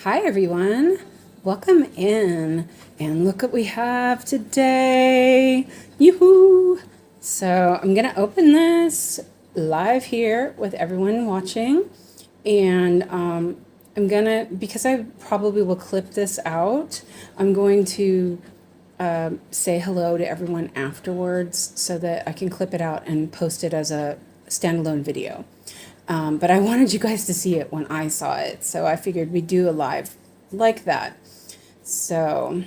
Hi everyone, welcome in, and look what we have today. Yoo-hoo! So I'm gonna open this live here with everyone watching, and I'm gonna, because I probably will clip this out, I'm going to say hello to everyone afterwards so that I can clip it out and post it as a standalone video. But I wanted you guys to see it when I saw it, so I figured we'd do a live like that. So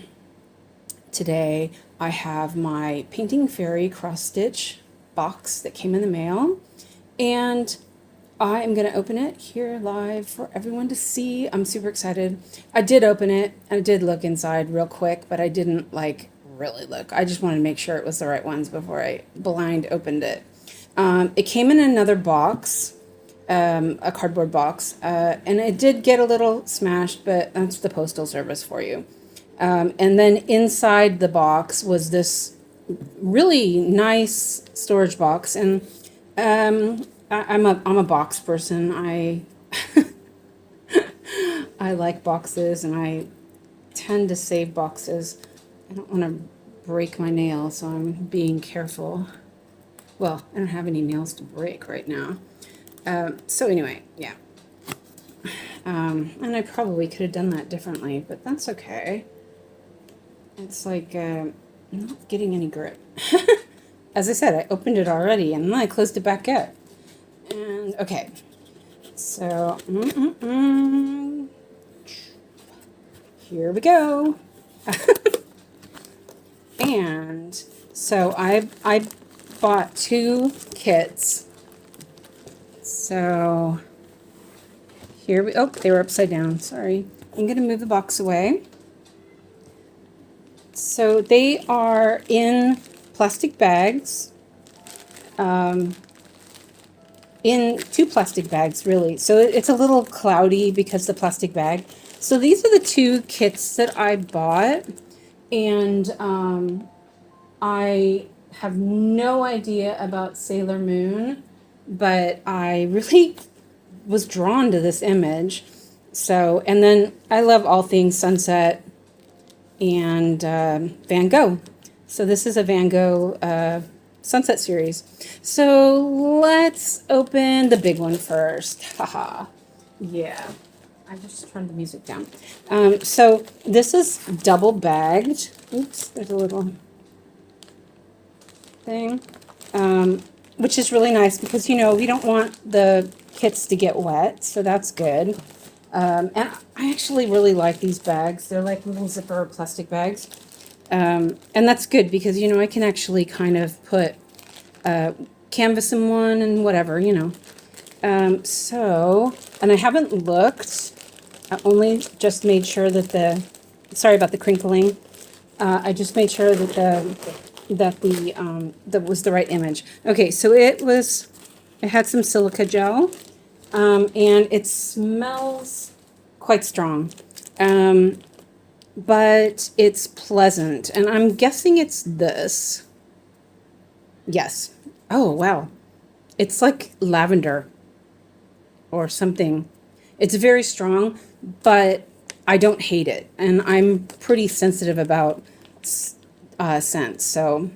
today I have my Painting Fairy cross stitch box that came in the mail, and I am going to open it here live for everyone to see. I'm super excited. I did open it, and I did look inside real quick, but I didn't like really look. I just wanted to make sure it was the right ones before I blind opened it. It came in another box. A cardboard box, and it did get a little smashed, but that's the postal service for you. And then inside the box was this really nice storage box, and I'm a box person. I I like boxes, and I tend to save boxes. I don't want to break my nail, so I'm being careful. Well, I don't have any nails to break right now. So anyway, yeah. And I probably could have done that differently, but that's okay. It's like, I'm not getting any grip. As I said, I opened it already, and then I closed it back up. And, okay. So, here we go. And so I bought 2 kits. So here we, oh, they were upside down, sorry. I'm going to move the box away. So they are in plastic bags, in 2 plastic bags really. So it's a little cloudy because the plastic bag. So these are the 2 kits that I bought, and I have no idea about Sailor Moon, but I really was drawn to this image. So, and then I love all things sunset and Van Gogh. So this is a Van Gogh sunset series. So let's open the big one first. Haha. Yeah. I just turned the music down. So this is double bagged. Oops, there's a little thing. Which is really nice because, you know, we don't want the kits to get wet, so that's good. And I actually really like these bags. They're like little zipper plastic bags. And that's good because, you know, I can actually kind of put canvas in one and whatever, you know. So, and I haven't looked. I only just made sure that sorry about the crinkling. I just made sure that that was the right image. Okay, so it had some silica gel, and it smells quite strong, but it's pleasant, and I'm guessing it's this. Yes. Oh, wow. It's like lavender or something. It's very strong, but I don't hate it, and I'm pretty sensitive about scents. So,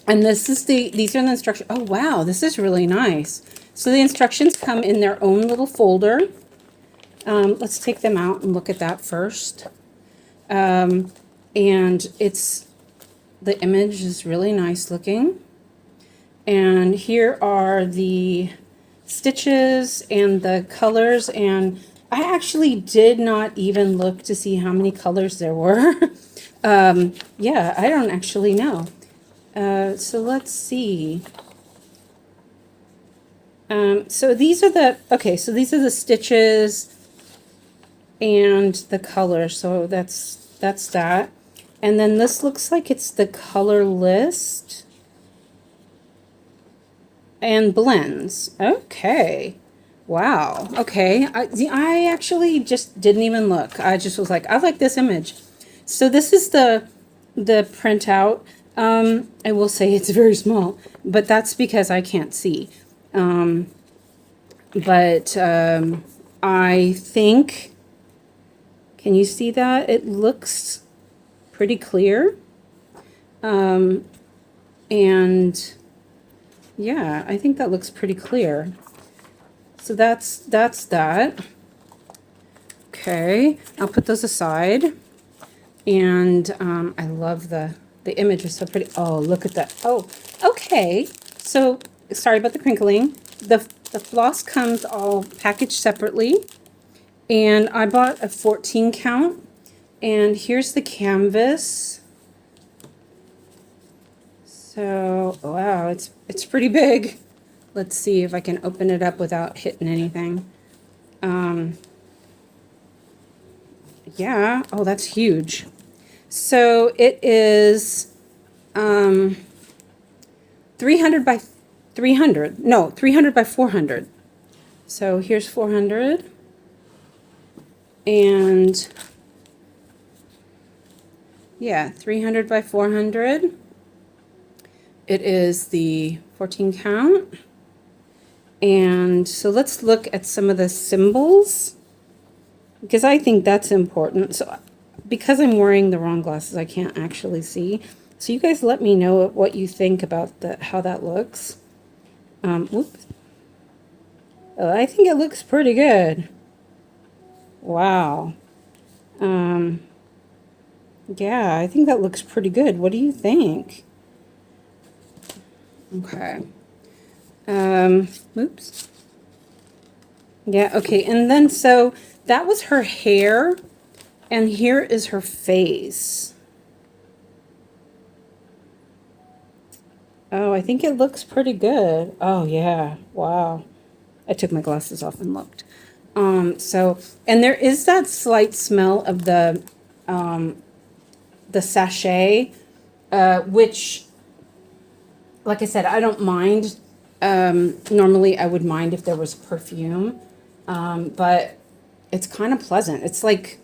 and this is these are the instructions. Oh wow, this is really nice. So the instructions come in their own little folder. Let's take them out and look at that first. And the image is really nice looking. And here are the stitches and the colors, and I actually did not even look to see how many colors there were. Yeah, I don't actually know. So let's see. So these are the stitches and the color. So that's that. And then this looks like it's the color list and blends. Okay. Wow. Okay. I actually just didn't even look. I just was like, I like this image. So this is the printout. I will say it's very small, but that's because I can't see. I think Can you see that? It looks pretty clear. And yeah, I think that looks pretty clear. So that's that. Okay, I'll put those aside. And I love the image is so pretty. Oh, look at that. Oh, okay. So sorry about the crinkling. The floss comes all packaged separately. And I bought a 14 count. And here's the canvas. So, wow, it's pretty big. Let's see if I can open it up without hitting anything. Yeah, oh, that's huge. So it is 300 by 300. No, 300 by 400. So here's 400. And yeah, 300 by 400. It is the 14 count. And so let's look at some of the symbols, because I think that's important. So because I'm wearing the wrong glasses, I can't actually see. So you guys let me know what you think about how that looks. Whoops. Oh, I think it looks pretty good. Wow. Yeah, I think that looks pretty good. What do you think? Okay. Oops. Yeah, okay. And then so that was her hair, and here is her face. Oh, I think it looks pretty good. Oh, yeah. Wow. I took my glasses off and looked. So, and there is that slight smell of the sachet, which, like I said, I don't mind. Normally I would mind if there was perfume, but it's kind of pleasant. It's like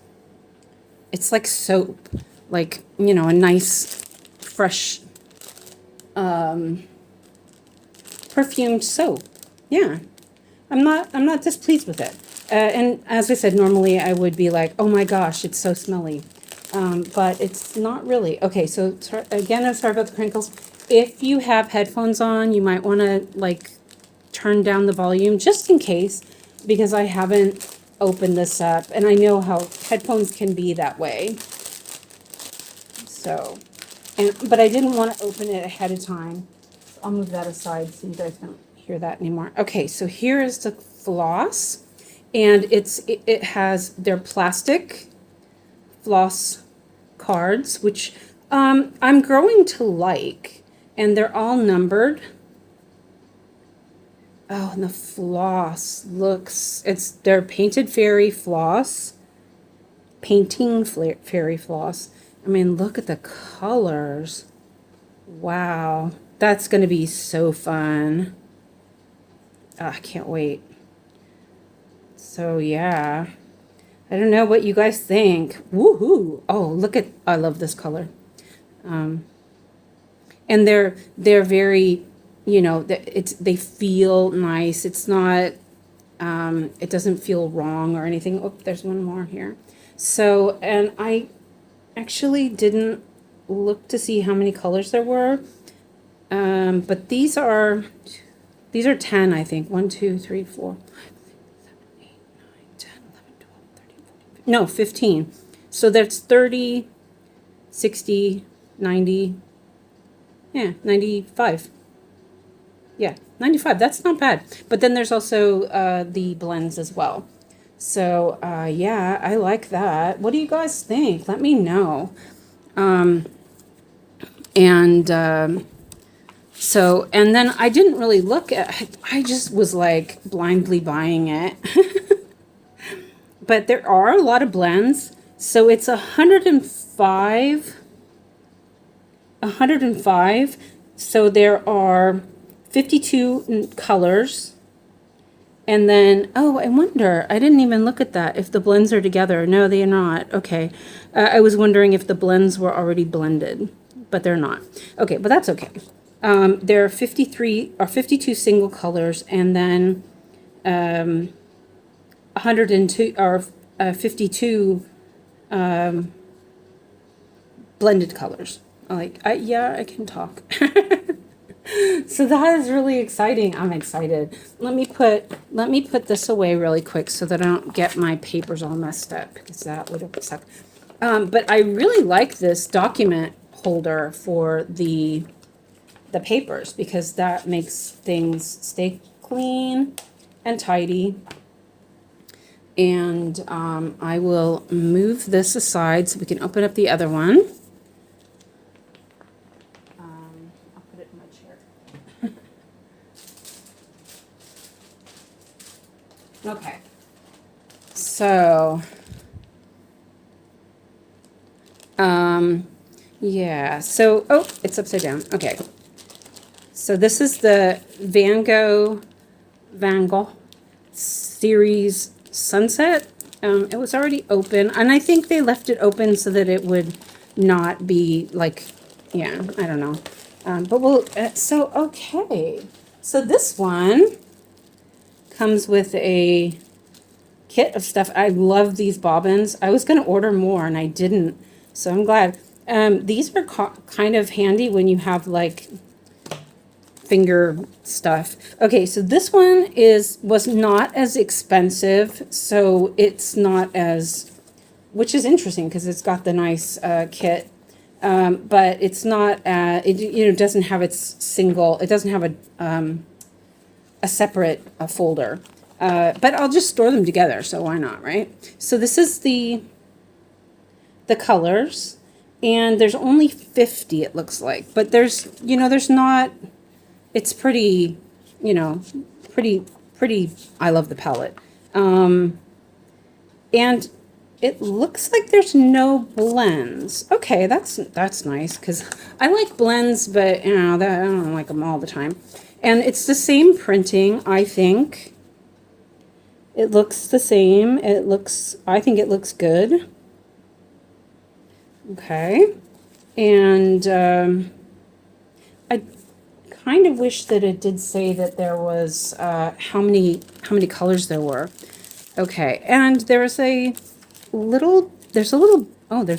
soap, like, you know, a nice, fresh, perfumed soap. Yeah. I'm not displeased with it. And as I said, normally I would be like, oh my gosh, it's so smelly. But it's not really. Okay, so again, I'm sorry about the crinkles. If you have headphones on, you might want to like turn down the volume just in case, because I haven't opened this up and I know how headphones can be that way. So, but I didn't want to open it ahead of time. So I'll move that aside so you guys don't hear that anymore. Okay, so here is the floss, and it has their plastic floss cards, which I'm growing to like, and they're all numbered. Oh, and the floss looks, they're painted fairy floss, painting fairy floss. I mean, look at the colors. Wow, that's going to be so fun. I can't wait. So yeah, I don't know what you guys think. Woohoo! Oh, look at, I love this color. And they're very, you know, they feel nice. It's not, it doesn't feel wrong or anything. Oh, there's one more here. So, and I actually didn't look to see how many colors there were. But these are 10, I think. 1, 2, 3, 4, 5, 6, 7, 8, 9, 10, 11, 12, 13, 14, 15. No, 15. So that's 30, 60, 90. Yeah, 95. Yeah, 95. That's not bad. But then there's also the blends as well. So, yeah, I like that. What do you guys think? Let me know. So, and then I didn't really look at, I just was like blindly buying it. But there are a lot of blends. So it's 105. So there are 52 colors. And then, oh, I wonder, I didn't even look at that, if the blends are together. No, they are not. Okay. I was wondering if the blends were already blended, but they're not. Okay, but that's okay. There are 52 single colors, and then 102 or 52 blended colors. Yeah, I can talk. So that is really exciting. I'm excited. Let me put this away really quick so that I don't get my papers all messed up, because that would have sucked. But I really like this document holder for the papers, because that makes things stay clean and tidy. And I will move this aside so we can open up the other one. I'll put it in my chair. Okay. So, yeah. So, oh, it's upside down. Okay. So this is the Gogh Series Sunset. It was already open, and I think they left it open so that it would not be like, yeah, I don't know. But we'll, okay. So this one comes with a kit of stuff. I love these bobbins. I was going to order more and I didn't, so I'm glad. These are kind of handy when you have like finger stuff. Okay, so this one was not as expensive, so it's not as, which is interesting because it's got the nice kit, but it's not, it doesn't have its single, it doesn't have a separate folder, but I'll just store them together, so why not, right? So this is the colors, and there's only 50, it looks like, but there's not, it's pretty, pretty, I love the palette. And it looks like there's no blends. Okay, that's nice, because I like blends, but I don't like them all the time. And it's the same printing, I think. It looks the same. I think it looks good. Okay. And I kind of wish that it did say that there was how many colors there were. Okay, and there's a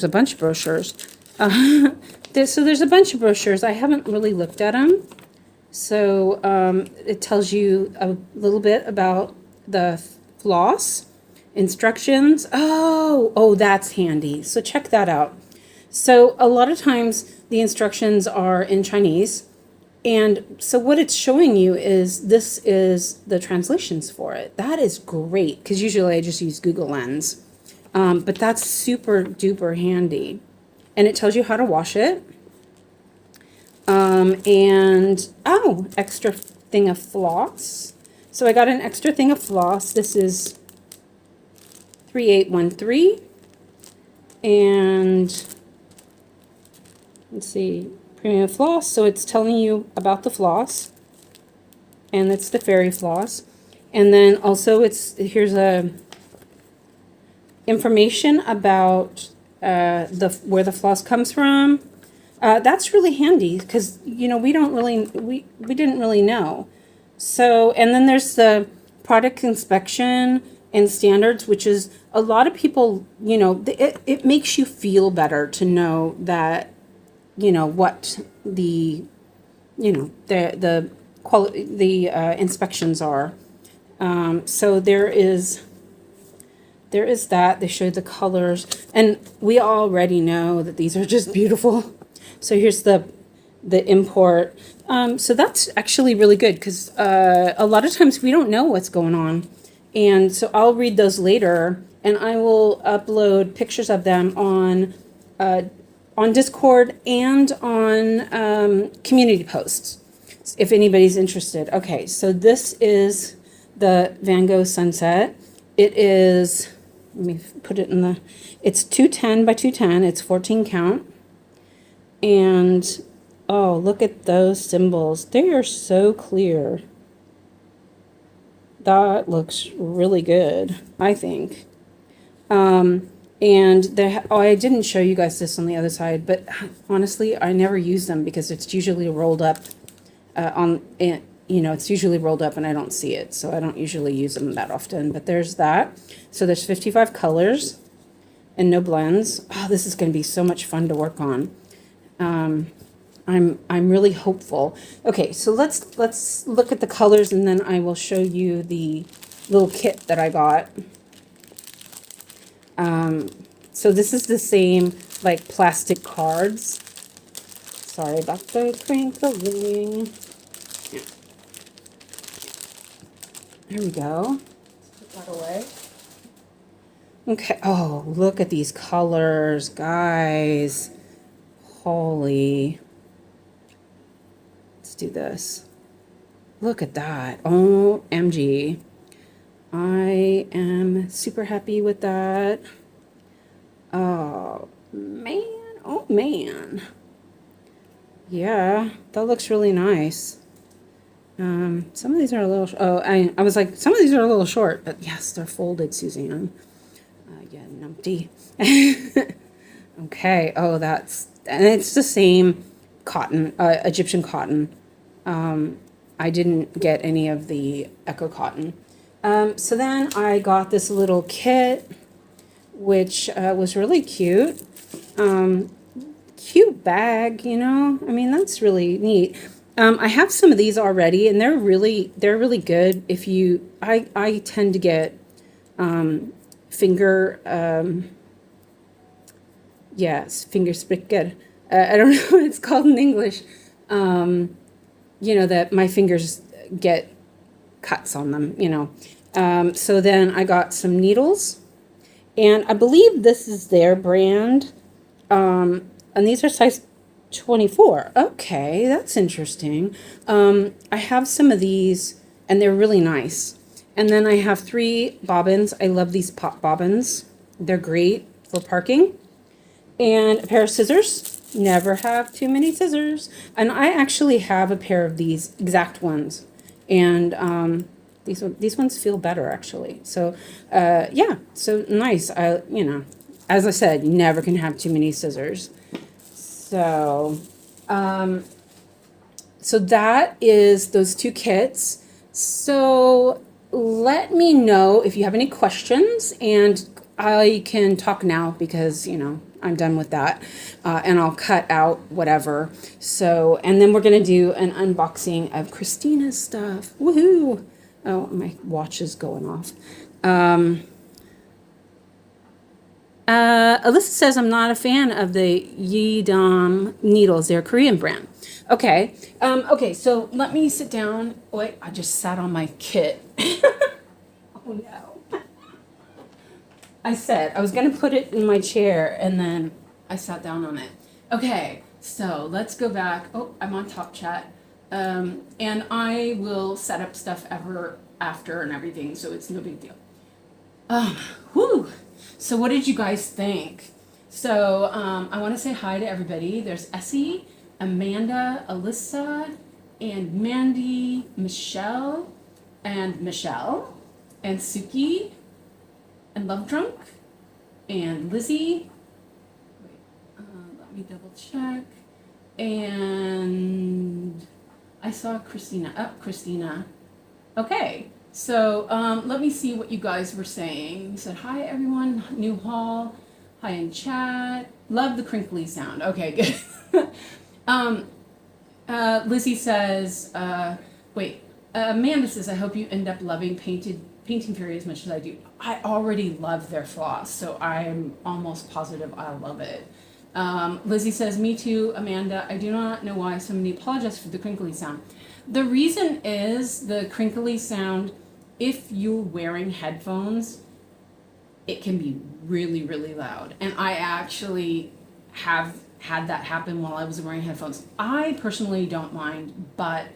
bunch of brochures. There's a bunch of brochures. I haven't really looked at them. So it tells you a little bit about the floss, instructions. Oh, that's handy. So check that out. So a lot of times the instructions are in Chinese. And so what it's showing you is this is the translations for it. That is great, because usually I just use Google Lens. But that's super duper handy. And it tells you how to wash it. Extra thing of floss. So I got an extra thing of floss. This is 3813. And let's see, premium floss. So it's telling you about the floss. And it's the fairy floss. And then also here's a information about where the floss comes from. That's really handy, because we didn't really know. So, and then there's the product inspection and standards, which is a lot of people, it makes you feel better to know that what the quality, the inspections are. So there is that. They show the colors, and we already know that these are just beautiful. So here's the import. So that's actually really good, because a lot of times we don't know what's going on. And so I'll read those later, and I will upload pictures of them on Discord and on community posts, if anybody's interested. Okay, so this is the Gogh Sunset. It is, let me put it in it's 210 by 210. It's 14 count. And, oh, look at those symbols. They are so clear. That looks really good, I think. And I didn't show you guys this on the other side, but honestly, I never use them because it's usually rolled up it's usually rolled up and I don't see it. So I don't usually use them that often, but there's that. So there's 55 colors. and no blends. Oh, this is going to be so much fun to work on. I'm really hopeful. Okay, so let's look at the colors, and then I will show you the little kit that I got. So this is the same like plastic cards. Sorry about the crinkling. There we go. Put that away. Okay. Oh, look at these colors, guys. Holy. Let's do this. Look at that. OMG. I am super happy with that. Oh, man. Oh, man. Yeah, that looks really nice. Some of these are a little, I was like, some of these are a little short, but yes, they're folded, Suzanne. Yeah, numpty. Okay, oh, and it's the same cotton, Egyptian cotton. I didn't get any of the Echo cotton. So then I got this little kit, which was really cute. Cute bag, you know? I mean, that's really neat. I have some of these already, and they're really good. If you, I tend to get finger, finger spricker. I don't know what it's called in English. You know, that my fingers get cuts on them, you know. So then I got some needles, and I believe this is their brand. And these are size 24. Okay, that's interesting. I have some of these, and they're really nice. And then I have 3 bobbins. I love these pop bobbins. They're great for parking. And a pair of scissors. Never have too many scissors. And I actually have a pair of these exact ones. And these ones feel better, actually. So, yeah, so nice. You know, as I said, you never can have too many scissors. So, so that is those 2 kits. So let me know if you have any questions, and I can talk now because, you know, I'm done with that. And I'll cut out whatever. So, and then we're going to do an unboxing of Christina's stuff. Woohoo! Oh, my watch is going off. Alyssa says, I'm not a fan of the Yidam needles. They're a Korean brand. Okay. Okay, so let me sit down. Wait, I just sat on my kit. Oh, no. I said I was going to put it in my chair, and then I sat down on it. Okay, so let's go back. Oh, I'm on Top Chat. And I will set up stuff ever after and everything, so it's no big deal. Whew. So what did you guys think? So I want to say hi to everybody. There's Essie, Amanda, Alyssa, and Mandy, Michelle, and Suki, and Love Drunk, and Lizzie. Wait, let me double check. And I saw Christina. Oh, Christina. Okay. So let me see what you guys were saying. You said, hi, everyone. New haul. Hi in chat. Love the crinkly sound. Okay, good. Lizzie says, Amanda says, I hope you end up loving Painting Fury as much as I do. I already love their floss, so I'm almost positive I'll love it. Lizzie says, me too, Amanda. I do not know why so many apologize for the crinkly sound. The reason is the crinkly sound, if you're wearing headphones, it can be really, really loud. And I actually have had that happen while I was wearing headphones. I personally don't mind, but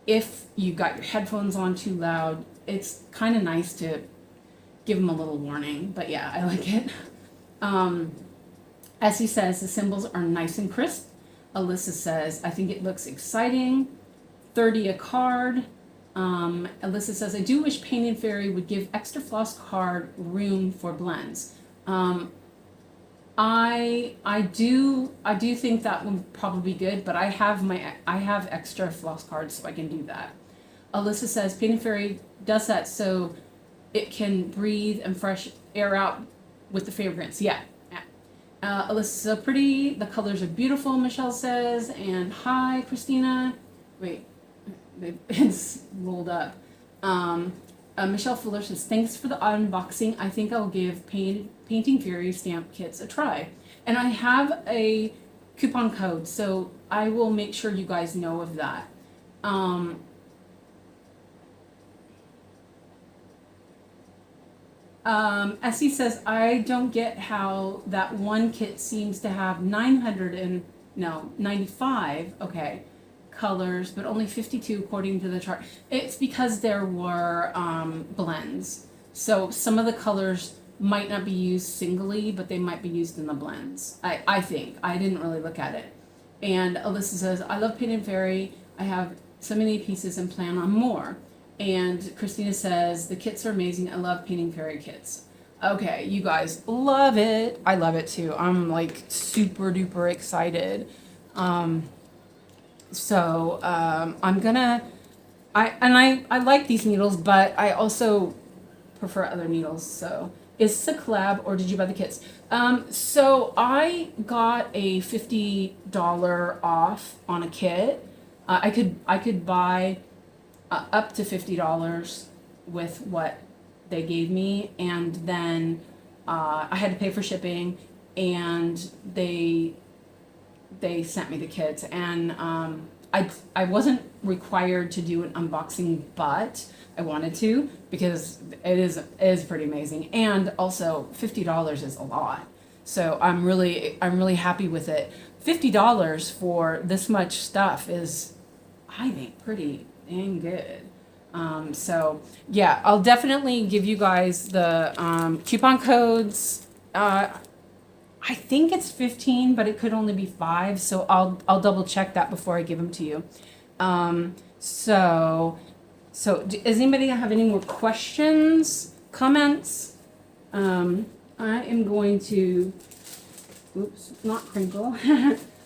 if you got your headphones on too loud, it's kind of nice to give them a little warning. But yeah, I like it. As he says, the symbols are nice and crisp. Alyssa says, I think it looks exciting. 30 a card. Alyssa says, I do wish Painting Fairy would give extra floss card room for blends. I do think that would probably be good, but I have extra floss cards, so I can do that. Alyssa says, Painting Fairy does that so it can breathe and fresh air out with the fragrance. Yeah. Alyssa, so pretty. The colors are beautiful, Michelle says. And hi, Christina. Wait, it's rolled up. Michelle Fuller says, thanks for the unboxing. I think I'll give Painting Fury stamp kits a try. And I have a coupon code, so I will make sure you guys know of that. Essie says, I don't get how that one kit seems to have 95, okay, colors, but only 52 according to the chart. It's because there were blends. So some of the colors might not be used singly, but they might be used in the blends. I think. I didn't really look at it. And Alyssa says, I love Painted Fairy. I have so many pieces and plan on more. And Christina says, the kits are amazing. I love Painting Fairy kits. Okay, you guys love it. I love it too. I'm like super duper excited. I'm gonna, I like these needles, but I also prefer other needles. So is this a collab or did you buy the kits? So I got a $50 off on a kit. I could buy up to $50 with what they gave me, and then I had to pay for shipping, and they sent me the kits, and I wasn't required to do an unboxing, but I wanted to because it is pretty amazing, and also $50 is a lot, so I'm really happy with it. $50 for this much stuff is, I think, pretty dang good. So yeah, I'll definitely give you guys the coupon codes. I think it's 15, but it could only be 5. So I'll double check that before I give them to you. So does anybody have any more questions, comments? I am going to, oops, not crinkle.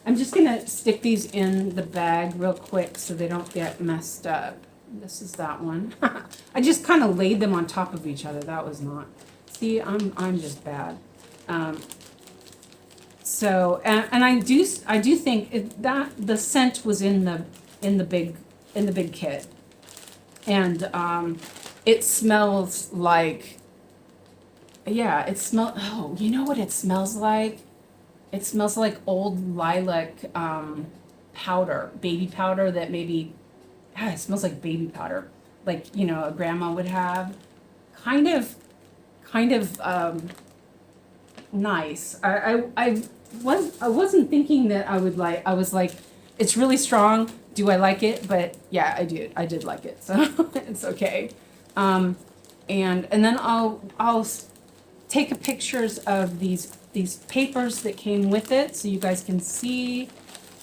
I'm just gonna stick these in the bag real quick so they don't get messed up. This is that one. I just kind of laid them on top of each other. That was not. See, I'm just bad. So I do think that the scent was in the big kit, and it smells like. Yeah, it smells. Oh, you know what it smells like? It smells like old lilac powder, baby powder that maybe. Yeah, it smells like baby powder, like a grandma would have. Kind of nice. I wasn't thinking that I would like. I was like, it's really strong. Do I like it? But yeah, I did like it. So it's okay. And then I'll take pictures of these papers that came with it so you guys can see.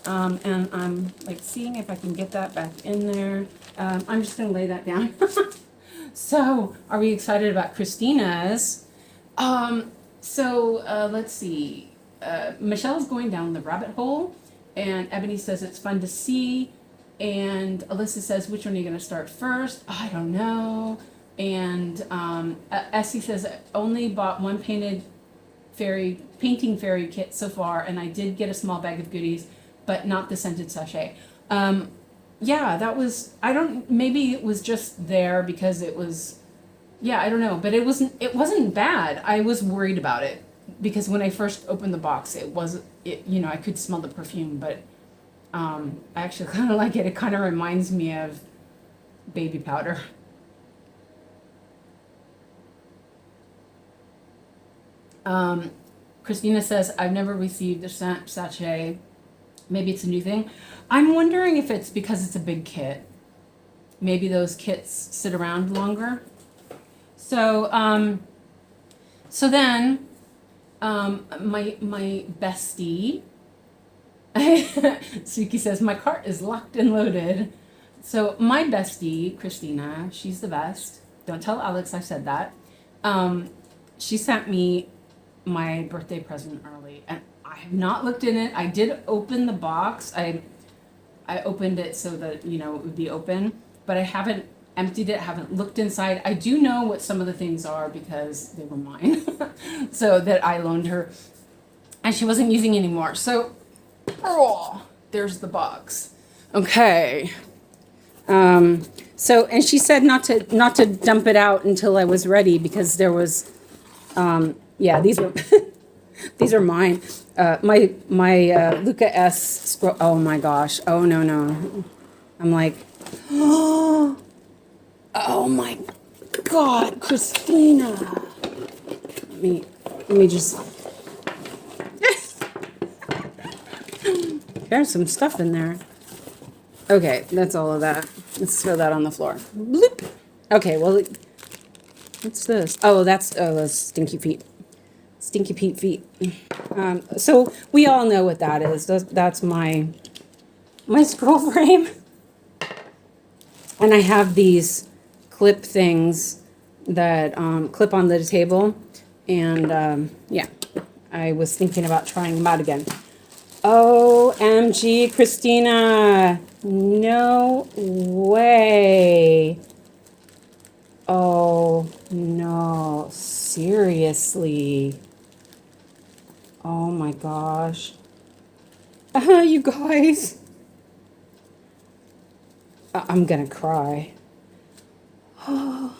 And I'm like seeing if I can get that back in there. I'm just gonna lay that down. So are we excited about Christina's? Let's see. Michelle's going down the rabbit hole, and Ebony says it's fun to see, and Alyssa says, which one are you gonna start first? I don't know. And Essie says, I only bought one painting fairy kit so far, and I did get a small bag of goodies, but not the scented sachet. Yeah, that was, maybe it was just there because it was, yeah, I don't know, but it wasn't bad. I was worried about it because when I first opened the box, I could smell the perfume, but I actually kind of like it. It kind of reminds me of baby powder. Christina says, I've never received a scent sachet. Maybe it's a new thing. I'm wondering if it's because it's a big kit. Maybe those kits sit around longer. So then my bestie, Suki says, my cart is locked and loaded. So my bestie, Christina, she's the best. Don't tell Alex I said that. She sent me my birthday present early, and I have not looked in it. I did open the box. I opened it so that it would be open, but I haven't emptied it, haven't looked inside. I do know what some of the things are because they were mine. So that I loaned her. And she wasn't using anymore. So, oh, there's the box. Okay. So, and she said not to dump it out until I was ready because there was, yeah, these are, these are mine. My Luca S. Scroll. Oh my gosh. Oh no. I'm like, oh my God, Christina. Let me just. There's some stuff in there. Okay, that's all of that. Let's throw that on the floor. Bloop. Okay, well, what's this? Oh, that's Stinky Feet. Stinky Pete feet. So we all know what that is. That's my scroll frame. And I have these clip things that clip on the table. And yeah, I was thinking about trying them out again. OMG, Christina. No way. Oh, no. Seriously. Oh, my gosh. You guys. I'm going to cry. Oh,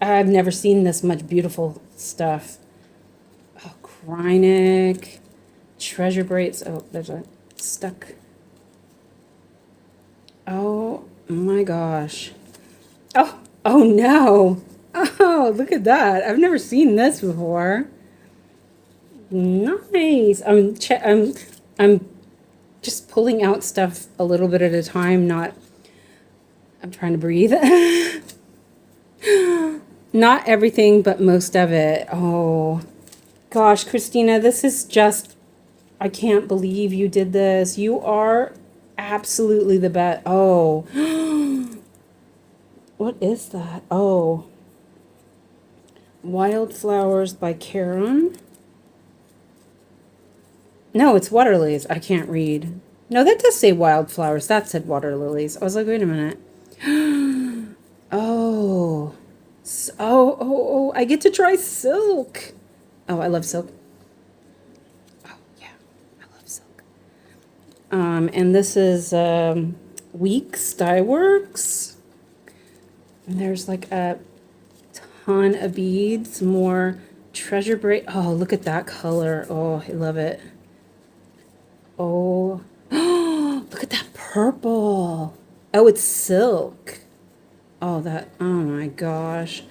I've never seen this much beautiful stuff. Oh, Krynic. Treasure braids. Oh, there's a stuck. Oh my gosh. Oh no. Oh, look at that. I've never seen this before. Nice. I'm just pulling out stuff a little bit at a time, I'm trying to breathe. Not everything, but most of it. Oh gosh, Christina, this is just, I can't believe you did this. You are absolutely the best. Oh, what is that? Oh, Wildflowers by Karen. No, it's water lilies. I can't read. No, that does say wildflowers. That said water lilies. I was like, wait a minute. Oh, I get to try silk. Oh, I love silk. And this is Weeks Dye Works. And there's like a ton of beads, more treasure braid. Oh, look at that color. Oh, I love it. Oh, look at that purple. Oh, it's silk. Oh, my gosh.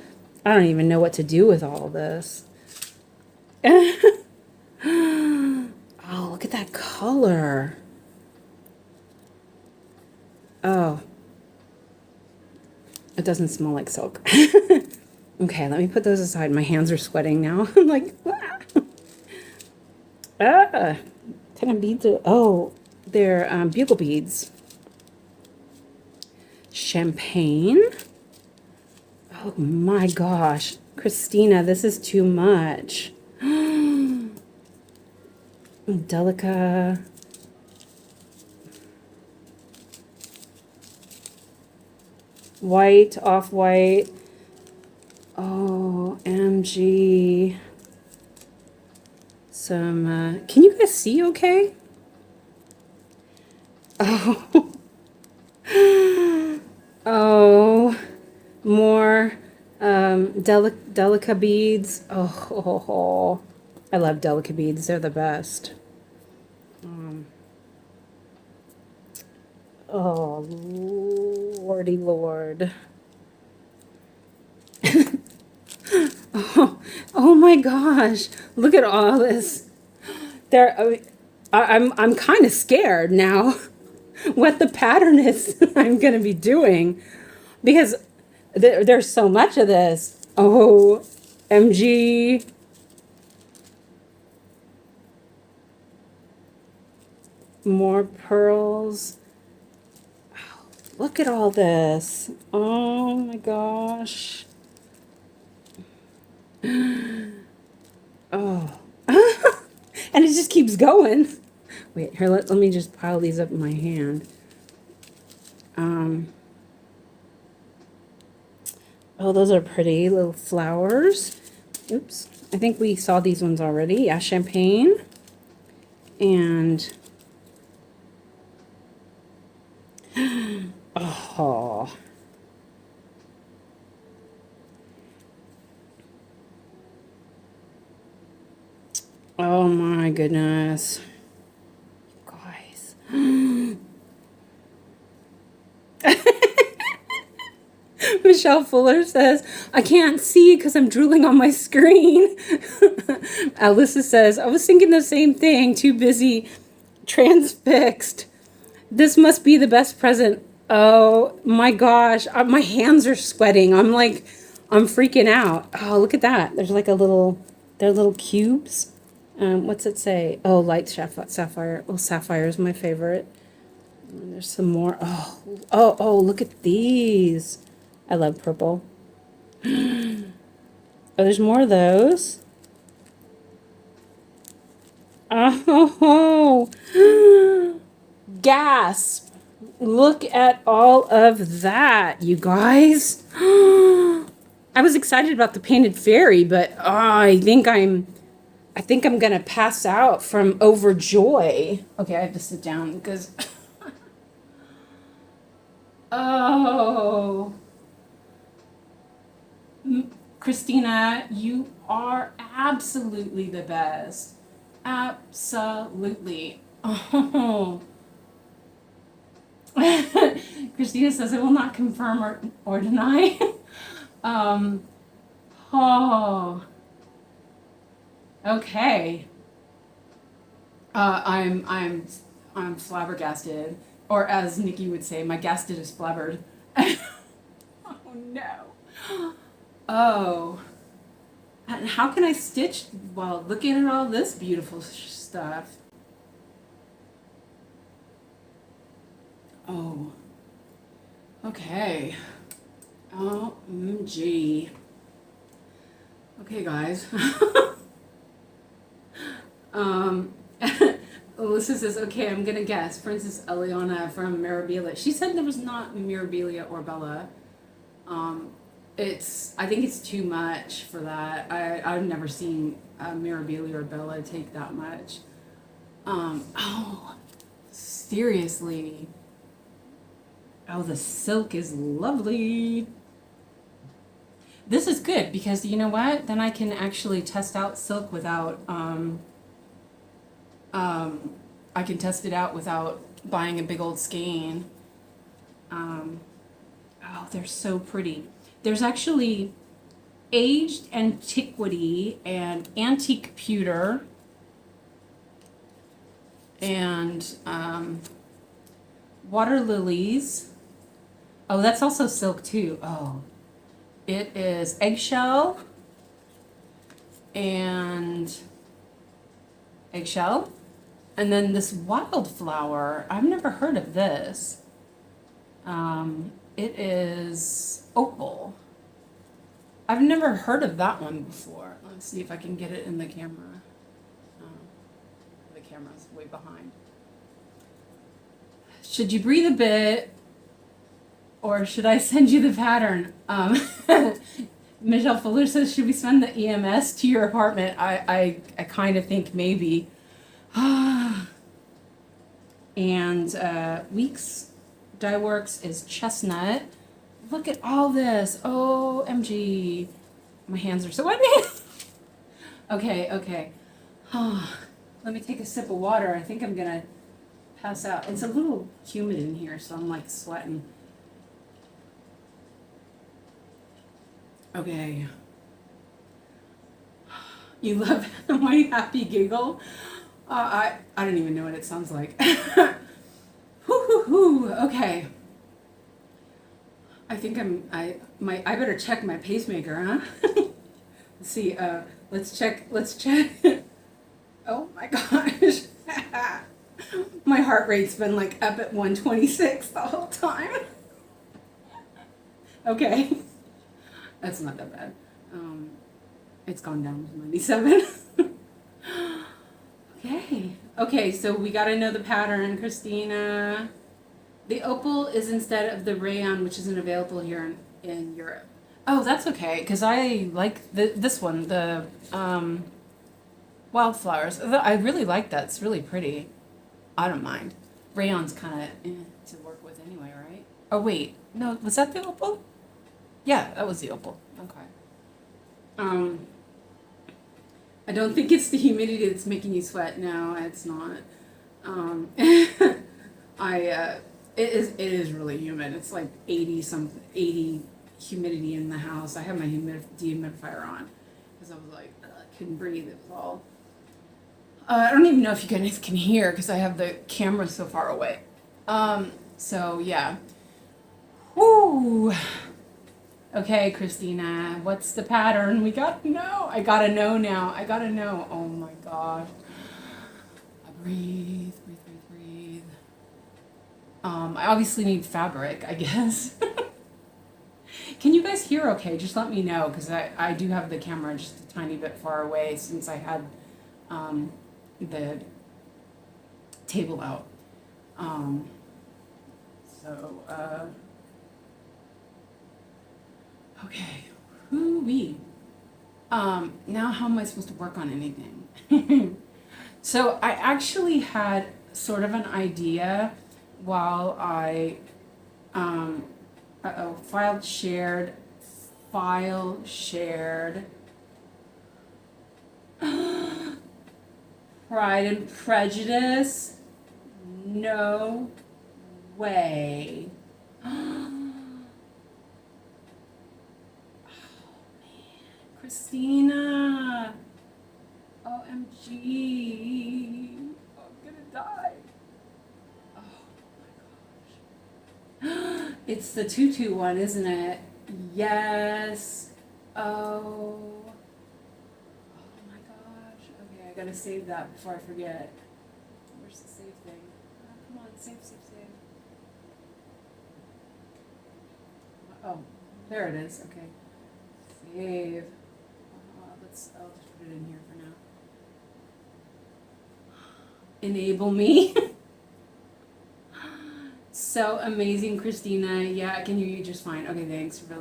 I don't even know what to do with all this. Oh, look at that color. Oh, it doesn't smell like silk. Okay, let me put those aside. My hands are sweating now. I'm like, ah, 10 beads. Oh, they're bugle beads. Champagne. Oh my gosh, Christina, this is too much. Delica. White, off-white. Oh, MG. Some, can you guys see okay? Oh. Oh. More, Delica beads. Oh. I love Delica beads. They're the best. Oh, lordy lord. Oh my gosh. Look at all this. I'm kind of scared now what the pattern is I'm going to be doing because there's so much of this. Oh, MG. More pearls. Look at all this. Oh my gosh. Oh. And it just keeps going. Wait, here, let me just pile these up in my hand. Oh, those are pretty little flowers. Oops. I think we saw these ones already. Yeah, champagne. And oh. Oh my goodness. Guys. Michelle Fuller says, I can't see because I'm drooling on my screen. Alyssa says, I was thinking the same thing, too busy transfixed. This must be the best present. Oh my gosh, my hands are sweating. I'm freaking out. Oh, look at that. There's like they're little cubes. What's it say? Oh, light sapphire. Oh, sapphire is my favorite. And there's some more. Oh, look at these. I love purple. Oh, there's more of those. Oh, gasp. Look at all of that, you guys. I was excited about the painted fairy, but I think I'm gonna pass out from overjoy. Okay, I have to sit down because oh, Christina, you are absolutely the best. Absolutely. Oh. Christina says, I will not confirm or deny. Oh. Okay. I'm flabbergasted. Or as Nikki would say, my gasted is flabbered. Oh no. Oh. And how can I stitch while looking at all this beautiful stuff? Oh. Okay. OMG. Okay, guys. Alyssa says, okay, I'm gonna guess. Princess Eliana from Mirabilia. She said there was not Mirabilia or Bella. I think it's too much for that. I've never seen Mirabilia or Bella take that much. Oh, seriously. Oh, the silk is lovely. This is good because you know what? Then I can actually test out silk without, I can test it out without buying a big old skein. Oh, they're so pretty. There's actually aged antiquity and antique pewter and water lilies. Oh, that's also silk too. Oh, it is eggshell and eggshell. And then this wildflower, I've never heard of this. It is opal. I've never heard of that one before. Let's see if I can get it in the camera. The camera's way behind. Should you breathe a bit, or should I send you the pattern? Michelle Fuller says, should we send the EMS to your apartment? I kind of think maybe. And Weeks Dye Works is chestnut. Look at all this. OMG. My hands are sweaty. Okay. Let me take a sip of water. I think I'm going to pass out. It's a little humid in here, so I'm like sweating. Okay. You love my happy giggle? I don't even know what it sounds like. Okay. I think I better check my pacemaker, huh? Let's see, let's check. Oh my gosh. My heart rate's been like up at 126 the whole time. Okay. That's not that bad. It's gone down to 97. Okay, so we gotta know the pattern, Christina. The opal is instead of the rayon, which isn't available here in Europe. Oh, that's okay, because I like this one, the wildflowers. I really like that. It's really pretty. I don't mind. Rayon's kind of to work with anyway, right? Oh, wait. No, was that the opal? Yeah, that was the opal. Okay. Um, I don't think it's the humidity that's making you sweat. No, it's not. I it is really humid. It's like 80 humidity in the house. I have my dehumidifier on because I was like I couldn't breathe. It was all. I don't even know if you guys can hear because I have the camera so far away. So yeah. Whoo. Okay, Christina, what's the pattern? We got no. I gotta know now. I gotta know. Oh my gosh. Breathe, breathe, breathe, breathe. I obviously need fabric, I guess. Can you guys hear okay? Just let me know, because I do have the camera just a tiny bit far away since I had the table out. So, okay. Whoo-wee. Now how am I supposed to work on anything? So I actually had sort of an idea while I, file shared, Pride and Prejudice, no way. Oh man, Christina. OMG. I'm gonna die. Oh my gosh. It's the tutu one, isn't it? Yes. Oh. Oh my gosh. Okay, I gotta save that before I forget. Where's the save thing? Oh, come on, save. Oh, there it is. Okay. Save. I'll just put it in here for now. Enable me. So amazing, Christina. Yeah, I can hear you just fine. Okay, thanks for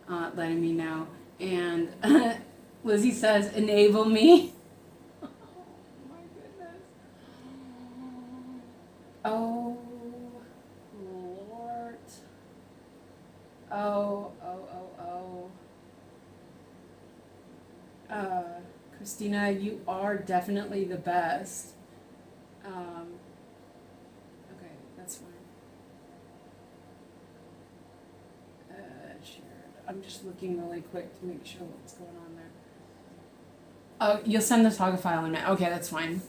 letting me know. And Lizzie says, enable me. Oh my goodness. Oh, Lord. Oh. Christina, you are definitely the best. Okay, that's fine. Shared. I'm just looking really quick to make sure what's going on there. Oh, you'll send the Saga file in it. Okay, that's fine.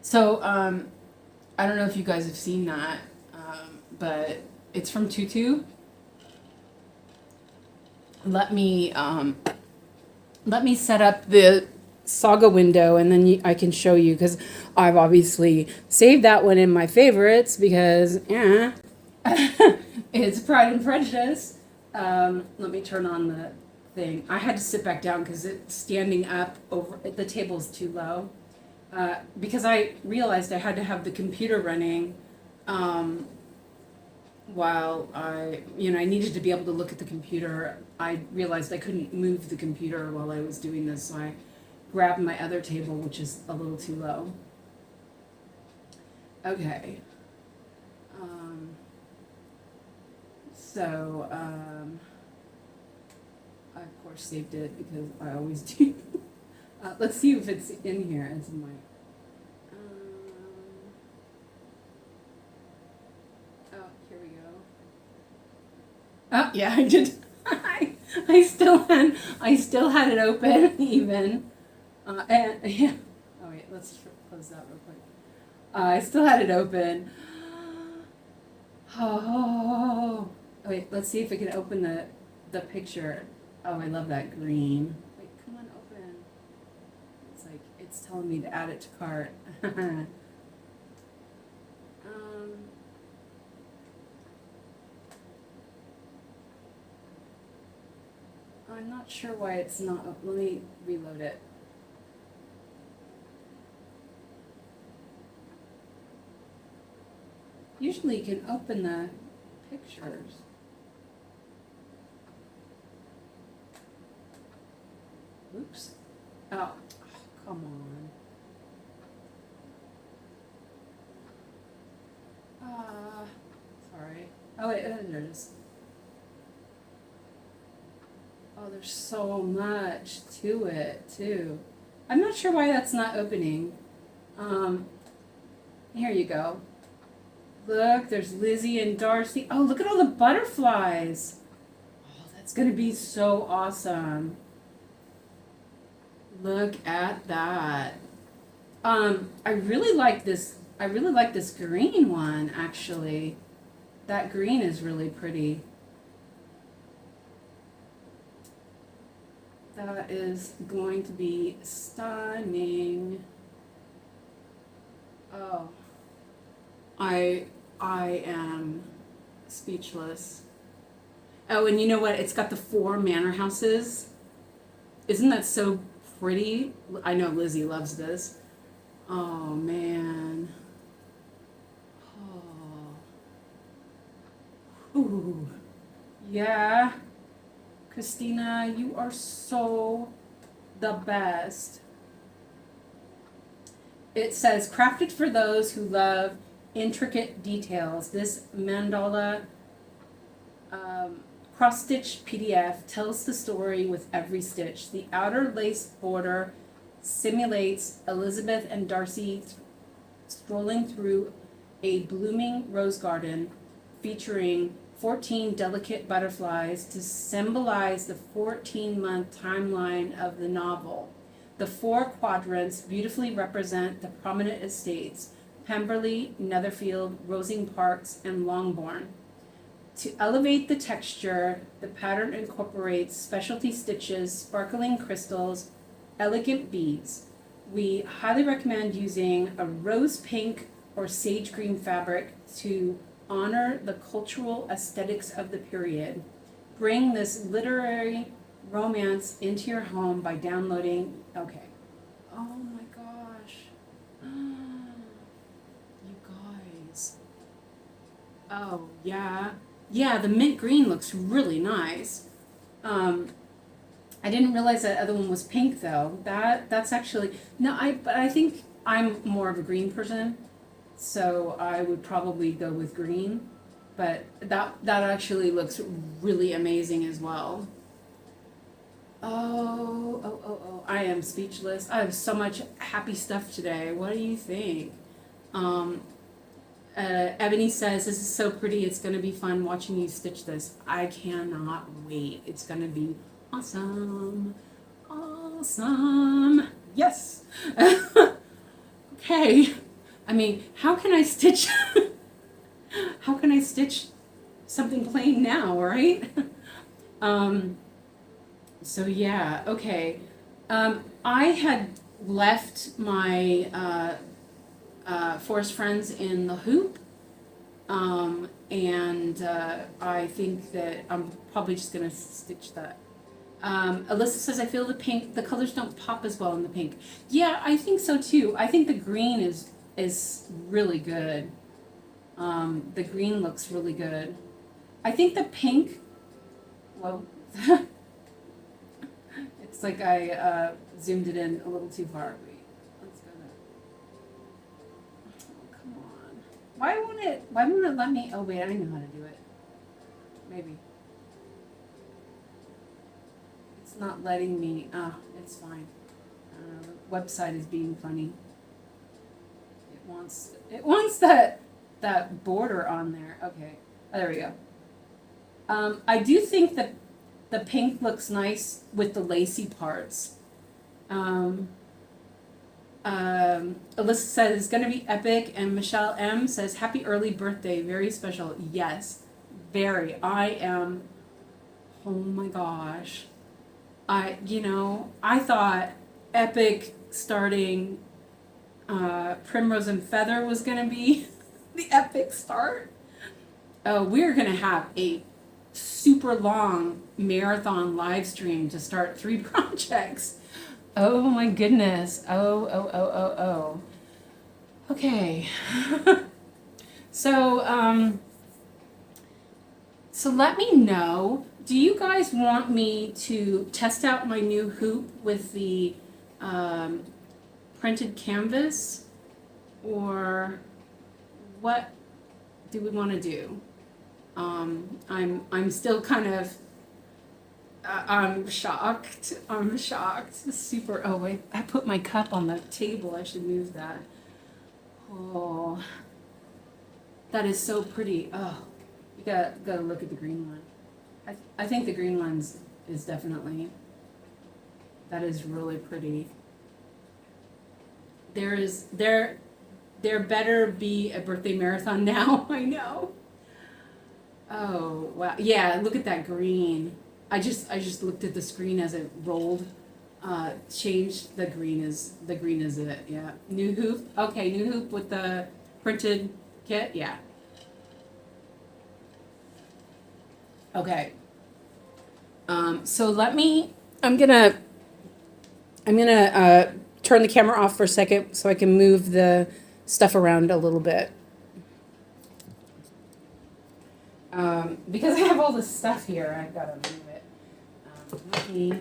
So, I don't know if you guys have seen that, but it's from Tutu. Let me set up the Saga window and then I can show you, because I've obviously saved that one in my favorites because it's Pride and Prejudice. Let me turn on the thing. I had to sit back down because it's standing up over the table's too low, because I realized I had to have the computer running while I needed to be able to look at the computer. I realized I couldn't move the computer while I was doing this, so I grabbed my other table, which is a little too low. Okay. So, I of course saved it because I always do. Let's see if it's in here. It's in my. Oh, here we go. Oh yeah, I did. I still had it open even. And yeah. Oh wait, let's close that real quick. I still had it open. Oh. Wait, let's see if I can open the picture. Oh, I love that green. Wait, come on, open. It's like it's telling me to add it to cart. I'm not sure why it's not. Let me reload it. Usually you can open the pictures. Oh, come on. Sorry. Oh, wait, there it is. Oh, there's so much to it, too. I'm not sure why that's not opening. Here you go. Look, there's Lizzie and Darcy. Oh, look at all the butterflies. Oh, that's going to be so awesome. Look at that. I really like this. I really like this green one, actually. That green is really pretty. That is going to be stunning. Oh, I am speechless. Oh, and you know what? It's got the 4 manor houses. Isn't that so pretty? I know Lizzie loves this. Oh, man. Oh. Ooh. Yeah. Christina, you are so the best. It says, crafted for those who love intricate details. This mandala cross-stitch PDF tells the story with every stitch. The outer lace border simulates Elizabeth and Darcy strolling through a blooming rose garden featuring 14 delicate butterflies to symbolize the 14-month timeline of the novel. The 4 quadrants beautifully represent the prominent estates: Pemberley, Netherfield, Rosing Parks, and Longbourn. To elevate the texture, the pattern incorporates specialty stitches, sparkling crystals, elegant beads. We highly recommend using a rose pink or sage green fabric to honor the cultural aesthetics of the period. Bring this literary romance into your home by downloading. Okay. Oh my gosh. You guys. Oh, yeah. Yeah, the mint green looks really nice. I didn't realize that other one was pink though. That's actually no. But I think I'm more of a green person, so I would probably go with green. But that actually looks really amazing as well. Oh! I am speechless. I have so much happy stuff today. What do you think? Ebony says, this is so pretty. It's going to be fun watching you stitch this. I cannot wait. It's going to be awesome. Awesome. Yes. Okay. I mean, how can I stitch how can I stitch something plain now, right? So yeah, okay. I had left my forest friends in the hoop, and I think that I'm probably just gonna stitch that. Alyssa says, I feel the colors don't pop as well in the pink. Yeah, I think so too. I think the green is really good. The green looks really good. I think the pink, well, it's like I zoomed it in a little too far. Wait, let's go there. Oh, come on. Why won't it let me? Oh wait, I know how to do it. Maybe. It's not letting me. It's fine. The website is being funny. It wants that border on there. Okay. Oh, there we go. I do think that the pink looks nice with the lacy parts. Alyssa says it's going to be epic, and Michelle M says happy early birthday, very special. Yes, very. I am. Oh my gosh. I thought epic starting Primrose and Feather was going to be the epic start. Oh, we're going to have a super long marathon live stream to start 3 projects. Oh my goodness. Oh. Okay. So let me know, do you guys want me to test out my new hoop with the printed canvas, or what do we want to do? I'm still kind of I'm shocked. I'm shocked. Super. Oh wait, I put my cup on the table. I should move that. Oh, that is so pretty. Oh, you gotta look at the green one. I think the green one's is definitely. That is really pretty. There better be a birthday marathon now. I know. Oh wow! Yeah, look at that green. I just looked at the screen as it rolled. Changed the green is it? Yeah. New hoop. Okay, new hoop with the printed kit. Yeah. Okay. So let me. I'm gonna turn the camera off for a second so I can move the stuff around a little bit. Because I have all this stuff here, I've got to move it. Let me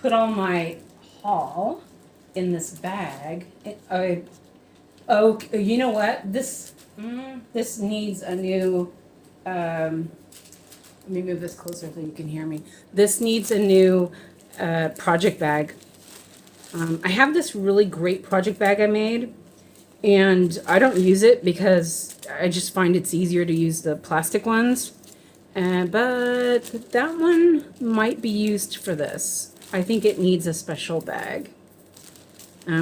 put all my haul in this bag. Oh, you know what? This needs a new. Let me move this closer so you can hear me. This needs a new project bag. I have this really great project bag I made, and I don't use it because I just find it's easier to use the plastic ones. But that one might be used for this. I think it needs a special bag.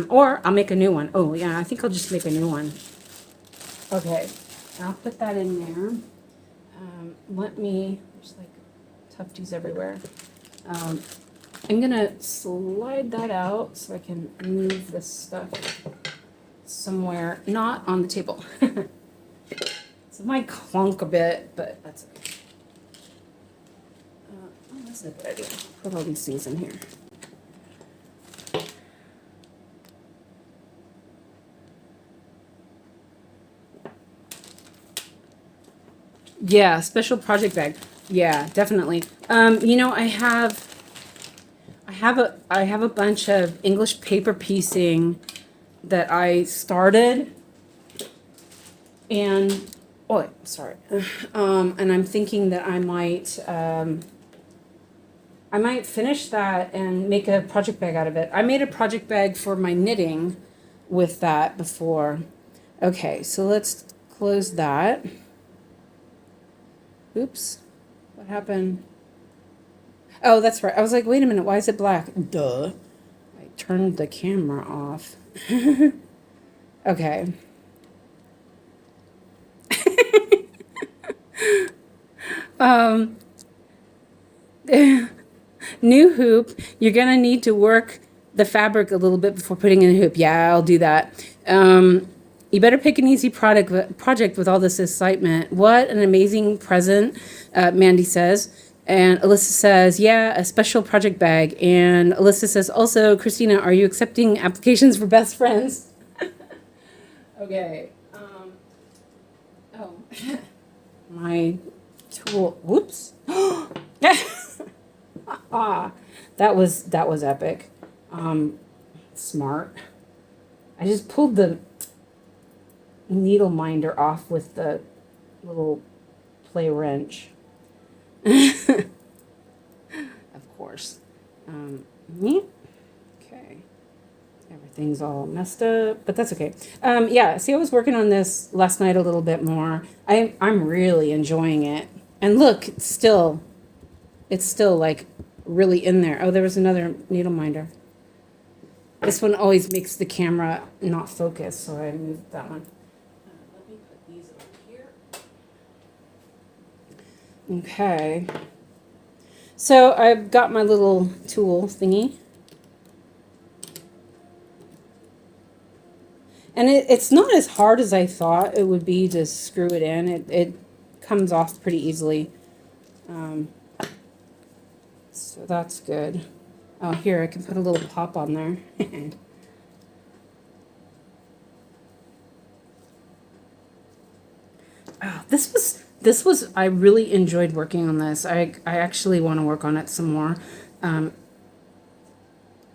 Or I'll make a new one. Oh yeah, I think I'll just make a new one. Okay, I'll put that in there. There's like tufties everywhere. I'm gonna slide that out so I can move this stuff somewhere not on the table. So it might clunk a bit, but that's okay. Oh, that's a good idea. Put all these things in here. Yeah, special project bag. Yeah, definitely. I have a bunch of English paper piecing that I started, and and I'm thinking that I might finish that and make a project bag out of it. I made a project bag for my knitting with that before. Okay, so let's close that. Oops, what happened? Oh, that's right. I was like, wait a minute, why is it black? Duh. I turned the camera off. Okay. New hoop. You're going to need to work the fabric a little bit before putting in the hoop. Yeah, I'll do that. You better pick an easy project with all this excitement. What an amazing present, Mandy says. And Alyssa says, yeah, a special project bag. And Alyssa says, also, Christina, are you accepting applications for best friends? Okay. My tool. Whoops. That was epic. Smart. I just pulled the needle minder off with the little play wrench. Of course. Yeah. Okay. Everything's all messed up, but that's okay. Yeah, see, I was working on this last night a little bit more. I'm really enjoying it. And look, it's still like really in there. Oh, there was another needle minder. This one always makes the camera not focus, so I moved that one. Let me put these over here. Okay. So I've got my little tool thingy. And it's not as hard as I thought it would be to screw it in. It comes off pretty easily. So that's good. Oh, here, I can put a little pop on there. Oh, this was, I really enjoyed working on this. I actually want to work on it some more.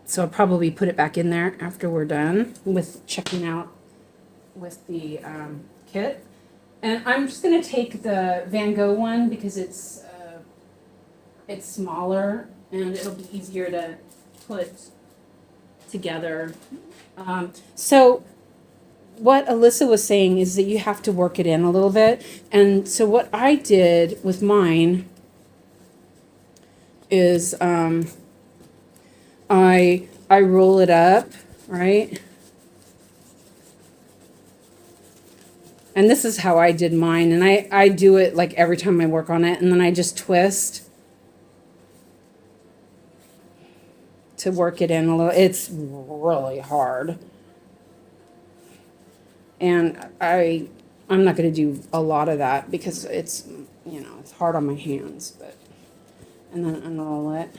So I'll probably put it back in there after we're done with checking out with the kit. And I'm just going to take the Van Gogh one because it's smaller and it'll be easier to put together. So what Alyssa was saying is that you have to work it in a little bit. And so what I did with mine is I roll it up, right? And this is how I did mine. And I do it like every time I work on it. And then I just twist to work it in a little. It's really hard. And I'm not going to do a lot of that because it's, you know, it's hard on my hands. But and then unroll it.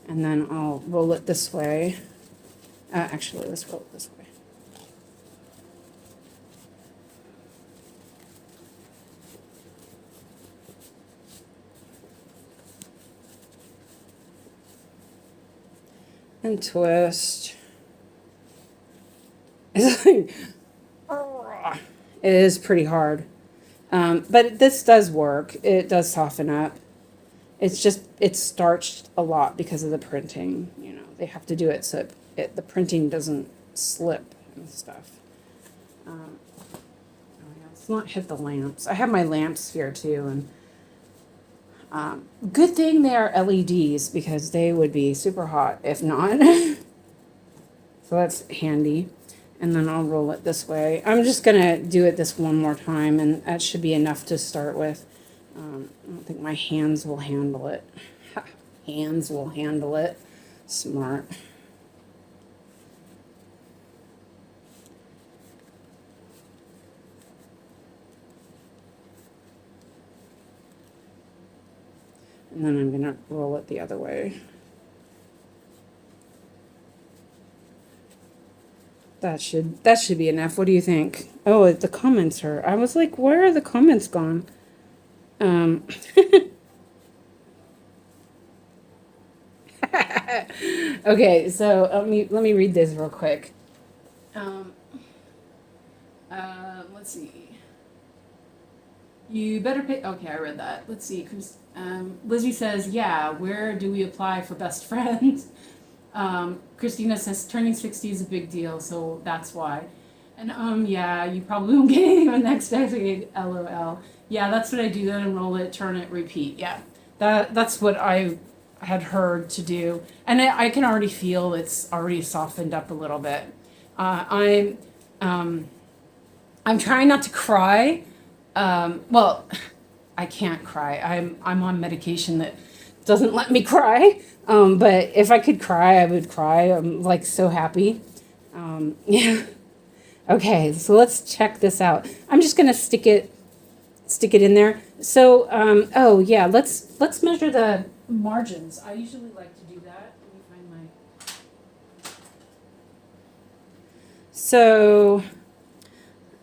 And then I'll roll it this way. Actually, let's roll it this way. And twist. It's like, it is pretty hard. But this does work. It does soften up. It's just, it's starched a lot because of the printing. You know, they have to do it so the printing doesn't slip and stuff. Oh yeah, let's not hit the lamps. I have my lamps here too, and good thing they are LEDs because they would be super hot if not. So that's handy. And then I'll roll it this way. I'm just gonna do it this one more time, and that should be enough to start with. I don't think my hands will handle it. Hands will handle it. Smart. And then I'm gonna roll it the other way. That should be enough. What do you think? Oh, the comments are. I was like, where are the comments gone? Okay, so let me read this real quick. Let's see. You better pay. Okay, I read that. Let's see. Lizzie says, "Yeah, where do we apply for best friends?" Christina says, "Turning 60 is a big deal, so that's why." And yeah, you probably won't get anyone next decade. LOL. Yeah, that's what I do. Then enroll it, turn it, repeat. Yeah, that's what I had heard to do, and I can already feel it's already softened up a little bit. I'm trying not to cry. Well, I can't cry. I'm on medication that doesn't let me cry. But if I could cry, I would cry. I'm like so happy. Yeah. Okay, so let's check this out. I'm just gonna stick it in there. So, oh yeah, let's measure the margins. I usually like to do that. Let me find my. So,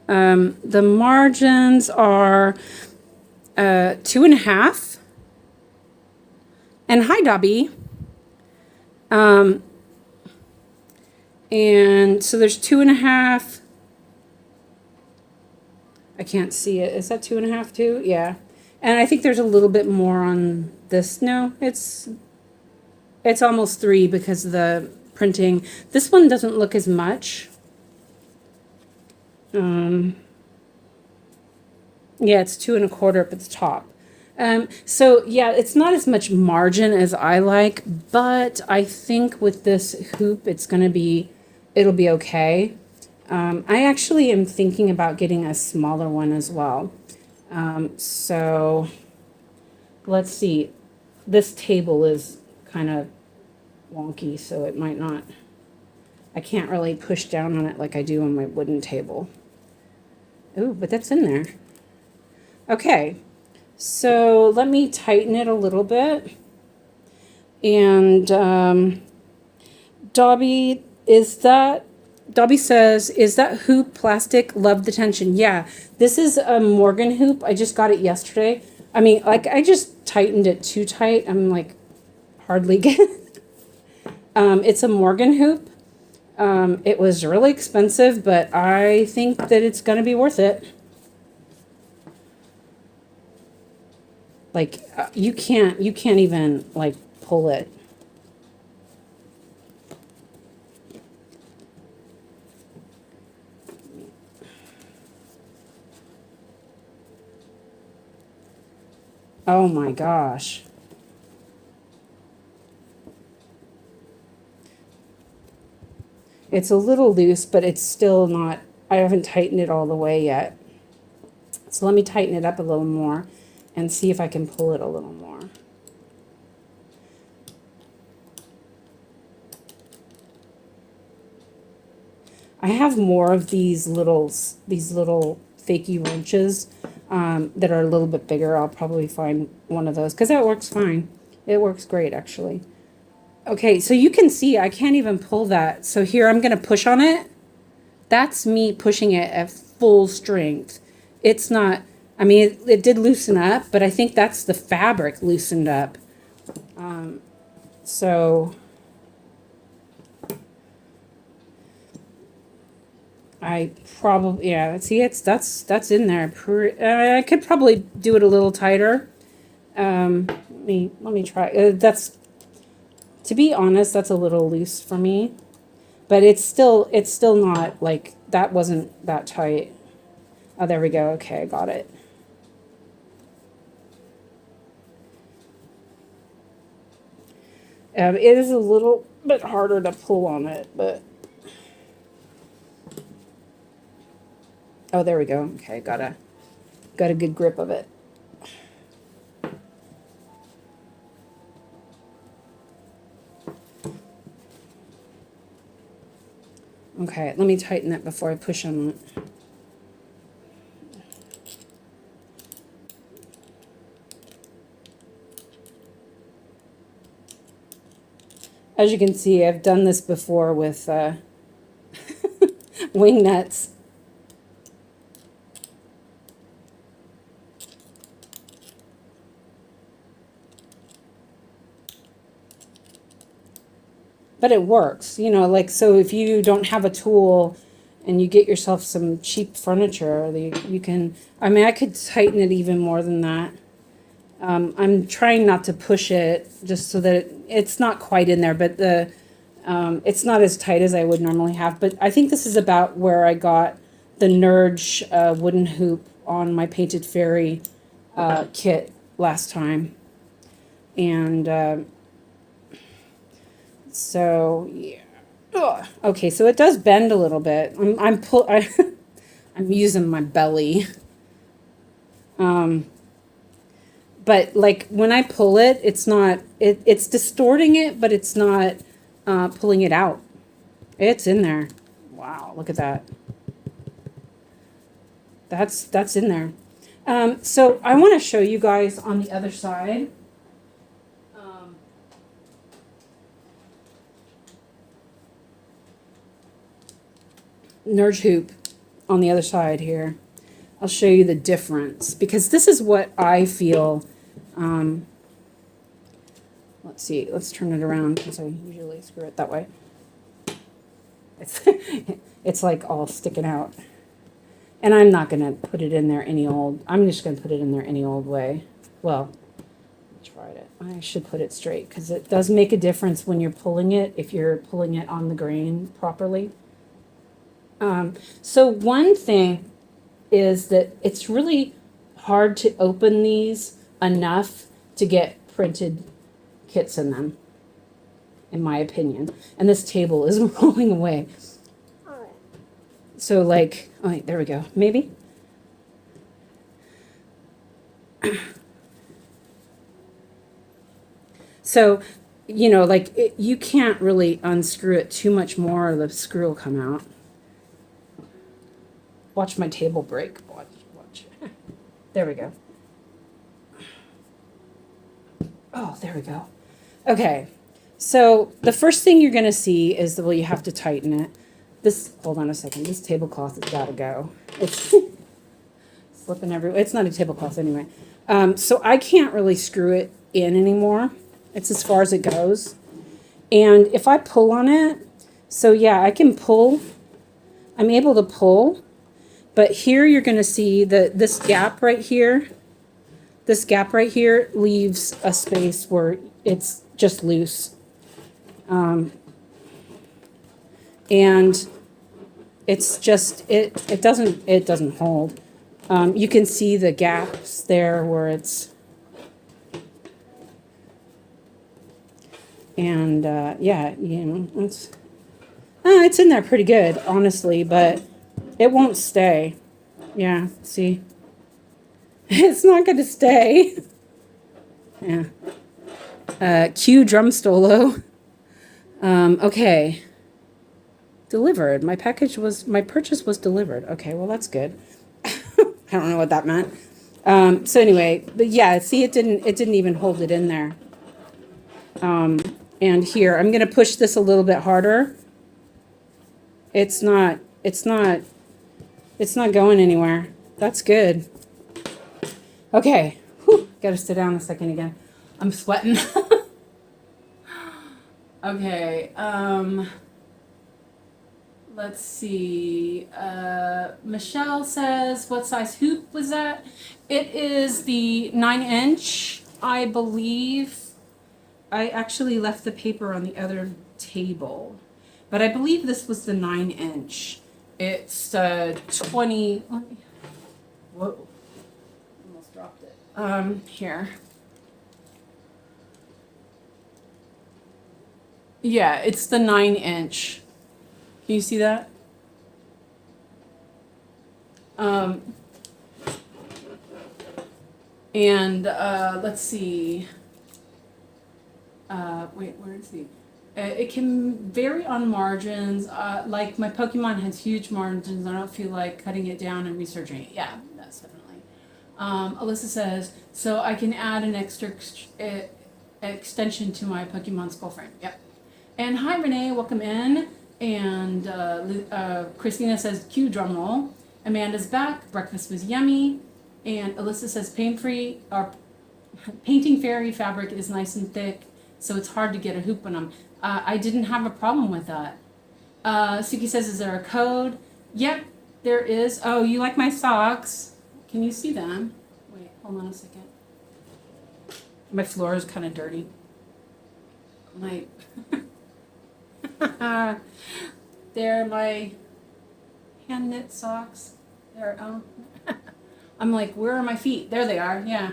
the margins are 2.5. And hi, Dobby. And so there's 2.5. I can't see it. Is that 2.5 too? Yeah. And I think there's a little bit more on this. No, it's almost 3 because of the printing. This one doesn't look as much. Yeah, it's 2.25 up at the top. So yeah, it's not as much margin as I like, but I think with this hoop, it'll be okay. I actually am thinking about getting a smaller one as well. So let's see. This table is kind of wonky, so it might not. I can't really push down on it like I do on my wooden table. Ooh, but that's in there. Okay, so let me tighten it a little bit. And Dobby says, "Is that hoop plastic? Love the tension." Yeah, this is a Morgan hoop. I just got it yesterday. I mean, like, I just tightened it too tight. I'm like, hardly getting it's a Morgan hoop. It was really expensive, but I think that it's going to be worth it. Like, you can't even, like, pull it. Oh my gosh. It's a little loose, but it's still not, I haven't tightened it all the way yet. So let me tighten it up a little more and see if I can pull it a little more. I have more of these little fakey wrenches that are a little bit bigger. I'll probably find one of those because that works fine. It works great, actually. Okay, so you can see I can't even pull that. So here I'm going to push on it. That's me pushing it at full strength. It's not, I mean, it did loosen up, but I think that's the fabric loosened up. So I probably, yeah, see, that's in there. I could probably do it a little tighter. Let me try. That's, to be honest, that's a little loose for me, but it's still not like, that wasn't that tight. Oh, there we go. Okay, I got it. It is a little bit harder to pull on it, but oh, there we go. Okay, got a good grip of it. Okay, let me tighten it before I push on it. As you can see, I've done this before with wing nuts. But it works, you know, like, so if you don't have a tool and you get yourself some cheap furniture, you can, I mean, I could tighten it even more than that. I'm trying not to push it just so that it's not quite in there, but it's not as tight as I would normally have. But I think this is about where I got the Nurge wooden hoop on my Painted Fairy kit last time. And so, yeah. Ugh. Okay, so it does bend a little bit. I'm using my belly. But like when I pull it, it's not, it's distorting it, but it's not pulling it out. It's in there. Wow, look at that. That's in there. So I want to show you guys on the other side. Nurge hoop on the other side here. I'll show you the difference because this is what I feel. Let's see, let's turn it around because I usually screw it that way. It's like all sticking out. And I'm not going to put it in there any old, I'm just going to put it in there any old way. Well, I tried it. I should put it straight because it does make a difference when you're pulling it, if you're pulling it on the grain properly. So one thing is that it's really hard to open these enough to get printed kits in them, in my opinion. And this table is rolling away. So like, oh, wait, there we go. Maybe. So, you know, like you can't really unscrew it too much more or the screw will come out. Watch my table break. Watch. There we go. Oh, there we go. Okay. So the first thing you're going to see is that, well, you have to tighten it. Hold on a second. This tablecloth has got to go. It's slipping everywhere. It's not a tablecloth anyway. So I can't really screw it in anymore. It's as far as it goes. And if I pull on it, so yeah, I can pull. I'm able to pull. But here you're going to see that this gap right here, leaves a space where it's just loose. And it's just, it doesn't hold. You can see the gaps there where it's, and yeah, you know, it's in there pretty good, honestly, but it won't stay. Yeah, see? It's not going to stay. Yeah. Cue drum solo. Okay. Delivered. My purchase was delivered. Okay, well, that's good. I don't know what that meant. So anyway, but yeah, see, it didn't even hold it in there. And here, I'm going to push this a little bit harder. It's not going anywhere. That's good. Okay. Whew, gotta sit down a second again. I'm sweating. Okay. Let's see. Michelle says, what size hoop was that? It is the 9-inch, I believe. I actually left the paper on the other table, but I believe this was the 9-inch. It's 20. Whoa. Almost dropped it. Here. Yeah, it's the 9-inch. Can you see that? And let's see. Wait, where is he? It can vary on margins. Like my Pokemon has huge margins. I don't feel like cutting it down and researching it. Yeah, that's definitely. Alyssa says, so I can add an extra extension to my Pokemon skull frame. Yep. And hi, Renee, welcome in. And Christina says, cue drum roll. Amanda's back. Breakfast was yummy. And Alyssa says, pain-free. Our painting fairy fabric is nice and thick, so it's hard to get a hoop on them. I didn't have a problem with that. Suki says, is there a code? Yep, there is. Oh, you like my socks? Can you see them? Wait, hold on a second. My floor is kind of dirty. My they're my hand knit socks. They're I'm like, where are my feet? There they are. Yeah.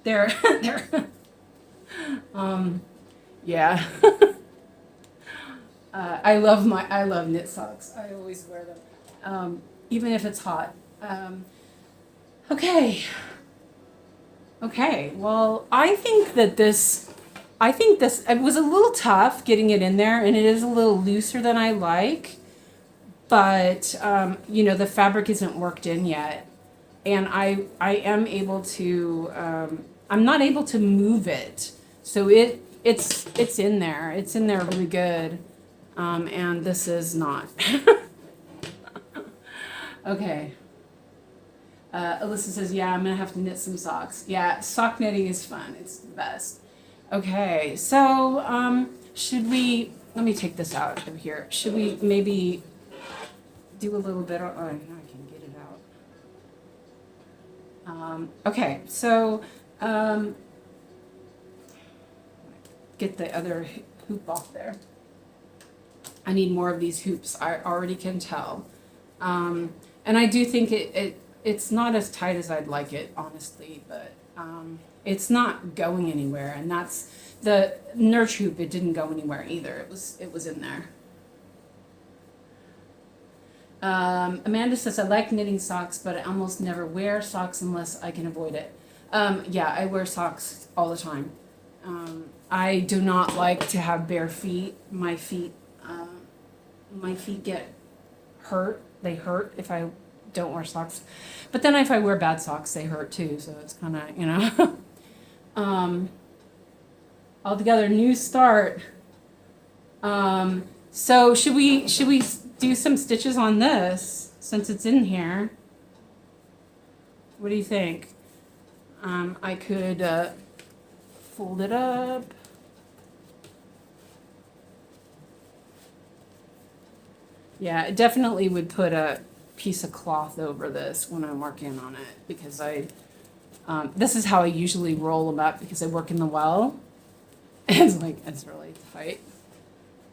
They're yeah. I love knit socks. I always wear them. Even if it's hot. Okay. Well, I think this, it was a little tough getting it in there, and it is a little looser than I like, but, the fabric isn't worked in yet, and I am able to, I'm not able to move it, so it's in there. It's in there really good, and this is not. Okay. Alyssa says, yeah, I'm going to have to knit some socks. Yeah, sock knitting is fun. It's the best. Okay, so should we, let me take this out of here. Should we maybe do a little bit of, oh, I can get it out. Okay, so get the other hoop off there. I need more of these hoops. I already can tell. And I do think it's not as tight as I'd like it, honestly, but it's not going anywhere, and that's the nurture hoop. It didn't go anywhere either. It was in there. Amanda says, I like knitting socks, but I almost never wear socks unless I can avoid it. Yeah, I wear socks all the time. I do not like to have bare feet. My feet get hurt. They hurt if I don't wear socks, but then if I wear bad socks, they hurt too, so it's kind of, altogether new start. So should we do some stitches on this since it's in here? What do you think? I could fold it up. Yeah, I definitely would put a piece of cloth over this when I'm working on it because this is how I usually roll them up because I work in the well. It's really tight.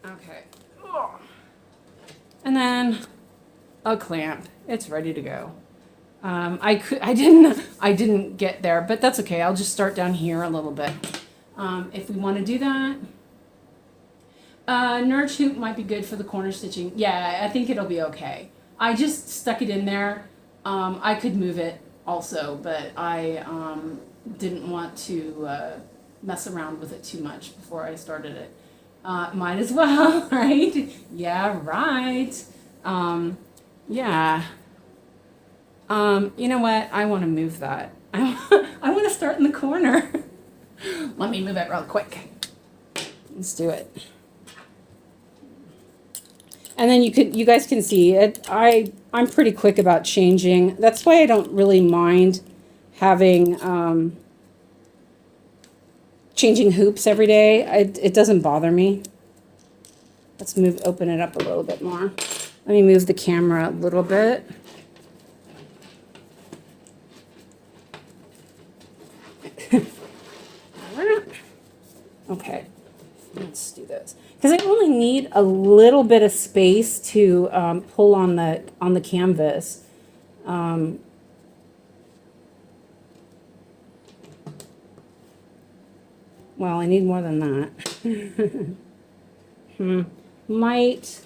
Okay. And then a clamp. It's ready to go. I didn't get there, but that's okay. I'll just start down here a little bit. If we want to do that. Nurse hoop might be good for the corner stitching. Yeah, I think it'll be okay. I just stuck it in there. I could move it also, but I didn't want to mess around with it too much before I started it. Might as well, right? Yeah, right. Yeah. You know what? I want to move that. I want to start in the corner. Let me move it real quick. Let's do it. And then you guys can see it. I'm pretty quick about changing. That's why I don't really mind having changing hoops every day. It doesn't bother me. Let's open it up a little bit more. Let me move the camera a little bit. Okay, let's do this. Because I only need a little bit of space to pull on the canvas. Well, I need more than that. Might.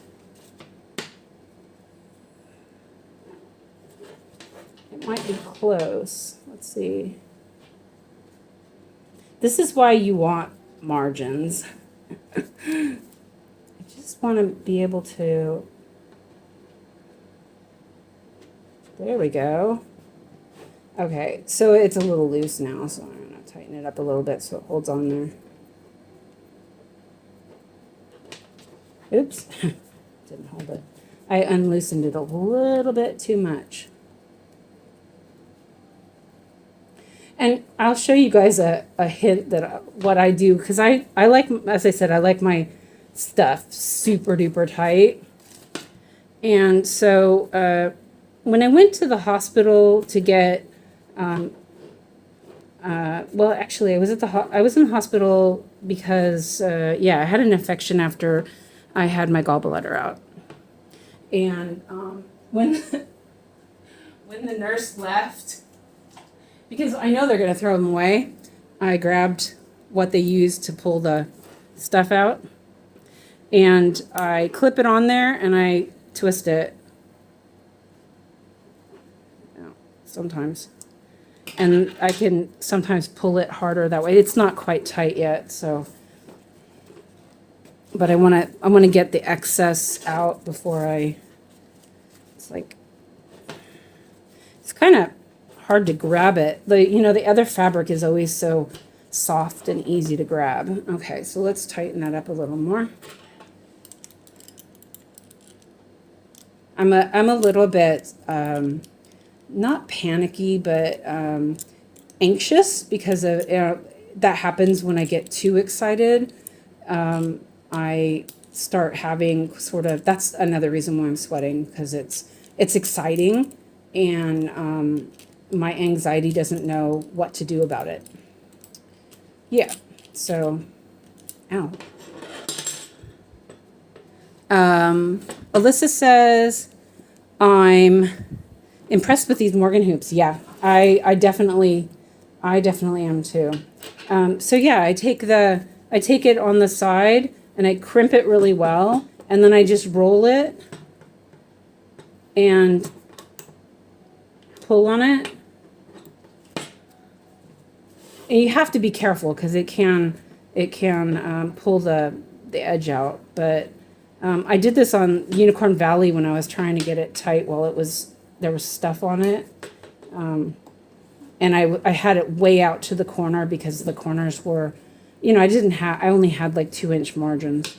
It might be close. Let's see. This is why you want margins. I just want to be able to. There we go. Okay, so it's a little loose now, so I'm going to tighten it up a little bit so it holds on there. Oops, didn't hold it. I unloosened it a little bit too much. And I'll show you guys a hint that what I do, because I like, as I said, I like my stuff super duper tight. And so when I went to the hospital to get, well, actually, I was in the hospital because, yeah, I had an infection after I had my gallbladder out. And when the nurse left, because I know they're going to throw them away, I grabbed what they use to pull the stuff out. And I clip it on there and I twist it. Sometimes. And I can sometimes pull it harder that way. It's not quite tight yet, so. But I want to get the excess out before it's kind of hard to grab it. The other fabric is always so soft and easy to grab. Okay, so let's tighten that up a little more. I'm a little bit not panicky, but anxious because of that happens when I get too excited. I start having that's another reason why I'm sweating, because it's exciting and my anxiety doesn't know what to do about it. Yeah, so, ow. Alyssa says, I'm impressed with these Morgan hoops. Yeah, I definitely am too. So yeah, I take it on the side and I crimp it really well, and then I just roll it and pull on it. And you have to be careful because it can pull the edge out. But I did this on Unicorn Valley when I was trying to get it tight while there was stuff on it. And I had it way out to the corner because the corners were, I only had like 2-inch margins.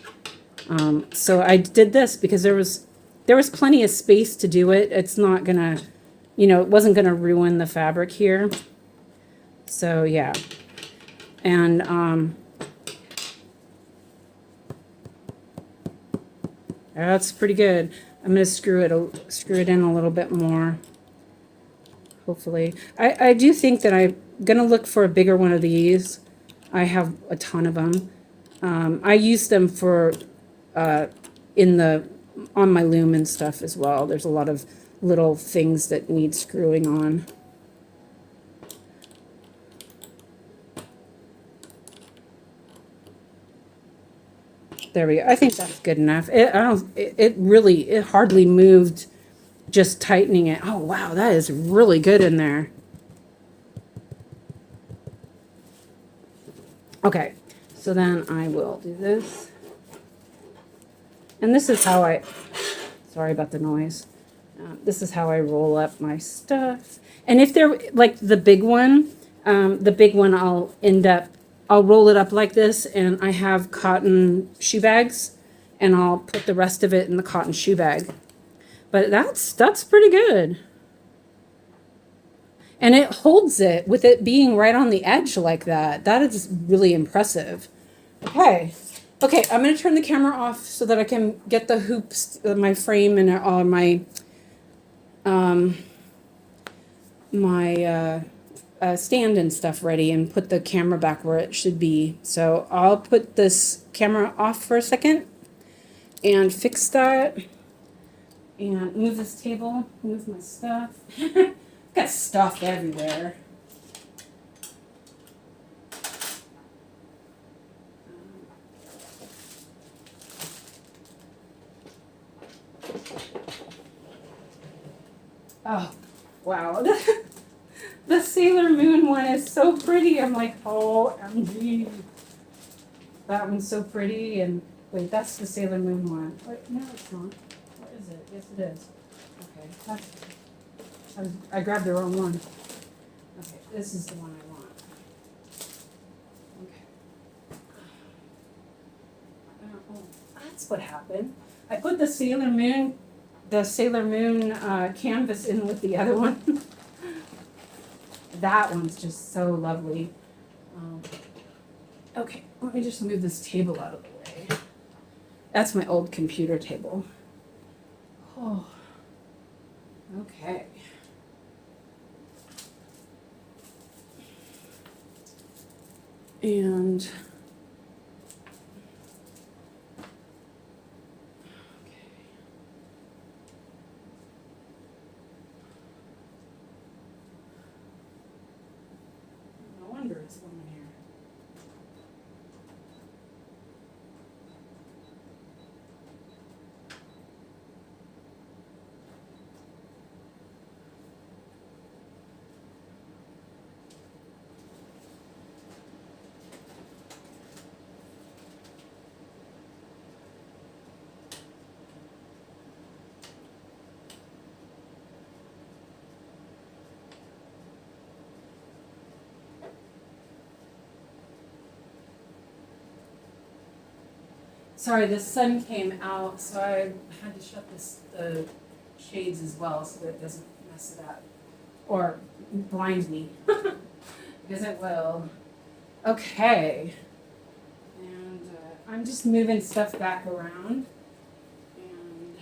So I did this because there was plenty of space to do it. It's not gonna, it wasn't gonna ruin the fabric here. So yeah. And that's pretty good. I'm going to screw it in a little bit more. Hopefully. I do think that I'm going to look for a bigger one of these. I have a ton of them. I use them for on my loom and stuff as well. There's a lot of little things that need screwing on. There we go. I think that's good enough. It hardly moved just tightening it. Oh wow, that is really good in there. Okay, so then I will do this. And this is how sorry about the noise. This is how I roll up my stuff. And if they're like the big one I'll roll it up like this, and I have cotton shoe bags, and I'll put the rest of it in the cotton shoe bag. But that's pretty good. And it holds it with it being right on the edge like that. That is really impressive. Okay, I'm going to turn the camera off so that I can get the hoops, my frame, and all my stand and stuff ready, and put the camera back where it should be. So I'll put this camera off for a second and fix that and move this table, move my stuff. Got stuff everywhere. Oh, wow. The Sailor Moon one is so pretty. I'm like, oh, OMG. That one's so pretty. And wait, that's the Sailor Moon one. Wait, no, it's not. What is it? Yes, it is. Okay. I grabbed the wrong one. Okay, this is the one I want. Okay. Oh, that's what happened. I put the Sailor Moon canvas in with the other one. That one's just so lovely. Okay, let me just move this table out of the way. That's my old computer table. Oh, okay. And it's one in here. Sorry, the sun came out, so I had to shut the shades as well so that it doesn't mess it up. Or blind me. Because it will. Okay. And I'm just moving stuff back around. And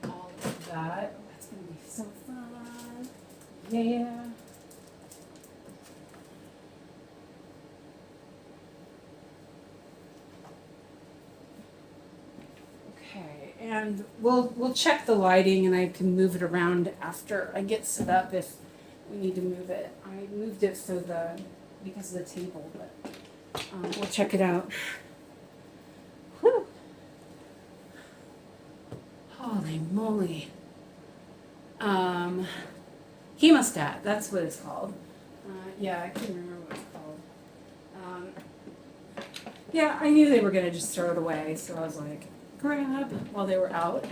all of that. Oh, that's going to be so fun. Yeah. And we'll check the lighting, and I can move it around after I get set up if we need to move it. I moved it because of the table, but we'll check it out. Whew. Holy moly. Hemostat, that's what it's called. Yeah, I can't remember what it's called. Yeah, I knew they were going to just throw it away, so I was like, grab while they were out.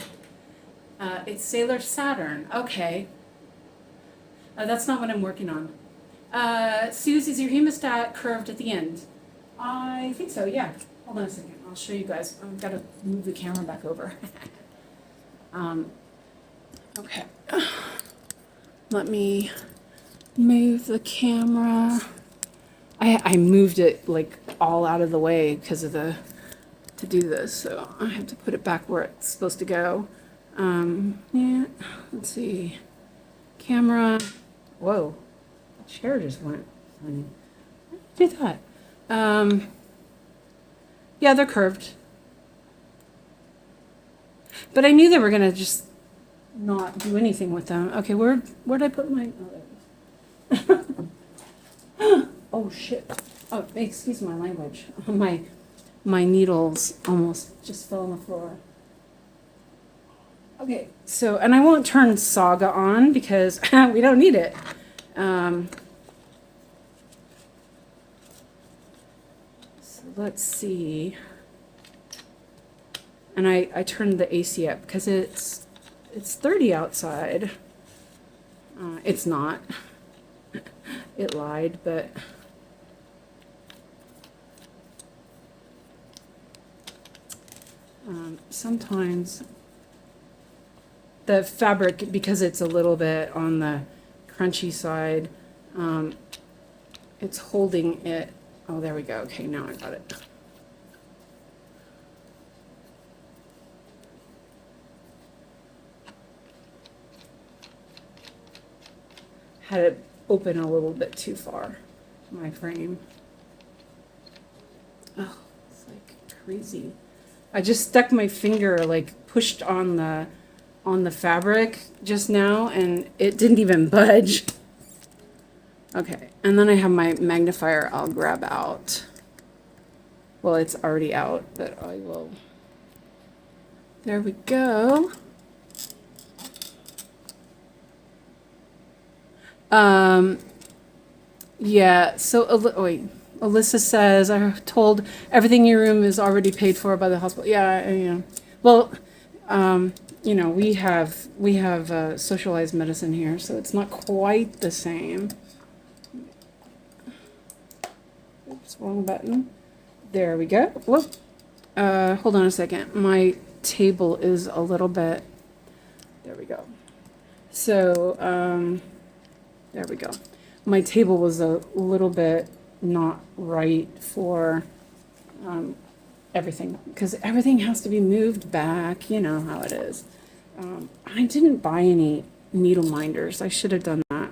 It's Sailor Saturn. Okay. That's not what I'm working on. Suze, is your hemostat curved at the end? I think so, yeah. Hold on a second. I'll show you guys. I've got to move the camera back over. Okay. Let me move the camera. I moved it like all out of the way because of to do this, so I have to put it back where it's supposed to go. Yeah, let's see. Camera. Whoa, the chair just went. Funny. Do that. Yeah, they're curved. But I knew they were gonna just not do anything with them. Okay, where'd I put my? Oh, there it is. Oh shit! Oh, excuse my language. My needles almost just fell on the floor. Okay, so and I won't turn Saga on because we don't need it. So let's see. And I turned the AC up because it's 30 outside. It's not. It lied, but sometimes the fabric, because it's a little bit on the crunchy side, it's holding it. Oh, there we go. Okay, now I got it. Had it open a little bit too far, my frame. Oh, it's like crazy. I just stuck my finger, like pushed on the fabric just now, and it didn't even budge. Okay, and then I have my magnifier I'll grab out. Well, it's already out, but I will. There we go. Yeah, so, wait, Alyssa says, I'm told everything in your room is already paid for by the hospital. Yeah, yeah. Well, you know, we have socialized medicine here, so it's not quite the same. Oops, wrong button. There we go. Whoop. Hold on a second. My table is a little bit, there we go. So, there we go. My table was a little bit not right for everything, because everything has to be moved back. You know how it is. I didn't buy any needle minders. I should have done that.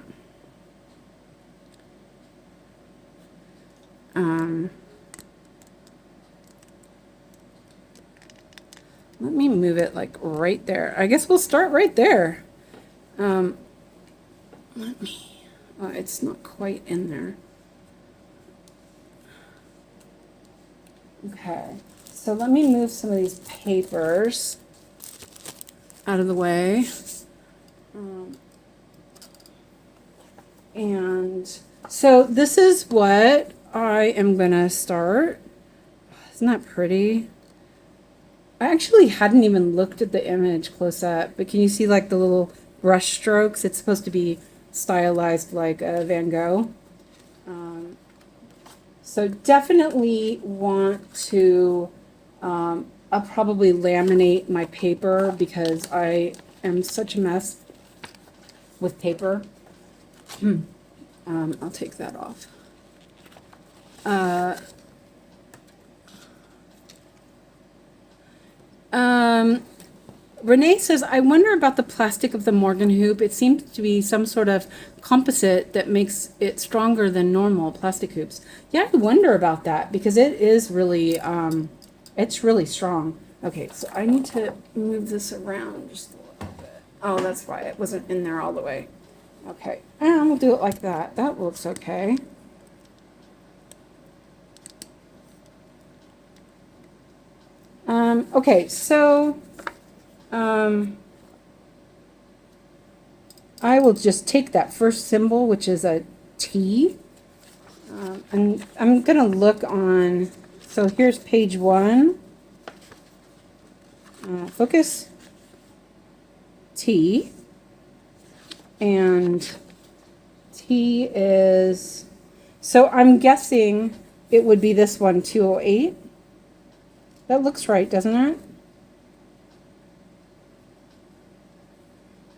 Let me move it like right there. I guess we'll start right there. Let me. It's not quite in there. Okay, so let me move some of these papers out of the way. And so this is what I am gonna start. Isn't that pretty? I actually hadn't even looked at the image close up, but can you see like the little brush strokes? It's supposed to be stylized like a Van Gogh. So definitely want to, I'll probably laminate my paper because I am such a mess with paper. I'll take that off. Renee says, I wonder about the plastic of the Morgan hoop. It seems to be some sort of composite that makes it stronger than normal plastic hoops. Yeah, I wonder about that because it is really, it's really strong. Okay, so I need to move this around just a little bit. Oh, that's why it wasn't in there all the way. Okay, and we'll do it like that. That looks okay. Okay, so I will just take that first symbol, which is a T, and I'm going to look on, so here's page 1, focus, T, and T is, so I'm guessing it would be this one, 208. That looks right, doesn't it?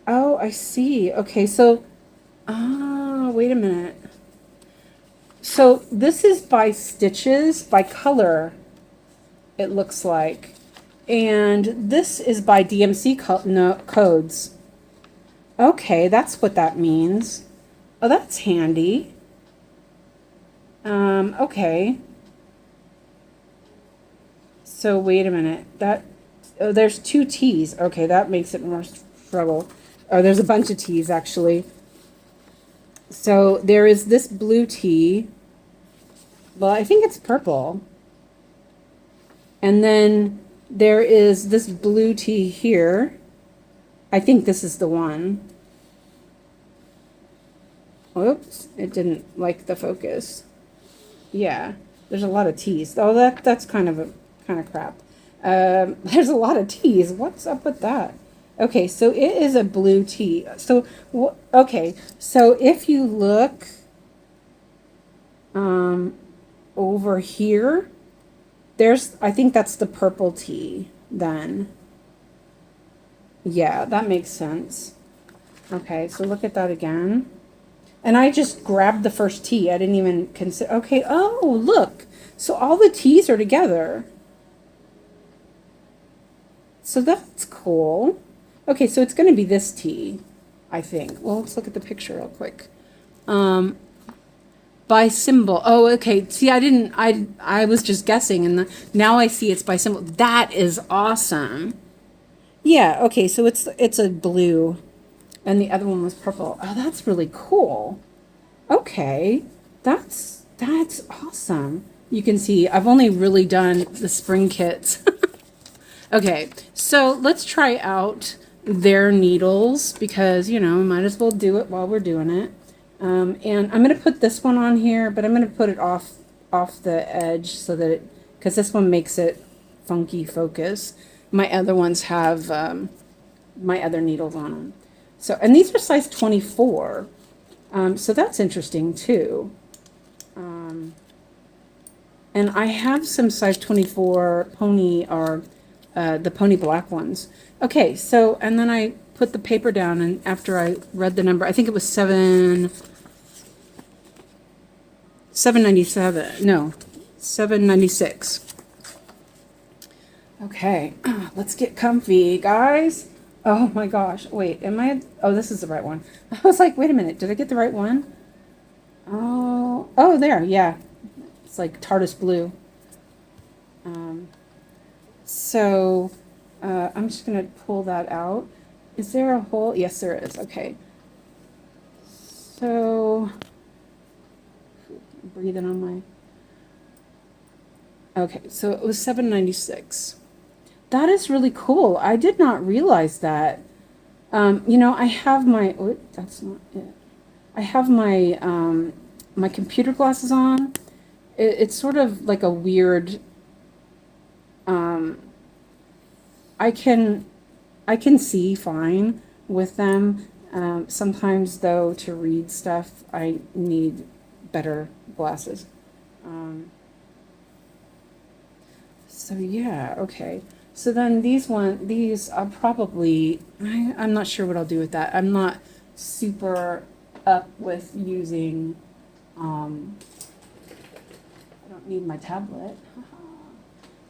Oh, I see. Okay, so, wait wait a minute. So this is by stitches, by color, it looks like. And this is by DMC codes. Okay, that's what that means. Oh, that's handy. Okay. So wait a minute. There's 2 T's. Okay, that makes it more trouble. Oh, there's a bunch of T's actually. So there is this blue T. Well, I think it's purple. And then there is this blue T here. I think this is the one. Oops, it didn't like the focus. Yeah, there's a lot of T's. Oh, that's kind of crap. There's a lot of T's. What's up with that? Okay, so it is a blue T. So, okay, so if you look over here, I think that's the purple T then. Yeah, that makes sense. Okay, so look at that again. And I just grabbed the first T. I didn't even consider. Okay, oh, look. So all the T's are together. So that's cool. Okay, so it's going to be this T, I think. Well, let's look at the picture real quick. By symbol. Oh, okay. See, I was just guessing, and now I see it's by symbol. That is awesome. Yeah, okay, so it's a blue, and the other one was purple. Oh, that's really cool. Okay, that's awesome. You can see I've only really done the spring kits. Okay, so let's try out their needles because, you know, might as well do it while we're doing it. And I'm going to put this one on here, but I'm going to put it off the edge so that because this one makes it funky focus. My other ones have my other needles on them. So, and these are size 24. So that's interesting too. And I have some size 24 pony or the pony black ones. Okay, so, and then I put the paper down, and after I read the number, I think it was 797. No, 796. Okay, let's get comfy, guys. Oh my gosh, wait, oh, this is the right one. I was like, wait a minute, did I get the right one? Oh, there, yeah. It's like TARDIS blue. So, I'm just going to pull that out. Is there a hole? Yes, there is. Okay. So, breathing on my... Okay, so it was 796. That is really cool. I did not realize that. You know, I have my... Oh, that's not it. I have my my computer glasses on. It's sort of like a weird... I can see fine with them. Sometimes, though, to read stuff, I need better glasses. So yeah, okay. So then these I'll probably, I'm not sure what I'll do with that. I'm not super up with using, I don't need my tablet.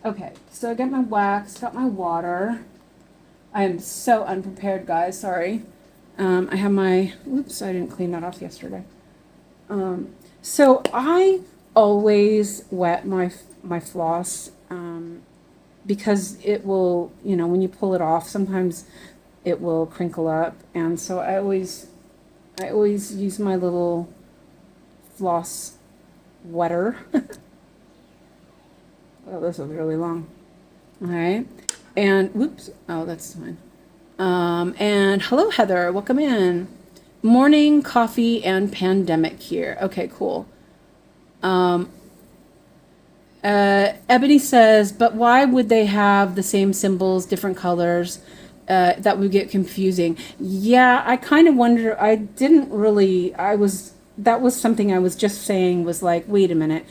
Okay, so I got my wax, got my water. I am so unprepared, guys, sorry. I have my, oops, I didn't clean that off yesterday. So I always wet my floss, because it will, you know, when you pull it off, sometimes it will crinkle up. And so I always use my little floss wetter. Oh, this is really long. All right. And whoops. Oh, that's fine. And hello, Heather. Welcome in. Morning coffee and pandemic here. Okay, cool. Ebony says, but why would they have the same symbols, different colors? That would get confusing. Yeah, I kind of wonder. I didn't really. That was something I was just saying was like, wait a minute.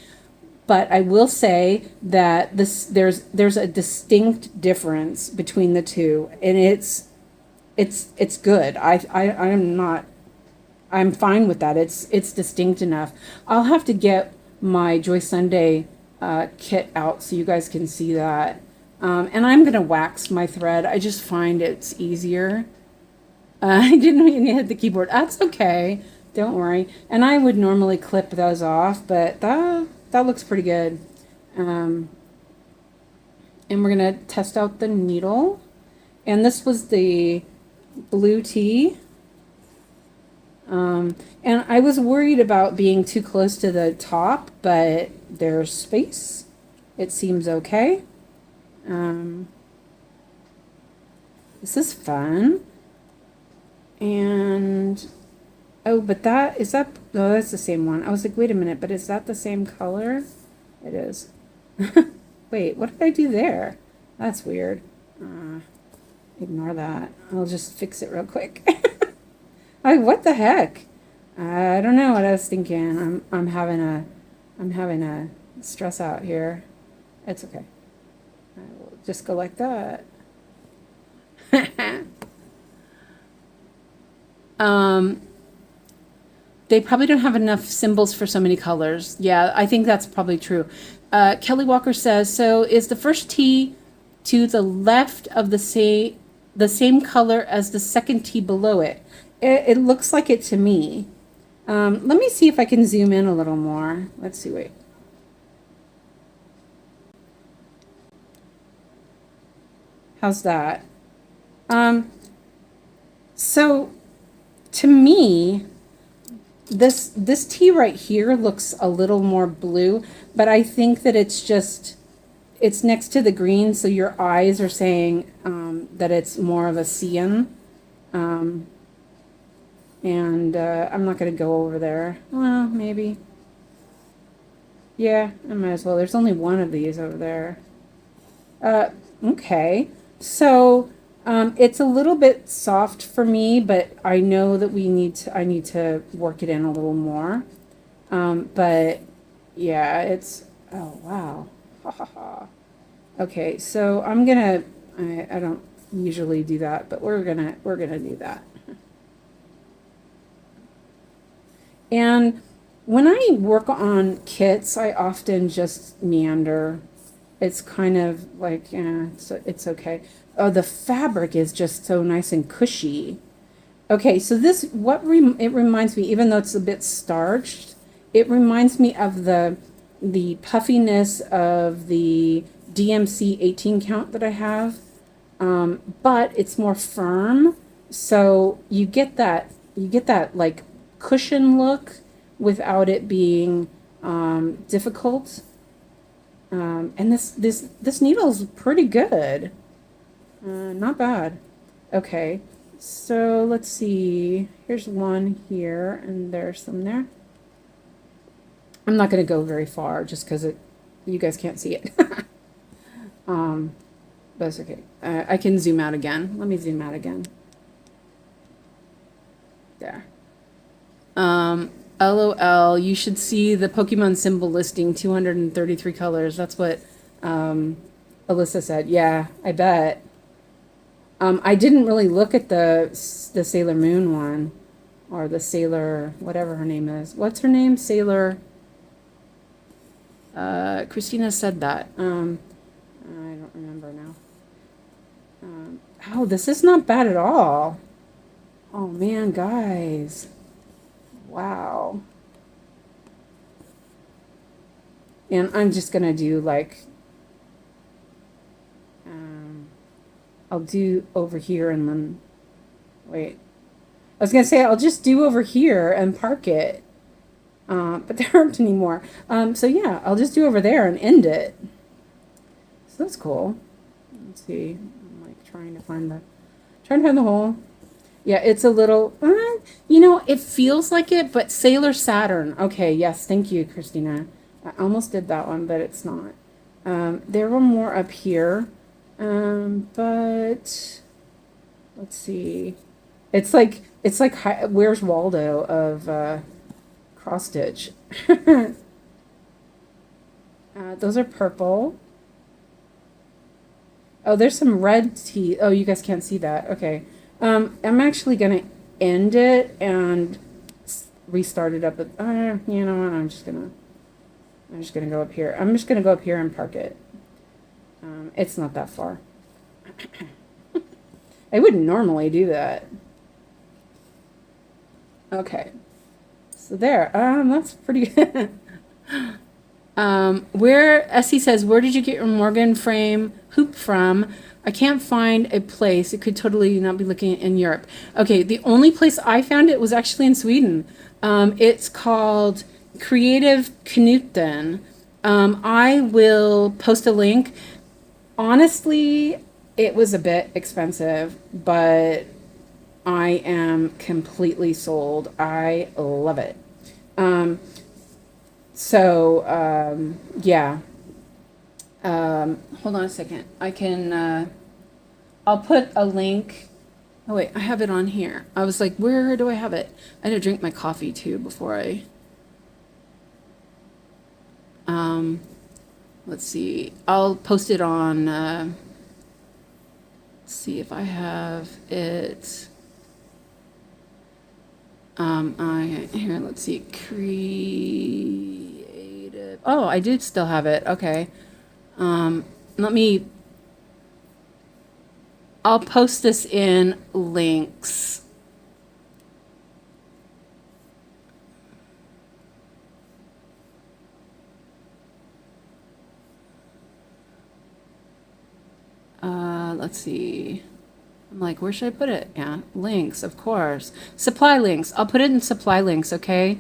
But I will say that there's a distinct difference between the two, and it's good. I'm fine with that. It's distinct enough. I'll have to get my Joy Sunday kit out so you guys can see that. And I'm gonna wax my thread. I just find it's easier. I didn't mean to hit the keyboard. That's okay. Don't worry. And I would normally clip those off, but that looks pretty good. And we're gonna test out the needle. And this was the blue tea. And I was worried about being too close to the top, but there's space. It seems okay. This is fun. And, oh, but that's the same one. I was like, wait a minute, but is that the same color? It is. Wait, what did I do there? That's weird. Ignore that. I'll just fix it real quick. What the heck? I don't know what I was thinking. I'm having a stress out here. It's okay. I will just go like that. They probably don't have enough symbols for so many colors. Yeah, I think that's probably true. Kelly Walker says, so is the first T to the left of the same color as the second T below it? It looks like it to me. Let me see if I can zoom in a little more. Let's see, wait. How's that? So to me, this tea right here looks a little more blue, but I think that it's next to the green, so your eyes are saying that it's more of a cyan. And I'm not going to go over there. Well, maybe. Yeah, I might as well. There's only one of these over there. Okay. So it's a little bit soft for me, but I know that I need to work it in a little more. But yeah, oh wow. Ha ha ha. Okay, so I don't usually do that, but we're gonna do that. And when I work on kits, I often just meander. It's kind of like, it's okay. Oh, the fabric is just so nice and cushy. Okay, so this, it reminds me, even though it's a bit starched, it reminds me of the puffiness of the DMC 18 count that I have. But it's more firm, so you get that like cushion look without it being difficult. And this needle's pretty good. Not bad. Okay, so let's see. Here's one here, and there's some there. I'm not going to go very far just because you guys can't see it. That's okay. I can zoom out again. Let me zoom out again. There. LOL, you should see the Pokemon symbol listing, 233 colors. That's what Alyssa said. Yeah, I bet. I didn't really look at the Sailor Moon one, or the Sailor, whatever her name is. What's her name? Sailor. Christina said that. I don't remember now. Oh, this is not bad at all. Oh man, guys. Wow. And I'm just gonna do like, I'll do over here and then, wait. I was gonna say I'll just do over here and park it. But there aren't any more. So yeah, I'll just do over there and end it. So that's cool. Let's see. I'm like trying to find the hole. Yeah, it's a little, it feels like it, but Sailor Saturn. Okay, yes, thank you, Christina. I almost did that one, but it's not. There were more up here, but let's see. It's like Where's Waldo of cross stitch. Those are purple. Oh, there's some red tea. Oh, you guys can't see that. Okay. I'm actually going to end it and restart it up. But you know what? I'm just gonna go up here. I'm just gonna go up here and park it. It's not that far. I wouldn't normally do that. Okay, so there. That's pretty good. Where Essie says, where did you get your Morgan frame hoop from? I can't find a place. It could totally not be looking in Europe. Okay, the only place I found it was actually in Sweden. It's called Creative Knuten. I will post a link. Honestly, it was a bit expensive, but I am completely sold. I love it. Yeah. Hold on a second. I can, I'll put a link. Oh, wait, I have it on here. I was like, where do I have it? I had to drink my coffee too before I, let's see. I'll post it on, let's see if I have it. Here, let's see. Creative. Oh, I did still have it. Okay. I'll post this in links. Let's see. I'm like, where should I put it? Yeah, links, of course. Supply links. I'll put it in supply links, okay,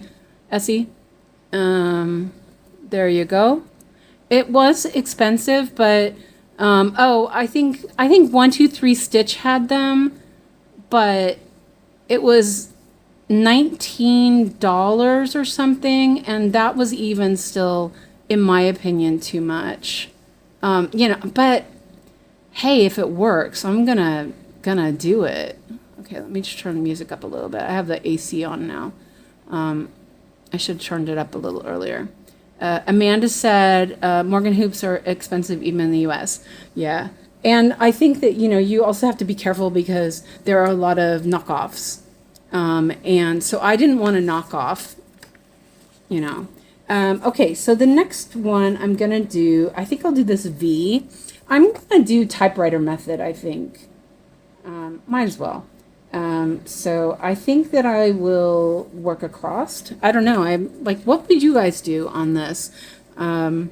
Essie? There you go. It was expensive, but oh, I think 123 Stitch had them, but it was $19 or something, and that was even still, in my opinion, too much. You know, but hey, if it works, I'm gonna do it. Okay, let me just turn the music up a little bit. I have the AC on now. I should have turned it up a little earlier. Amanda said Morgan hoops are expensive even in the US. Yeah. And I think that, you know, you also have to be careful because there are a lot of knockoffs. And so I didn't want to knock off, you know. Okay, so the next one I'm going to do, I think I'll do this V. I'm going to do typewriter method, I think. Might as well. So I think that I will work across. I don't know. I'm like, what would you guys do on this? My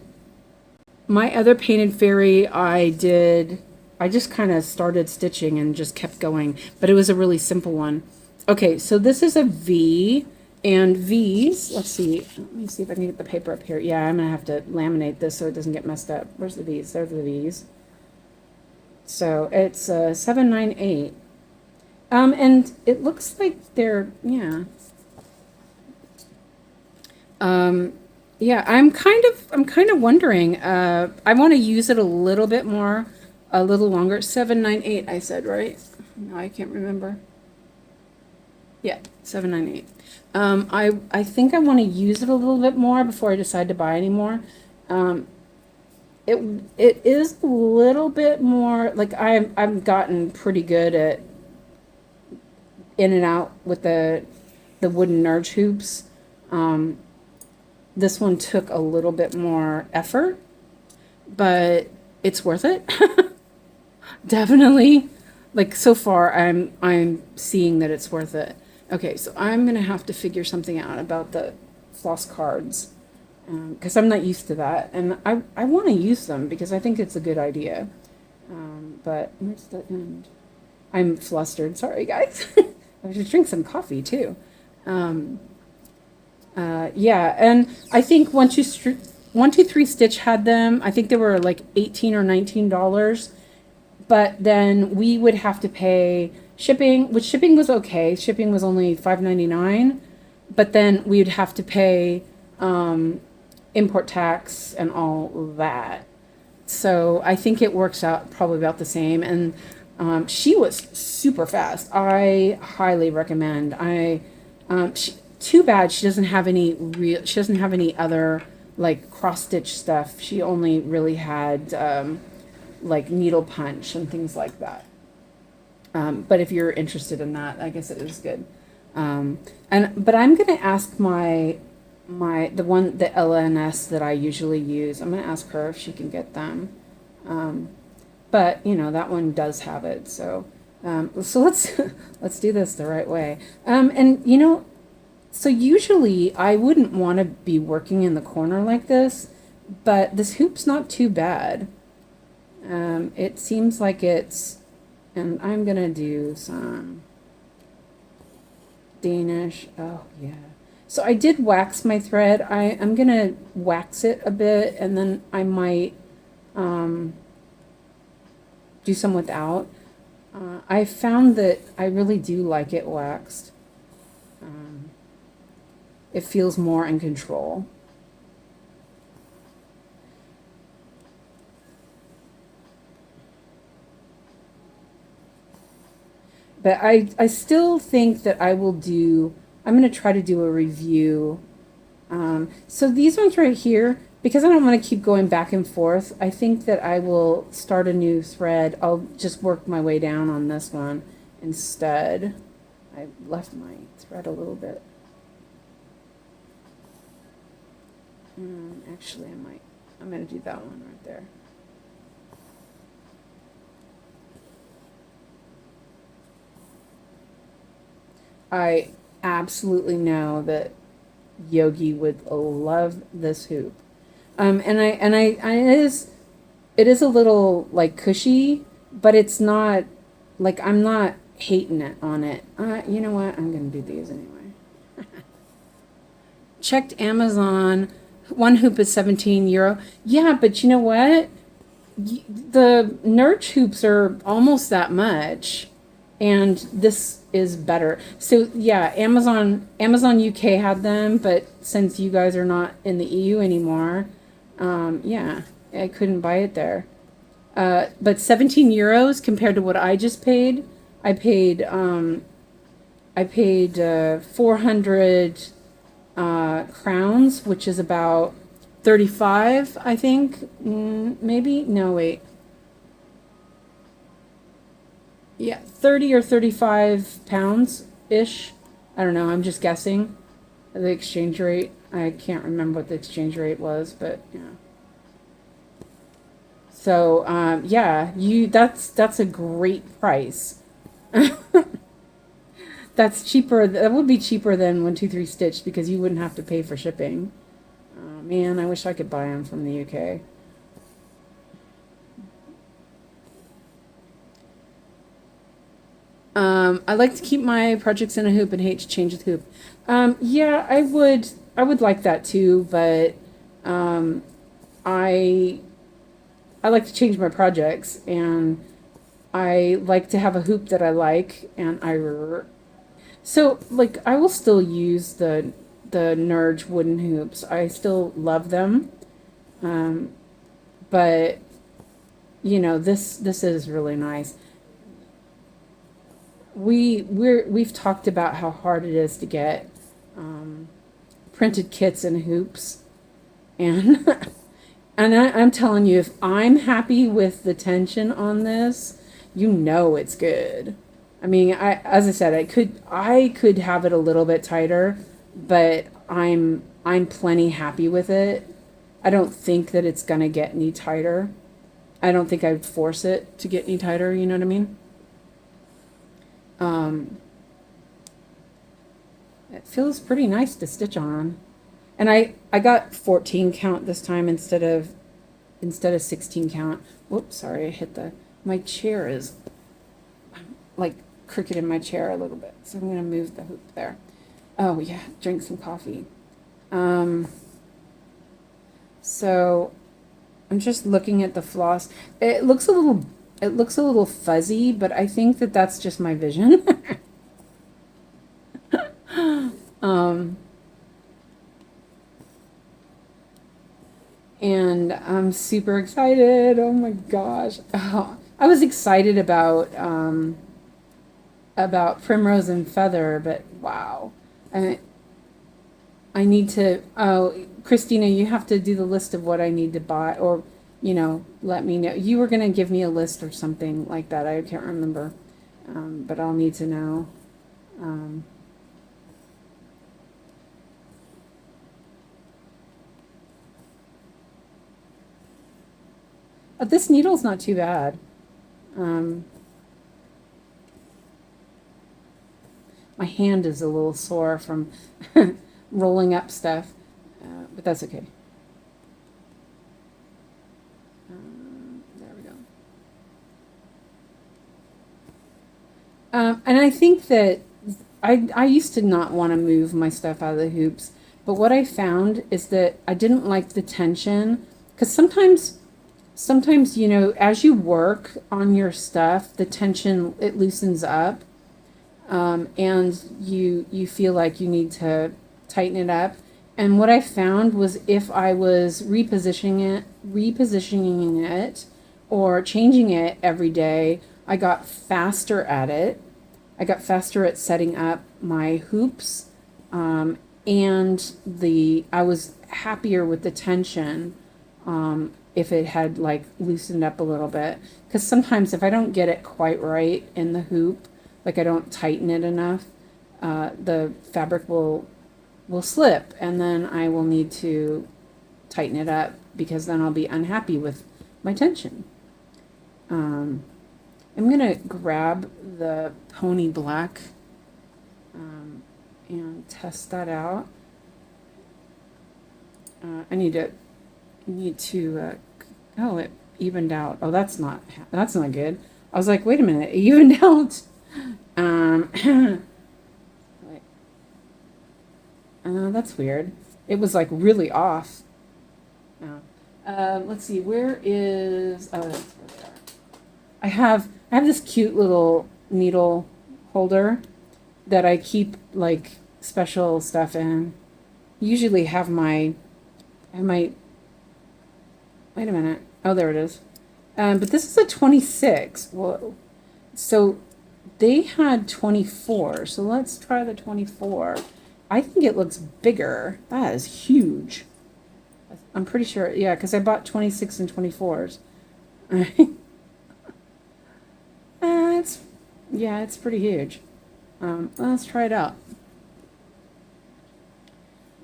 other painted fairy, I just kind of started stitching and just kept going, but it was a really simple one. Okay, so this is a V, and V's, let's see. Let me see if I can get the paper up here. Yeah, I'm going to have to laminate this so it doesn't get messed up. Where's the V's? There's the V's. So it's 798. And it looks like they're, yeah. Yeah, I'm kind of wondering, I want to use it a little bit more, a little longer. 798, I said, right? No, I can't remember. Yeah, 798. I think I want to use it a little bit more before I decide to buy any more. It is a little bit more, like I've gotten pretty good at in and out with the wooden Nerge hoops. This one took a little bit more effort, but it's worth it. Definitely. Like so far I'm seeing that it's worth it. Okay, so I'm gonna have to figure something out about the floss cards because I'm not used to that, and I want to use them because I think it's a good idea. But where's the end? I'm flustered. Sorry, guys. I should drink some coffee too. Yeah, and I think 123 Stitch had them. I think they were like $18 or $19, but then we would have to pay shipping, which shipping was okay. Shipping was only $5.99, but then we'd have to pay import tax and all that. So I think it works out probably about the same. And she was super fast. I highly recommend. Too bad she doesn't have any other like cross stitch stuff. She only really had like needle punch and things like that. But if you're interested in that, I guess it is good. But I'm gonna ask the LNS that I usually use. I'm gonna ask her if she can get them. But you know, that one does have it. So let's let's do this the right way. And you know, so usually I wouldn't want to be working in the corner like this, but this hoop's not too bad. It seems like it's, and I'm gonna do some Danish. Oh yeah. So I did wax my thread. I'm gonna wax it a bit, and then I might do some without. I found that I really do like it waxed. It feels more in control. But I still think that I'm going to try to do a review. So these ones right here, because I don't want to keep going back and forth, I think that I will start a new thread. I'll just work my way down on this one instead. I left my thread a little bit. Actually, I'm going to do that one right there. I absolutely know that Yogi would love this hoop. It is a little like cushy, but it's not like I'm not hating it on it. You know what? I'm gonna do these anyway. Checked Amazon. One hoop is €17. Yeah, but you know what? The Nurch hoops are almost that much, and this is better. So yeah, Amazon UK had them, but since you guys are not in the EU anymore, yeah, I couldn't buy it there. But €17 compared to what I just paid, I paid 400 crowns, which is about 35, I think. Maybe no, wait. Yeah, 30 or 35 pounds ish. I don't know. I'm just guessing the exchange rate. I can't remember what the exchange rate was, but yeah. So yeah, that's a great price. That's cheaper. That would be cheaper than 123 Stitch because you wouldn't have to pay for shipping. Oh man, I wish I could buy them from the UK. I like to keep my projects in a hoop and hate to change the hoop. Yeah, I would. I would like that too, but um, I I like to change my projects, and I like to have a hoop that I like, and so like I will still use the Nerge wooden hoops. I still love them, um, but you know this is really nice. We've talked about how hard it is to get um, printed kits and hoops, and I'm telling you, if I'm happy with the tension on this, you know it's good. I mean, as I said, I could have it a little bit tighter, but I'm plenty happy with it. I don't think that it's gonna get any tighter. I don't think I'd force it to get any tighter. You know what I mean? Um, it feels pretty nice to stitch on. And I got 14 count this time instead of 16 count. Whoops, sorry, I hit my chair is like crooked in my chair a little bit. So I'm gonna move the hoop there. Oh yeah, drink some coffee. Um, so I'm just looking at the floss. It looks a little fuzzy, but I think that that's just my vision. um, and I'm super excited. Oh my gosh. Oh, I was excited about Primrose and Feather, but wow. I I need to, oh, Christina, you have to do the list of what I need to buy, or, let me know. You were going to give me a list or something like that. I can't remember. But I'll need to know. Um, This needle's not too bad. My hand is a little sore from rolling up stuff, but that's okay. There we go. And I think that I used to not want to move my stuff out of the hoops, but what I found is that I didn't like the tension, because sometimes, you know, as you work on your stuff, the tension, it loosens up, and you feel like you need to tighten it up. And what I found was if I was repositioning it or changing it every day, I got faster at it. I got faster at setting up my hoops, and I was happier with the tension, if it had like loosened up a little bit. Because sometimes if I don't get it quite right in the hoop, like I don't tighten it enough, the fabric will slip, and then I will need to tighten it up, because then I'll be unhappy with my tension. I'm gonna grab the pony black, and test that out. I need to oh, it evened out. Oh, that's not good. I was like, wait a minute, it evened out. That's weird. It was like really off. Let's see, where is, oh, that's where they are. I have this cute little needle holder that I keep like special stuff in. Usually have my, wait a minute. Oh, there it is. But this is a 26. Whoa. So they had 24. So let's try the 24. I think it looks bigger. That is huge. I'm pretty sure. Yeah, because I bought 26 and 24s. It's pretty huge. Let's try it out.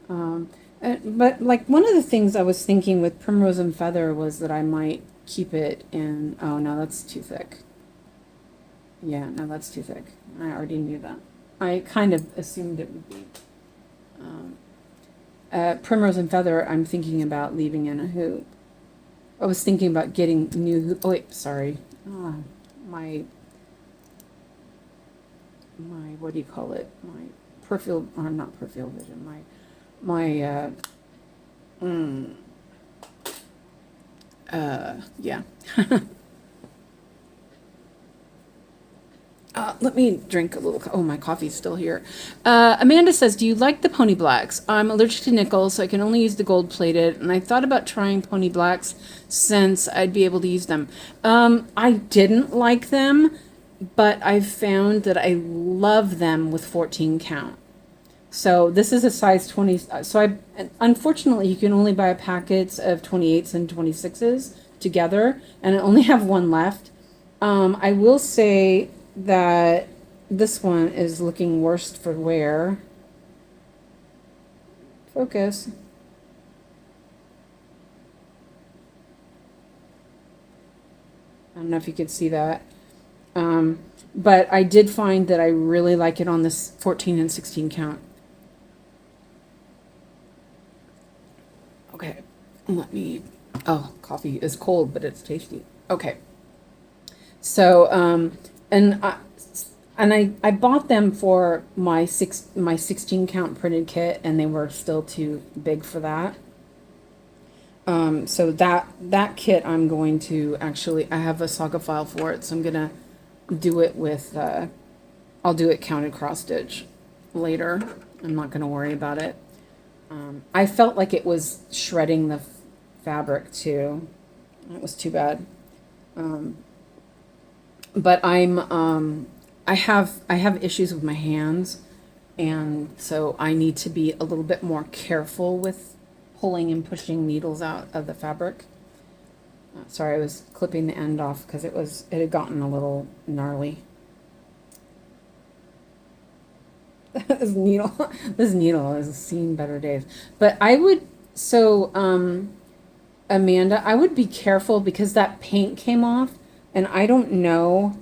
But like one of the things I was thinking with Primrose and Feather was that I might keep it in, oh no, that's too thick. Yeah, no, that's too thick. I already knew that. I kind of assumed it would be. Primrose and Feather, I'm thinking about leaving in a hoop. I was thinking about getting new hoop. Oh wait, sorry. My what do you call it? My peripheral, or not peripheral vision. Yeah. Let me drink a little. Oh, my coffee's still here. Amanda says, do you like the pony blacks? I'm allergic to nickel, so I can only use the gold plated. And I thought about trying pony blacks since I'd be able to use them. I didn't like them, but I've found that I love them with 14 count. So this is a size 20. So unfortunately, you can only buy packets of 28s and 26s together, and I only have one left. I will say that this one is looking worst for wear. Focus. I don't know if you could see that. But I did find that I really like it on this 14 and 16 count. Okay, let me, oh, coffee is cold, but it's tasty. Okay. So, and I bought them for my 16 count printed kit, and they were still too big for that. So that kit I'm going to actually, I have a Saga file for it, so I'm gonna do it with, I'll do it counted cross stitch later. I'm not gonna worry about it. I felt like it was shredding the fabric too. It was too bad. But I have issues with my hands, and so I need to be a little bit more careful with pulling and pushing needles out of the fabric. Sorry, I was clipping the end off because it had gotten a little gnarly. This needle has seen better days. But I would, so Amanda, I would be careful because that paint came off, and I don't know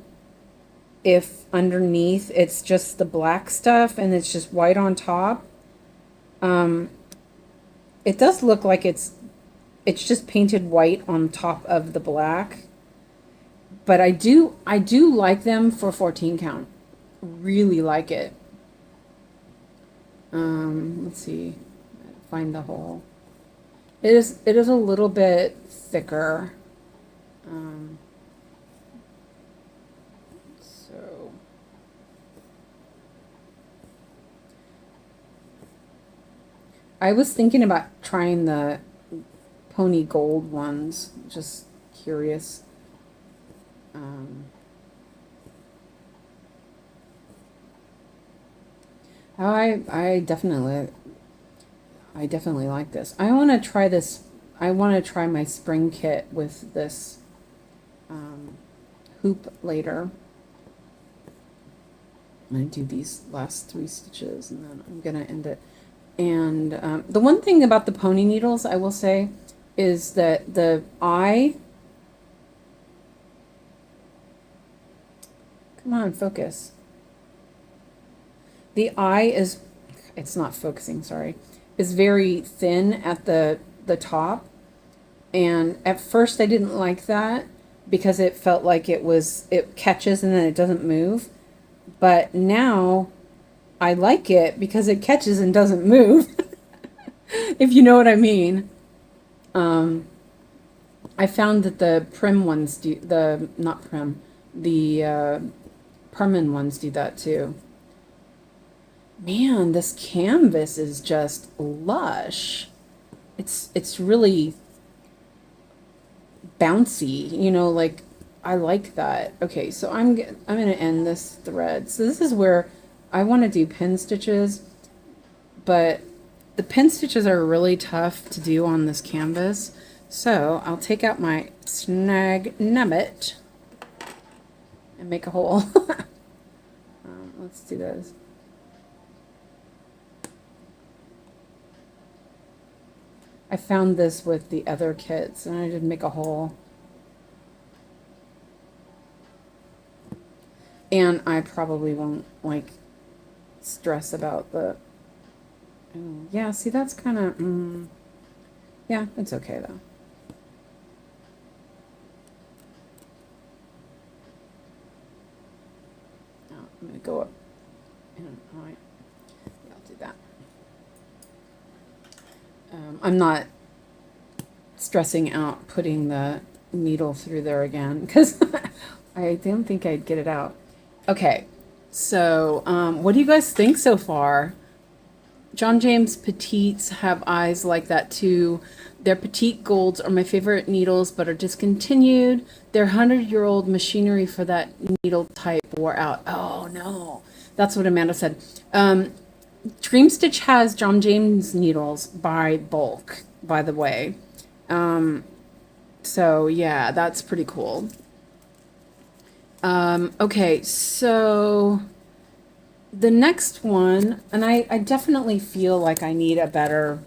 if underneath it's just the black stuff and it's just white on top. It does look like it's just painted white on top of the black. But I do like them for 14 count. Really like it. Let's see. Find the hole. It is a little bit thicker. So I was thinking about trying the pony gold ones. Just curious. I definitely like this. I want to try this. I want to try my spring kit with this hoop later. I'm going to do these last 3 stitches and then I'm going to end it. And the one thing about the pony needles, I will say, is that the eye, come on, focus. The eye is, it's not focusing, sorry, is very thin at the top. And at first I didn't like that because it felt like it catches and then it doesn't move. But now I like it because it catches and doesn't move. If you know what I mean. I found that the prim ones do, not prim, the permanent ones do that too. Man, this canvas is just lush. It's really bouncy, you know, like I like that. Okay, so I'm going to end this thread. So this is where I want to do pin stitches, but the pin stitches are really tough to do on this canvas. So I'll take out my snag nubbit and make a hole. Let's do this. I found this with the other kits and I did make a hole. And I probably won't like stress about the, yeah, see that's kind of, yeah, it's okay though. Oh, I'm going to go up. All right. Yeah, I'll do that. I'm not stressing out putting the needle through there again because I don't think I'd get it out. Okay, so what do you guys think so far? John James Petites have eyes like that too. Their Petite Golds are my favorite needles but are discontinued. Their 100-year-old machinery for that needle type wore out. Oh no, that's what Amanda said. Dream Stitch has John James needles by bulk, by the way. So yeah, that's pretty cool. Okay, so the next one, and I definitely feel like I need a better,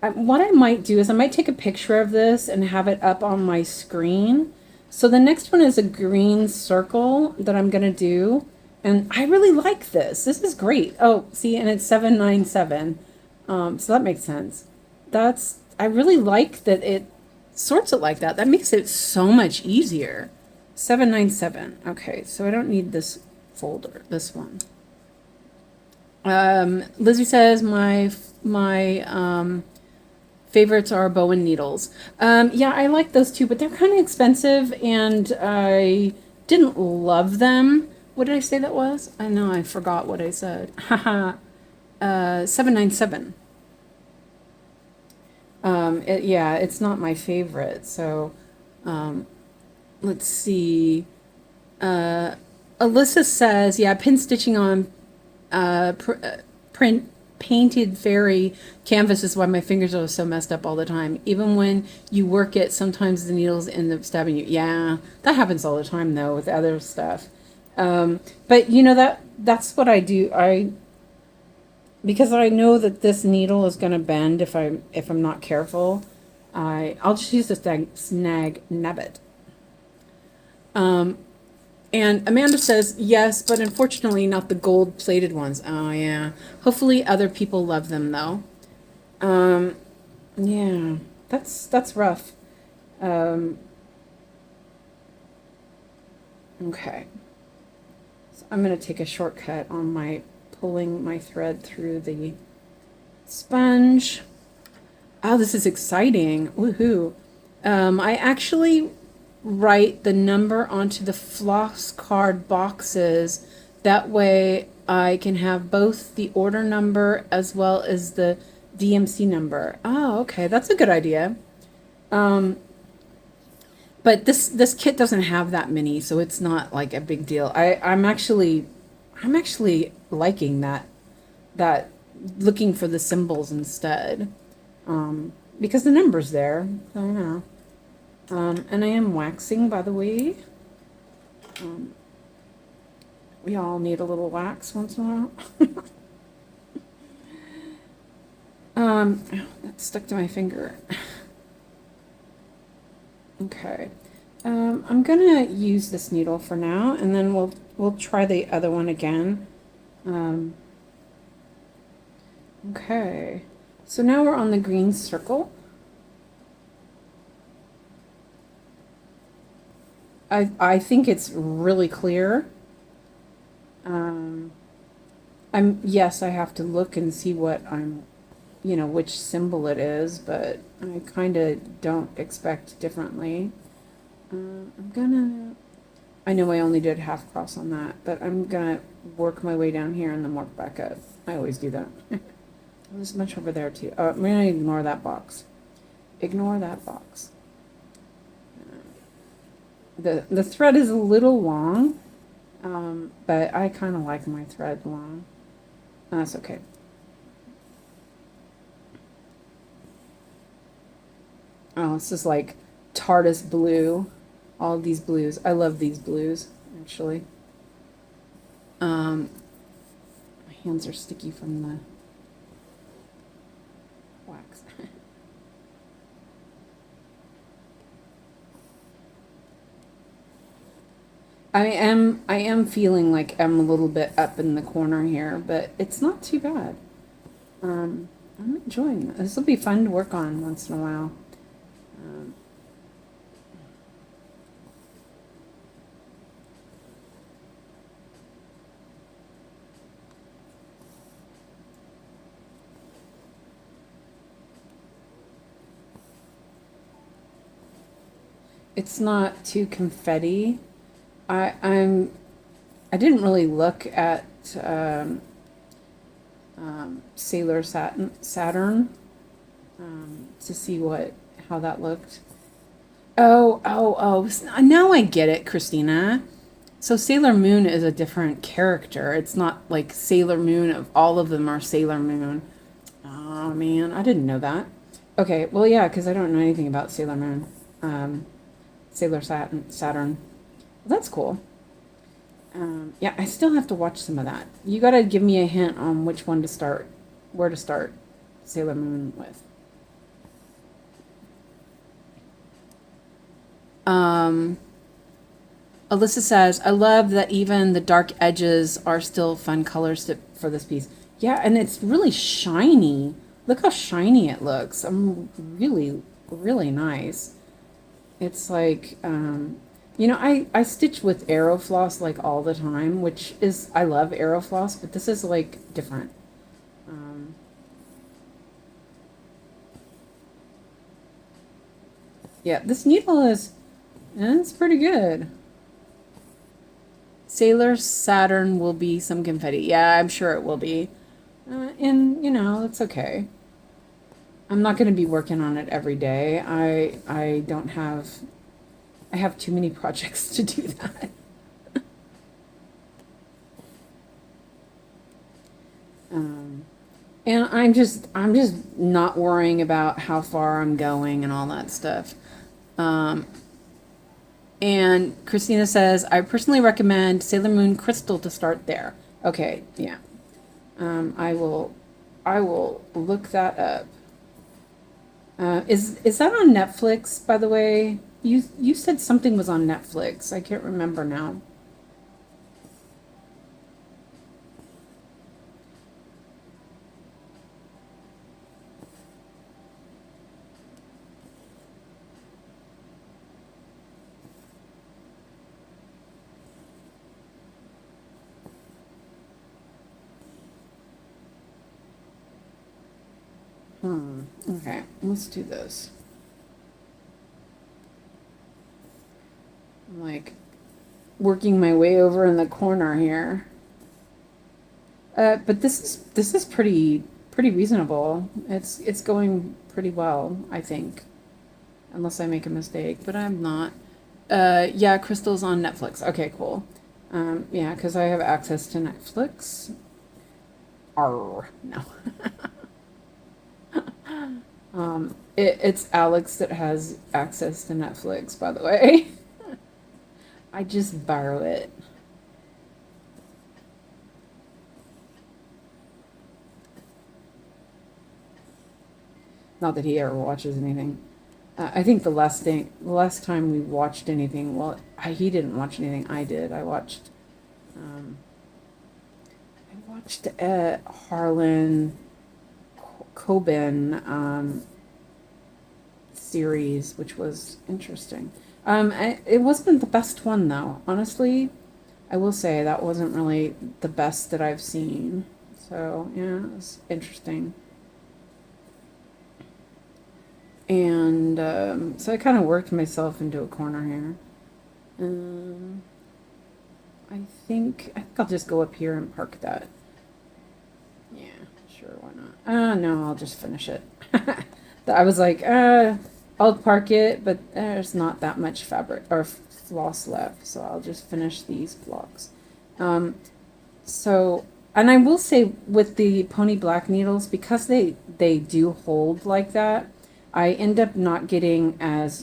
what I might do is I might take a picture of this and have it up on my screen. So the next one is a green circle that I'm going to do. And I really like this. This is great. Oh, see, and it's 797. So that makes sense. I really like that it sorts it like that. That makes it so much easier. 797. Okay, so I don't need this folder, this one. Lizzie says my favorites are Bowen needles. Yeah, I like those too, but they're kind of expensive and I didn't love them. What did I say that was? I know, I forgot what I said. Haha. 797. Yeah, it's not my favorite. So, let's see. Alyssa says, yeah, pin stitching on painted fairy canvas is why my fingers are so messed up all the time. Even when you work it, sometimes the needles end up stabbing you. Yeah, that happens all the time though with other stuff. But you know, that's what I do. Because I know that this needle is going to bend if I'm not careful. I'll just use the snag nabbit. And Amanda says, yes, but unfortunately not the gold plated ones. Oh, yeah. Hopefully other people love them, though. Yeah, that's rough. Okay. So I'm going to take a shortcut on my pulling my thread through the sponge. Oh, this is exciting. Woohoo. I actually write the number onto the floss card boxes. That way I can have both the order number as well as the DMC number. Oh, okay. That's a good idea. But this kit doesn't have that many, so it's not like a big deal. I'm actually liking that looking for the symbols instead. Because the number's there. I don't know. And I am waxing, by the way. We all need a little wax once in a while. That stuck to my finger. Okay. I'm gonna use this needle for now, and then we'll try the other one again. Okay. So now we're on the green circle. I think it's really clear. Yes, I have to look and see what which symbol it is, but I kind of don't expect differently. I know I only did half cross on that, but I'm gonna work my way down here and then work back up. I always do that. There's much over there too. Oh, I'm gonna ignore that box. Ignore that box. The thread is a little long, but I kind of like my thread long. That's okay. Oh, this is like TARDIS blue. All these blues. I love these blues, actually. My hands are sticky from the wax. I am feeling like I'm a little bit up in the corner here, but it's not too bad. I'm enjoying this. This will be fun to work on once in a while. It's not too confetti. I didn't really look at Sailor Saturn to see how that looked. Oh! Now I get it, Christina. So Sailor Moon is a different character. It's not like Sailor Moon of all of them are Sailor Moon. Oh man, I didn't know that. Okay, well yeah, because I don't know anything about Sailor Moon. Sailor Saturn. Well, that's cool. Yeah, I still have to watch some of that. You gotta give me a hint on which one to start, where to start Sailor Moon with. Alyssa says, I love that even the dark edges are still fun colors for this piece. Yeah, and it's really shiny. Look how shiny it looks. Really, really nice. It's like, I stitch with Aerofloss like all the time, which is, I love Aerofloss, but this is like different. Yeah, this needle it's pretty good. Sailor Saturn will be some confetti. Yeah, I'm sure it will be. And, it's okay. I'm not going to be working on it every day. I have too many projects to do that. And I'm just not worrying about how far I'm going and all that stuff. And Christina says, I personally recommend Sailor Moon Crystal to start there. Okay, yeah. I will look that up. Is that on Netflix, by the way? You said something was on Netflix. I can't remember now. Okay, let's do this. I'm like working my way over in the corner here. But this is pretty reasonable. It's going pretty well, I think. Unless I make a mistake, but I'm not. Yeah, Crystal's on Netflix. Okay, cool. Yeah, because I have access to Netflix. Arr, no. It's Alex that has access to Netflix, by the way. I just borrow it. Not that he ever watches anything. I think the last time we watched anything, well, he didn't watch anything. I did. I watched Harlan Coben series, which was interesting. It wasn't the best one though. Honestly, I will say that wasn't really the best that I've seen. So yeah, it was interesting. And so I kind of worked myself into a corner here. I think I'll just go up here and park that. Yeah, sure, why not? No, I'll just finish it. I was like, I'll park it, but there's not that much fabric or floss left, so I'll just finish these blocks. So, and I will say with the pony black needles, because they do hold like that, I end up not getting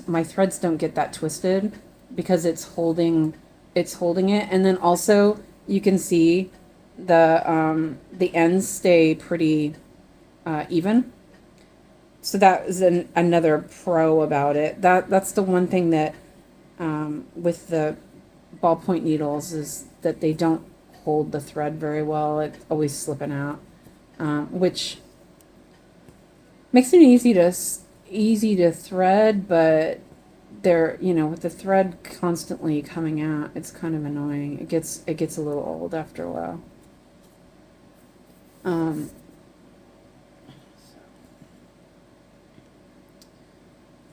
my threads don't get that twisted because it's holding it, and then also you can see the ends stay pretty even. So that is another pro about it. That's the one thing that with the ballpoint needles is that they don't hold the thread very well. It's always slipping out, which makes it easy to thread, but they're, with the thread constantly coming out, it's kind of annoying. It gets a little old after a while.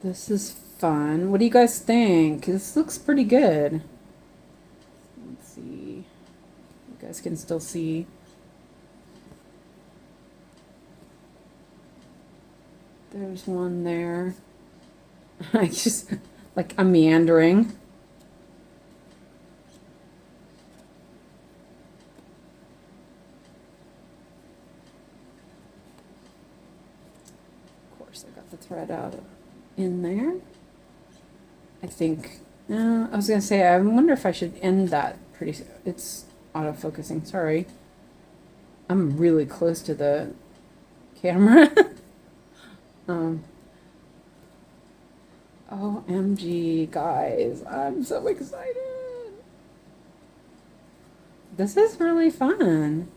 This is fun. What do you guys think? This looks pretty good. Let's see. You guys can still see. There's one there. I just, like, I'm meandering. Of course, I got the thread out in there. I think, I was going to say, I wonder if I should end that pretty soon. It's autofocusing, sorry. I'm really close to the camera. OMG, guys, I'm so excited. This is really fun.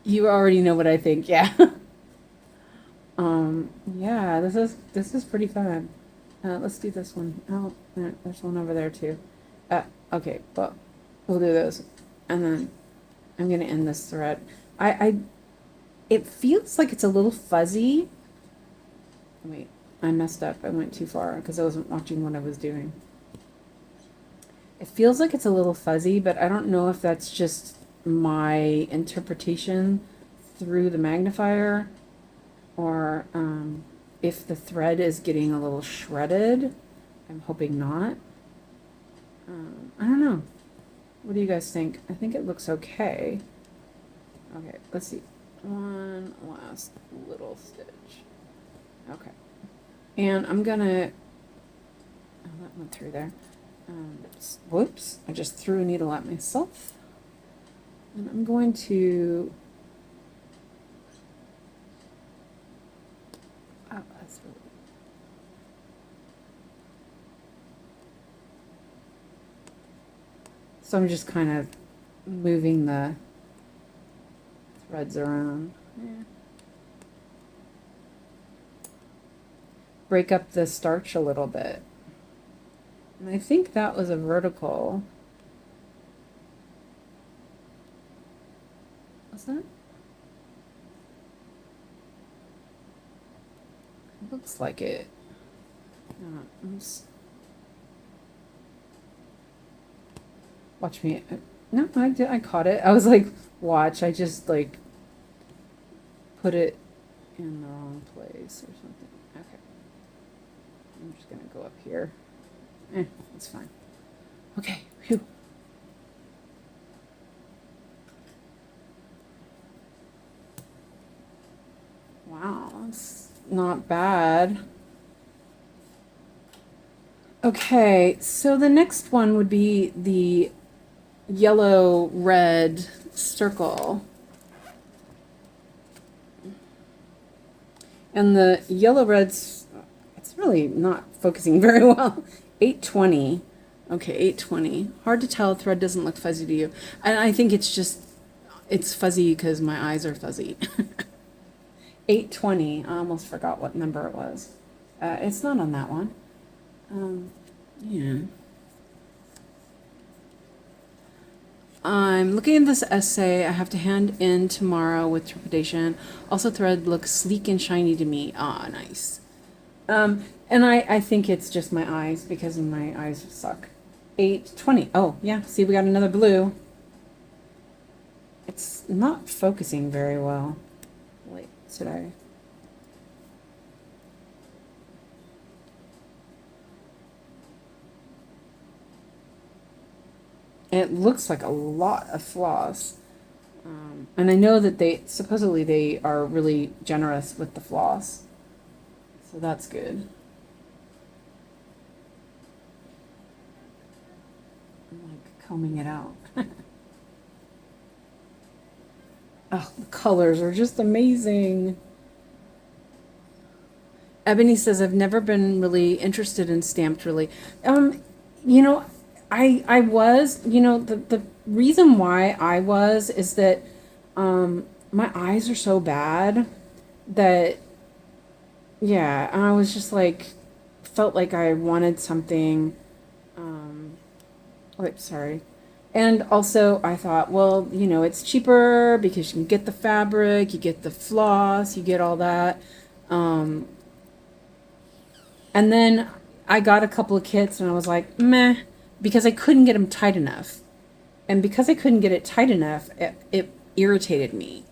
You already know what I think, yeah. Yeah, this is pretty fun. Let's do this one. Oh, there's one over there too. Okay, but we'll do those, and then I'm gonna end this thread. It feels like it's a little fuzzy. Wait, I messed up. I went too far because I wasn't watching what I was doing. It feels like it's a little fuzzy, but I don't know if that's just my interpretation through the magnifier, or if the thread is getting a little shredded. I'm hoping not. I don't know. What do you guys think? I think it looks okay. Okay, let's see. One last little stitch. Okay. And I'm gonna, oh, that went through there. Whoops, I just threw a needle at myself. And I'm going to So I'm just kind of moving the threads around. Yeah. Break up the starch a little bit. And I think that was a vertical. Was that? It looks like it. Watch me. No, I caught it. I was like, watch. I just like put it in the wrong place or something. Okay. I'm just gonna go up here. It's fine. Okay. Phew. Wow, that's not bad. Okay, so the next one would be the yellow red circle. And the yellow red's, it's really not focusing very well. 820. Okay, 820. Hard to tell, thread doesn't look fuzzy to you. And I think it's just, it's fuzzy because my eyes are fuzzy. 820, I almost forgot what number it was. It's not on that one. Yeah. I'm looking at this essay I have to hand in tomorrow with trepidation. Also, thread looks sleek and shiny to me. Ah, nice. And I think it's just my eyes because my eyes suck. 820. Oh, yeah. See, we got another blue. It's not focusing very well. Wait, should I? It looks like a lot of floss. And I know that supposedly they are really generous with the floss. So that's good. I'm like combing it out. Oh, the colors are just amazing. Ebony says, I've never been really interested in stamped, really. You know, I was, you know, the reason why I was is that my eyes are so bad that, yeah, I was just like, felt like I wanted something, wait, sorry. And also I thought, well, you know, it's cheaper because you can get the fabric, you get the floss, you get all that. And then I got a couple of kits and I was like, meh, because I couldn't get them tight enough. And because I couldn't get it tight enough, it irritated me.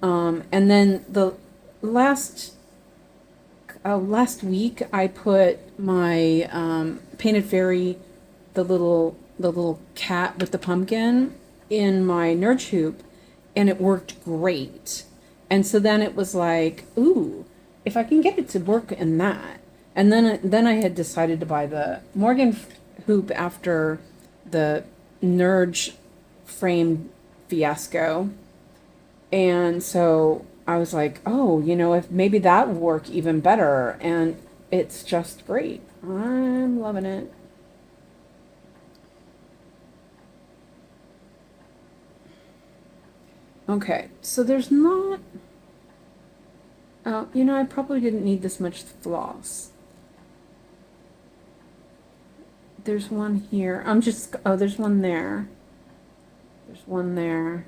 And then the last week I put my painted fairy, the little cat with the pumpkin, in my Nurge hoop, and it worked great. And so then it was like, ooh, if I can get it to work in that. And then I had decided to buy the Morgan hoop after the Nurge frame fiasco. And so I was like, oh, you know, if maybe that would work even better. And it's just great. I'm loving it. Okay, so there's not, you know, I probably didn't need this much floss. There's one here. Oh, there's one there. There's one there.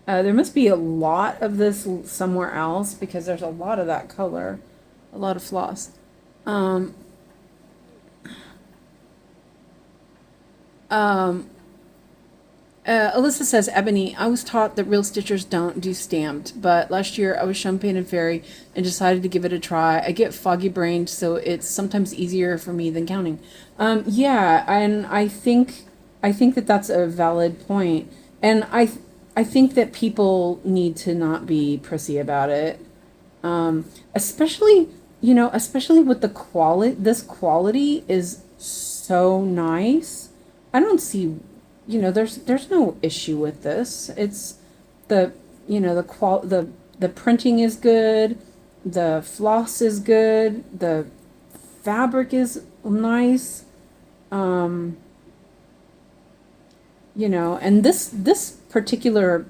There must be a lot of this somewhere else because there's a lot of that color, a lot of floss. Alyssa says, Ebony, I was taught that real stitchers don't do stamped, but last year I was shown Painted Fairy and decided to give it a try. I get foggy brained, so it's sometimes easier for me than counting. Yeah, and I think that that's a valid point. And I think that people need to not be prissy about it. Especially, you know, especially with the quality, this quality is so nice. I don't see, you know, there's no issue with this. It's you know, the printing is good, the floss is good, the fabric is nice. You know, and this particular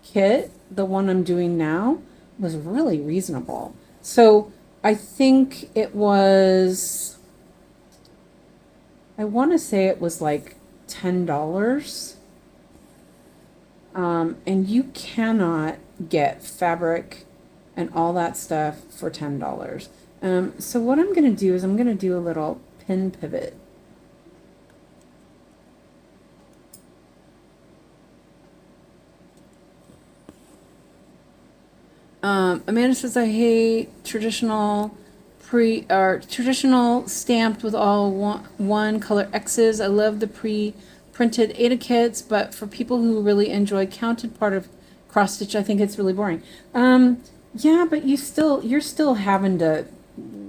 kit, the one I'm doing now, was really reasonable. So I think it was, I want to say it was like $10. And you cannot get fabric and all that stuff for $10. So what I'm going to do is I'm going to do a little pin pivot. Amanda says, I hate traditional traditional stamped with all one color X's. I love the pre-printed Ada kits, but for people who really enjoy counted part of cross stitch, I think it's really boring. Yeah, but you're still having to,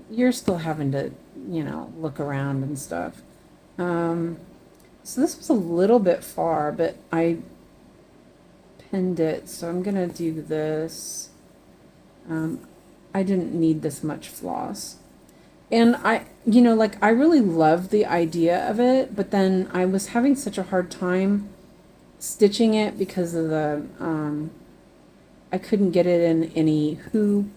you know, look around and stuff. So this was a little bit far, but I pinned it, so I'm gonna do this. I didn't need this much floss. And you know, like, I really love the idea of it, but then I was having such a hard time stitching it because of the, I couldn't get it in any hoop.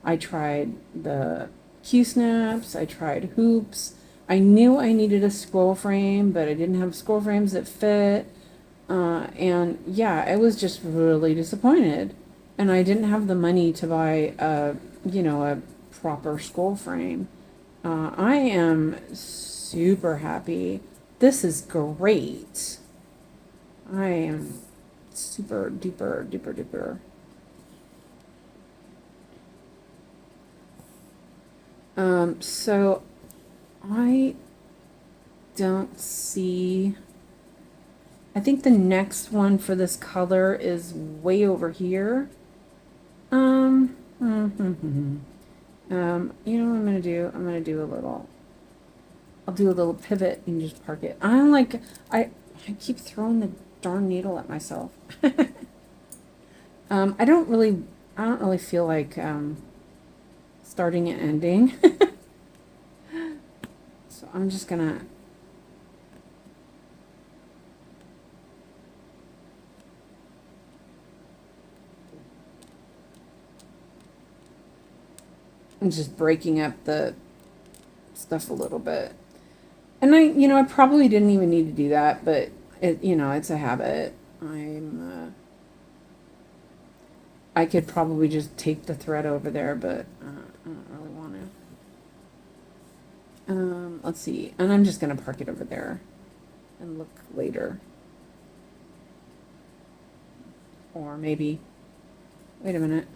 I tried the Q-snaps, I tried hoops. I knew I needed a scroll frame, but I didn't have scroll frames that fit. And yeah, I was just really disappointed. And I didn't have the money to buy a, you know, a proper scroll frame. I am super happy. This is great. I am super duper duper duper. So I don't see, I think the next one for this color is way over here. You know what I'm gonna do? I'm gonna do a little, I'll do a little pivot and just park it. I keep throwing the darn needle at myself. I don't really feel like starting and ending. So I'm just gonna, I'm just breaking up the stuff a little bit. And you know, I probably didn't even need to do that, but it, you know, it's a habit. I could probably just take the thread over there, but I don't really want to. Let's see, and I'm just gonna park it over there and look later. Or maybe, wait a minute.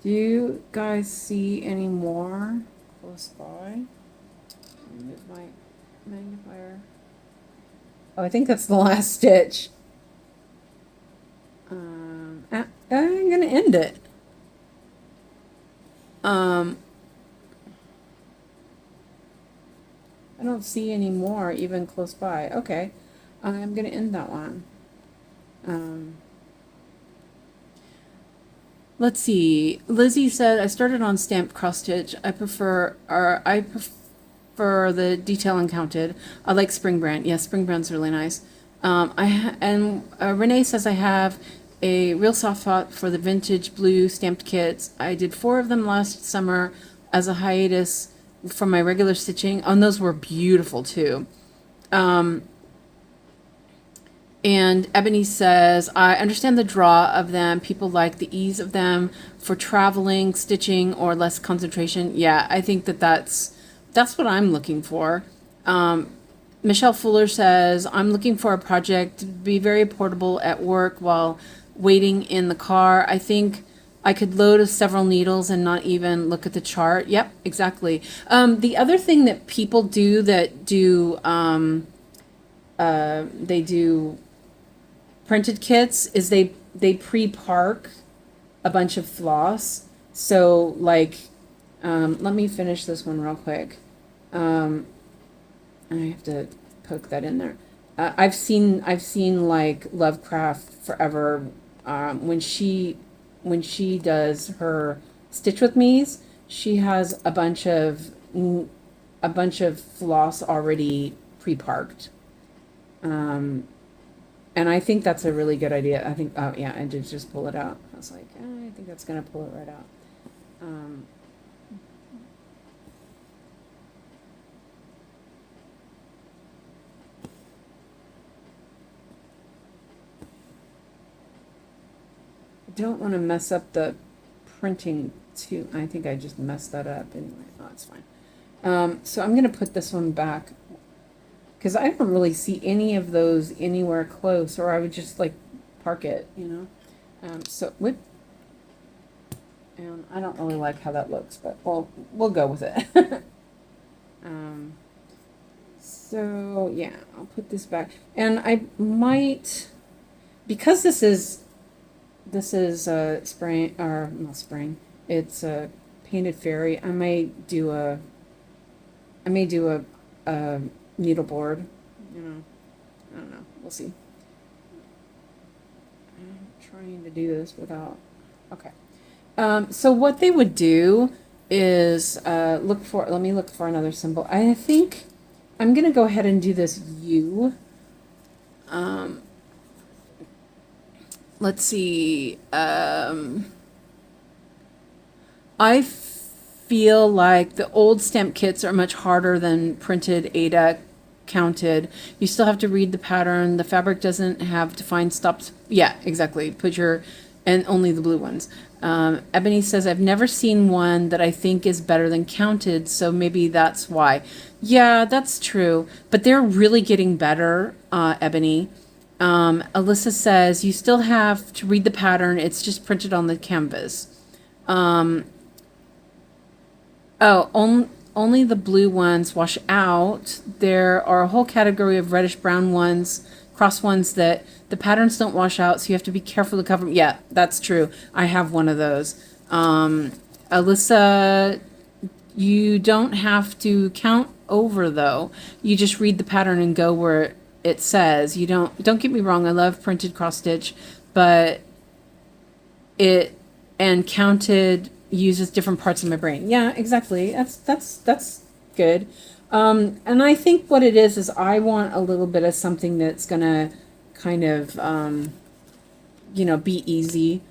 Do you guys see any more close by? Move my magnifier. Oh, I think that's the last stitch. I'm gonna end it. I don't see any more even close by. Okay, I'm gonna end that one. Let's see. Lizzie said, I started on stamped cross stitch. I prefer the detail uncounted. I like Spring Brand. Yeah, Spring Brand's really nice. Renee says, I have a real soft spot for the vintage blue stamped kits. I did 4 of them last summer as a hiatus from my regular stitching. And those were beautiful too. And Ebony says, I understand the draw of them. People like the ease of them for traveling, stitching, or less concentration. Yeah, I think that's what I'm looking for. Michelle Fuller says, I'm looking for a project to be very portable at work while waiting in the car. I think I could load several needles and not even look at the chart. Yep, exactly. The other thing that people do that do, they do printed kits is they pre-park a bunch of floss. So like, let me finish this one real quick. I have to poke that in there. I've seen like Lovecraft Forever, when she does her Stitch with Me's, she has a bunch of a bunch of floss already pre-parked. And I think that's a really good idea. I think, oh yeah, I did just pull it out. I was like, I think that's going to pull it right out. I don't want to mess up the printing too. I think I just messed that up anyway. Oh, it's fine. So I'm going to put this one back, because I don't really see any of those anywhere close, or I would just like park it, you know. So with, and I don't really like how that looks, but we'll go with it. So yeah, I'll put this back, and I might, because this is spring, or not spring, it's a painted fairy. I may do a needleboard, you know. I don't know, we'll see. I'm trying to do this without, okay. So what they would do is let me look for another symbol. I think I'm gonna go ahead and do this U. Let's see. I feel like the old stamp kits are much harder than printed ADA counted. You still have to read the pattern. The fabric doesn't have defined stops. Yeah, exactly. And only the blue ones. Ebony says, I've never seen one that I think is better than counted, so maybe that's why. Yeah, that's true. But they're really getting better, Ebony. Alyssa says, you still have to read the pattern. It's just printed on the canvas. Only the blue ones wash out. There are a whole category of reddish brown ones, cross ones, that the patterns don't wash out, so you have to be careful to cover them. Yeah, that's true. I have one of those. Alyssa, you don't have to count over, though. You just read the pattern and go where it says. You don't get me wrong, I love printed cross stitch, but and counted uses different parts of my brain. Yeah, exactly. That's good. And I think what it is I want a little bit of something that's gonna kind of be easy.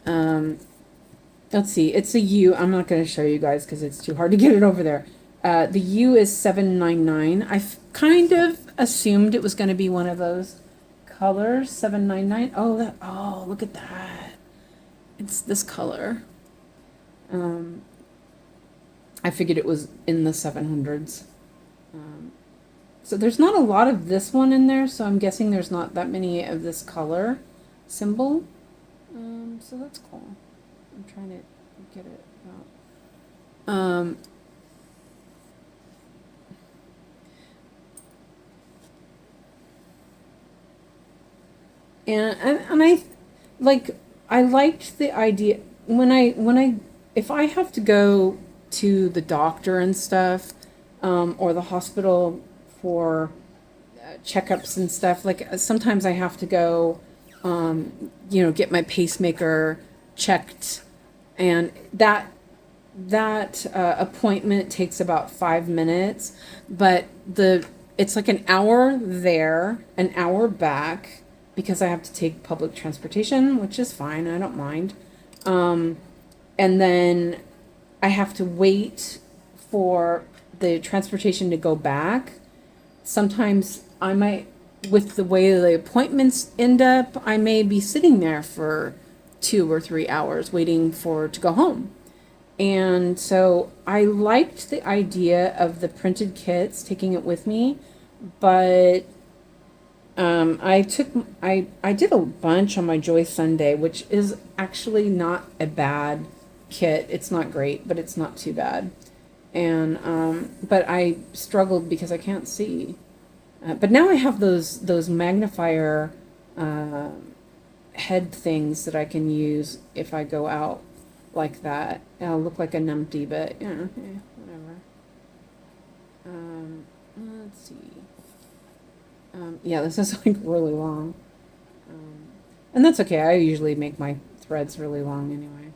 Let's see, it's a U. I'm not going to show you guys because it's too hard to get it over there. The U is 799. I kind of assumed it was going to be one of those colors. 799. Oh, look at that. It's this color. I figured it was in the 700s. So there's not a lot of this one in there, so I'm guessing there's not that many of this color symbol. So that's cool. I'm trying to get it out. And I liked the idea if I have to go to the doctor and stuff, or the hospital for checkups and stuff, like sometimes I have to go, get my pacemaker checked, and that appointment takes about 5 minutes, but it's like an hour there, an hour back, because I have to take public transportation, which is fine, I don't mind. And then I have to wait for the transportation to go back. Sometimes I might, with the way the appointments end up, I may be sitting there for 2 or 3 hours waiting to go home. And so I liked the idea of the printed kits, taking it with me, but I did a bunch on my Joy Sunday, which is actually not a bad kit. It's not great, but it's not too bad. And but I struggled because I can't see. But now I have those magnifier head things that I can use if I go out like that. I'll look like a numpty, but whatever. Let's see. Yeah, this is like really long. And that's okay. I usually make my threads really long anyway.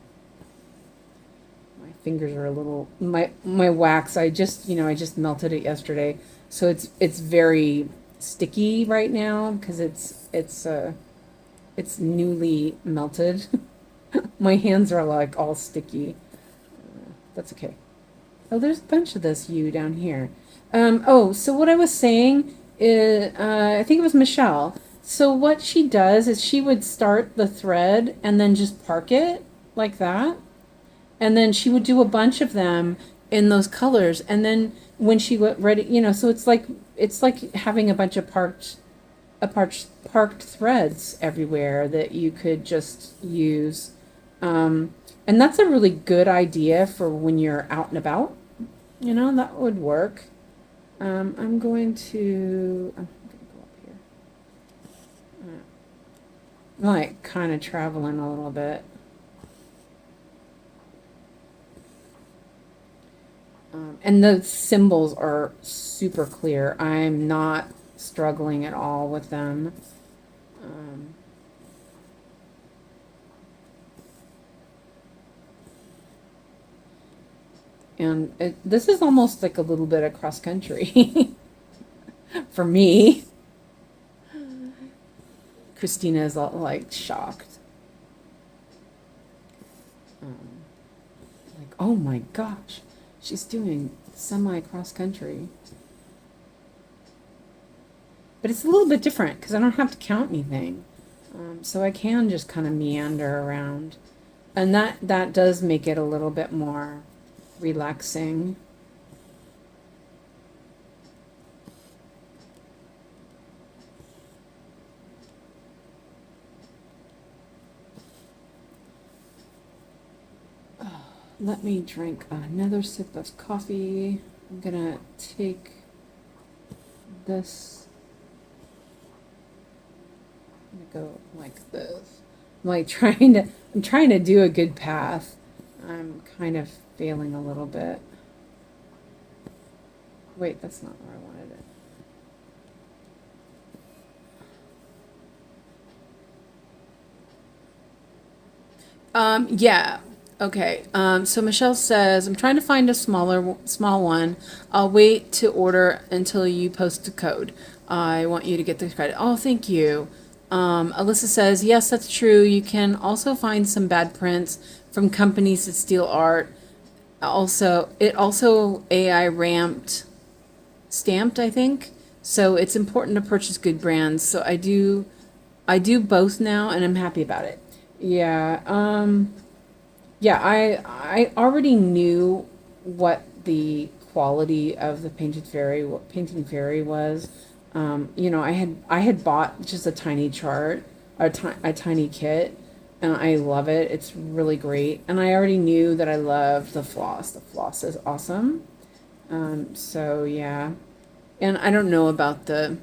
My fingers are a little, my wax, I just melted it yesterday. So it's very sticky right now because it's newly melted. My hands are like all sticky. That's okay. Oh, there's a bunch of this U down here. Oh, so what I was saying is, I think it was Michelle. So what she does is she would start the thread and then just park it like that. And then she would do a bunch of them in those colors. And then when she got ready, so it's like having a bunch of parked threads everywhere that you could just use. And that's a really good idea for when you're out and about. That would work. I'm going to go up here. I'm like kind of traveling a little bit. And the symbols are super clear. I'm not struggling at all with them. And this is almost like a little bit of cross country for me. Christina is all, like shocked. Like, oh my gosh, she's doing semi cross country. But it's a little bit different because I don't have to count anything. So I can just kind of meander around. And that does make it a little bit more relaxing. Let me drink another sip of coffee. I'm gonna take this. I'm gonna go like this. I'm trying to do a good path. I'm kind of failing a little bit. Wait, that's not where I wanted it. Yeah. Okay. So Michelle says, I'm trying to find a small one. I'll wait to order until you post a code. I want you to get the credit. Oh, thank you. Alyssa says, yes, that's true. You can also find some bad prints from companies that steal art. It also AI stamped, I think. So it's important to purchase good brands. So I do both now, and I'm happy about it. Yeah. Yeah, I already knew what the quality of the painting fairy was. I had bought just a tiny chart, a tiny kit, and I love it. It's really great. And I already knew that I loved the floss. The floss is awesome. So yeah. And I don't know about the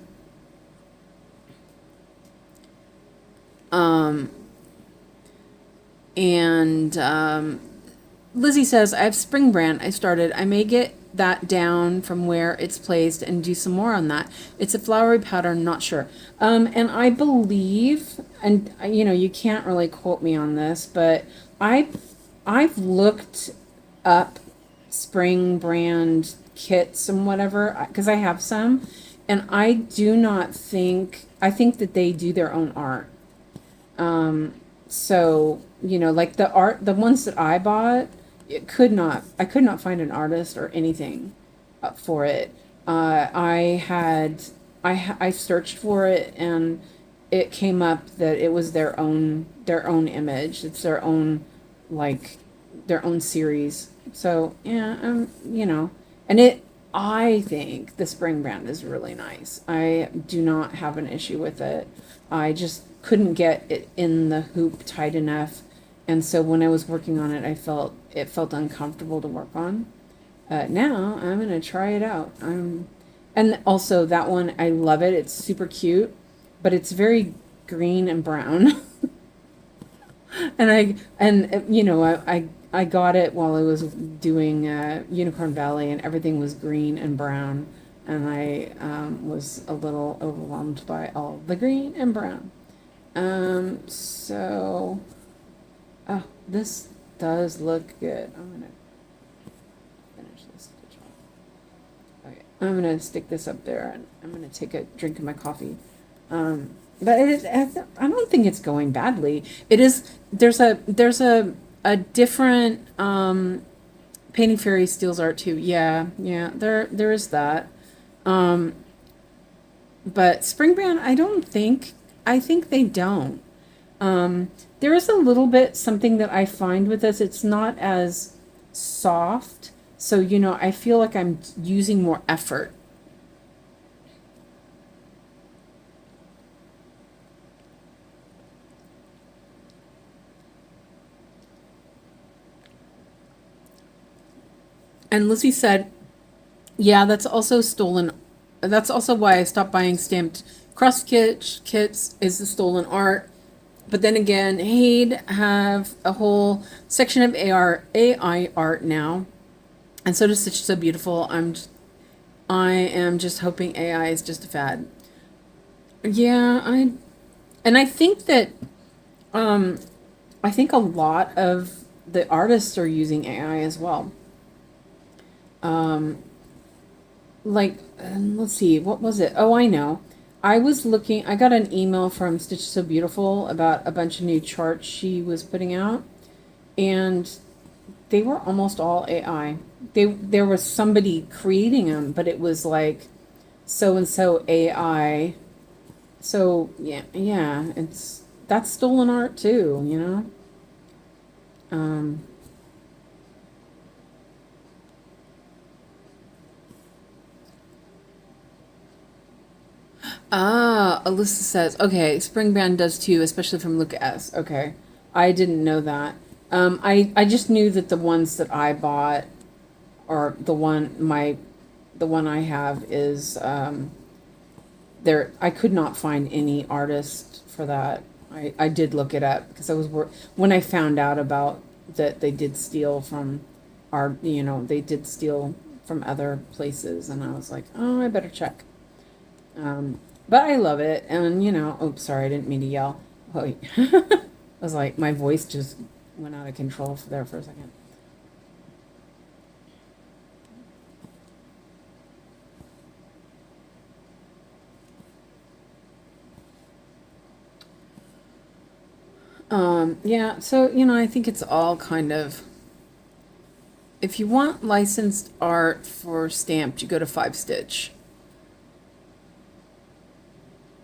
Lizzie says, I have spring brand I started. I may get that down from where it's placed and do some more on that. It's a flowery pattern, not sure. And I believe, and you can't really quote me on this, but I've looked up spring brand kits and whatever, because I have some, and I think that they do their own art. So, like the ones that I bought, I could not find an artist or anything for it. I searched for it, and it came up that it was their own image. It's their own series. So yeah, and I think the spring brand is really nice. I do not have an issue with it. I just couldn't get it in the hoop tight enough, and so when I was working on it, it felt uncomfortable to work on. Now I'm gonna try it out. And also that one, I love it. It's super cute, but it's very green and brown. I got it while I was doing Unicorn Valley, and everything was green and brown, and I was a little overwhelmed by all the green and brown. So, oh, this does look good. I'm gonna Okay, I'm going to stick this up there, and I'm going to take a drink of my coffee. But I don't think it's going badly. It is. There's a different Painting Fairy steals art too. Yeah, there is that. But Spring Brand, I don't think. I think they don't. There is a little bit something that I find with this. It's not as soft, so I feel like I'm using more effort. And Lizzie said, yeah, that's also stolen. That's also why I stopped buying stamped cross kits is the stolen art. But then again, Haid have a whole section of AI art now. And so does Stitch So Beautiful. I am just hoping AI is just a fad. Yeah, I think that I think a lot of the artists are using AI as well. Let's see, what was it? Oh, I know. I got an email from Stitch So Beautiful about a bunch of new charts she was putting out, and they were almost all AI. There was somebody creating them, but it was like so and so AI. So yeah, that's stolen art too, Alyssa says, okay, Spring Brand does too, especially from Luca S. Okay. I didn't know that. I just knew that the ones that I bought or the one I have is there. I could not find any artist for that. I did look it up because when I found out about that they did steal from they did steal from other places, and I was like, oh, I better check. But I love it, and oops, sorry, I didn't mean to yell. Wait. I was like, my voice just went out of control there for a second. Yeah, so, I think it's all kind of, if you want licensed art for stamped, you go to 5-Stitch.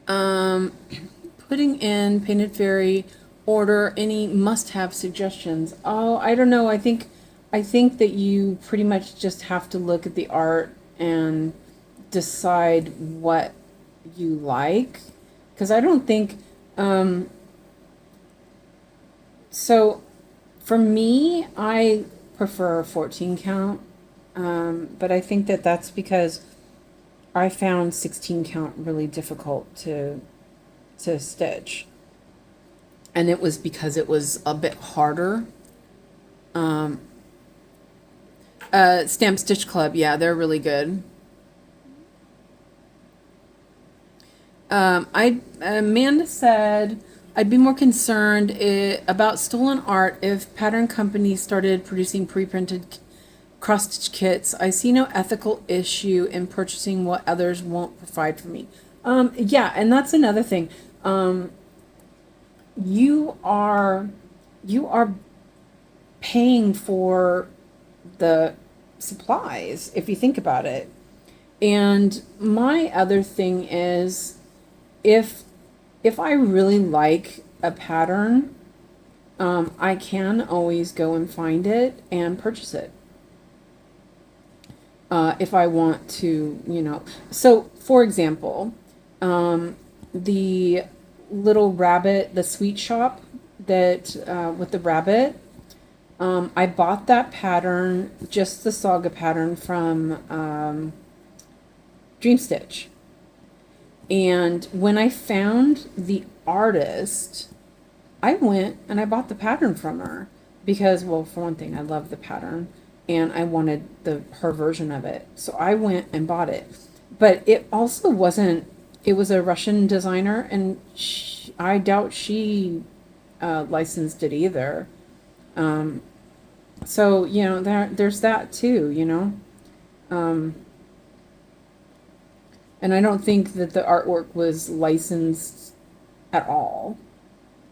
Putting in Painted Fairy order, any must-have suggestions? Oh, I don't know. I think that you pretty much just have to look at the art and decide what you like, because I don't think so for me, I prefer 14 count, but I think that that's because I found 16 count really difficult to stitch, and it was because it was a bit harder. Stamp Stitch Club, yeah, they're really good. Amanda said, I'd be more concerned about stolen art if pattern companies started producing pre-printed cross-stitch kits. I see no ethical issue in purchasing what others won't provide for me. Yeah, and that's another thing. You are paying for the supplies, if you think about it. And my other thing is, if I really like a pattern, I can always go and find it and purchase it. If I want to, So, for example, the little rabbit, the sweet shop that with the rabbit, I bought that pattern, just the saga pattern from Dream Stitch. And when I found the artist, I went and I bought the pattern from her because, well, for one thing, I love the pattern and I wanted her version of it. So I went and bought it. But it also wasn't, it was a Russian designer, and I doubt she licensed it either. So, there's that too, And I don't think that the artwork was licensed at all.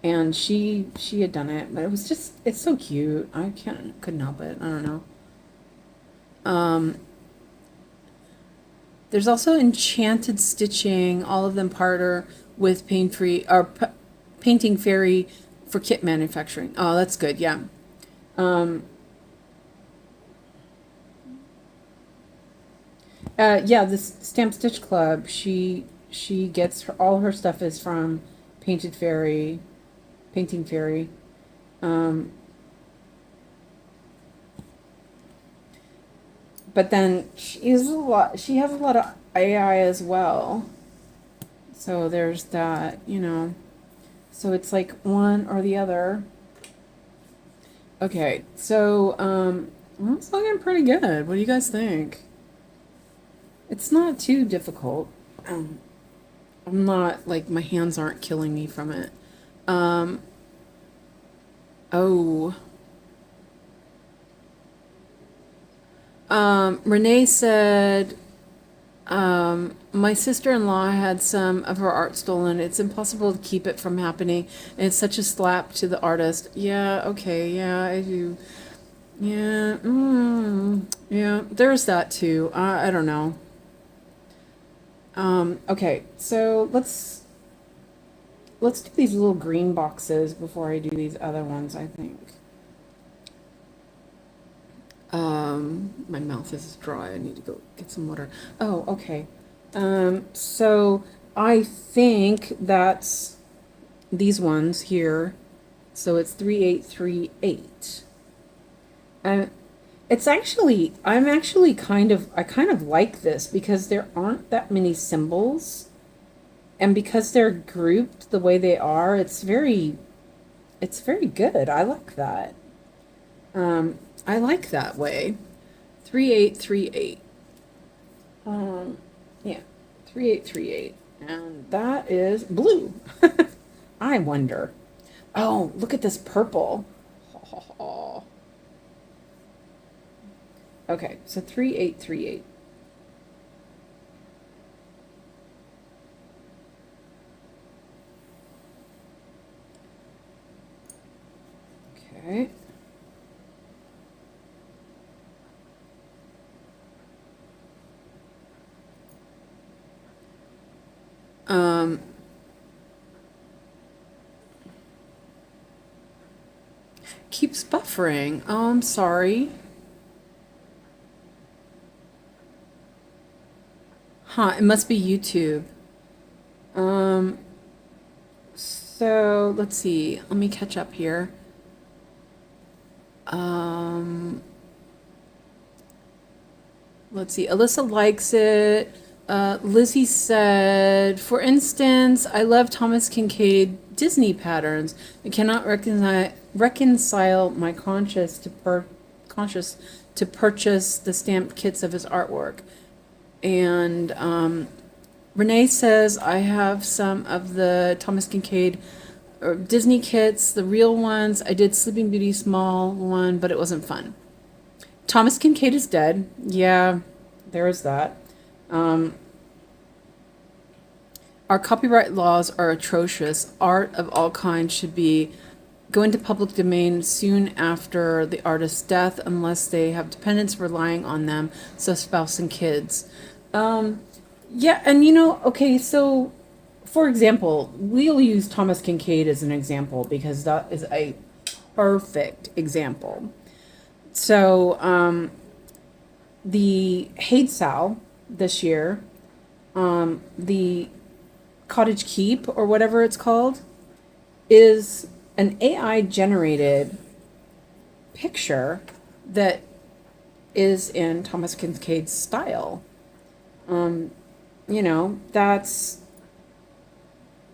And she had done it, but it was just, it's so cute. I couldn't help it. I don't know. There's also Enchanted Stitching, all of them partner with Painting Fairy for kit manufacturing. Oh, that's good. Yeah. Yeah, this Stamp Stitch Club, she gets all her stuff is from Painted Fairy, Painting Fairy. But then she has a lot of AI as well. So there's that, you know. So it's like one or the other. Okay, so it's looking pretty good. What do you guys think? It's not too difficult. I'm not, like, my hands aren't killing me from it. Oh. Renee said, my sister-in-law had some of her art stolen. It's impossible to keep it from happening. And it's such a slap to the artist. Yeah, okay, yeah, I do. Yeah, yeah, there's that too. I don't know. Okay, so let's do these little green boxes before I do these other ones, I think. My mouth is dry. I need to go get some water. Oh, okay. So I think that's these ones here. So it's 3838. It's actually, I kind of like this because there aren't that many symbols. And because they're grouped the way they are, it's very good. I like that. I like that way. 3838. Yeah, 3838. And that is blue. I wonder. Oh, look at this purple. Okay, so 3838. Okay. Keeps buffering. Oh, I'm sorry. Huh, it must be YouTube. So let's see. Let me catch up here. Let's see. Alyssa likes it. Lizzie said, for instance, I love Thomas Kincaid Disney patterns. I cannot reconcile my conscience to purchase the stamped kits of his artwork. And Renee says, I have some of the Thomas Kincaid Disney kits, the real ones. I did Sleeping Beauty small one, but it wasn't fun. Thomas Kincaid is dead. Yeah, there is that. Our copyright laws are atrocious. Art of all kinds should go into public domain soon after the artist's death, unless they have dependents relying on them, so spouse and kids. Yeah, and okay, so for example, we'll use Thomas Kincaid as an example because that is a perfect example. So, the Haid Sal this year, the Cottage Keep or whatever it's called, is an AI generated picture that is in Thomas Kincaid's style.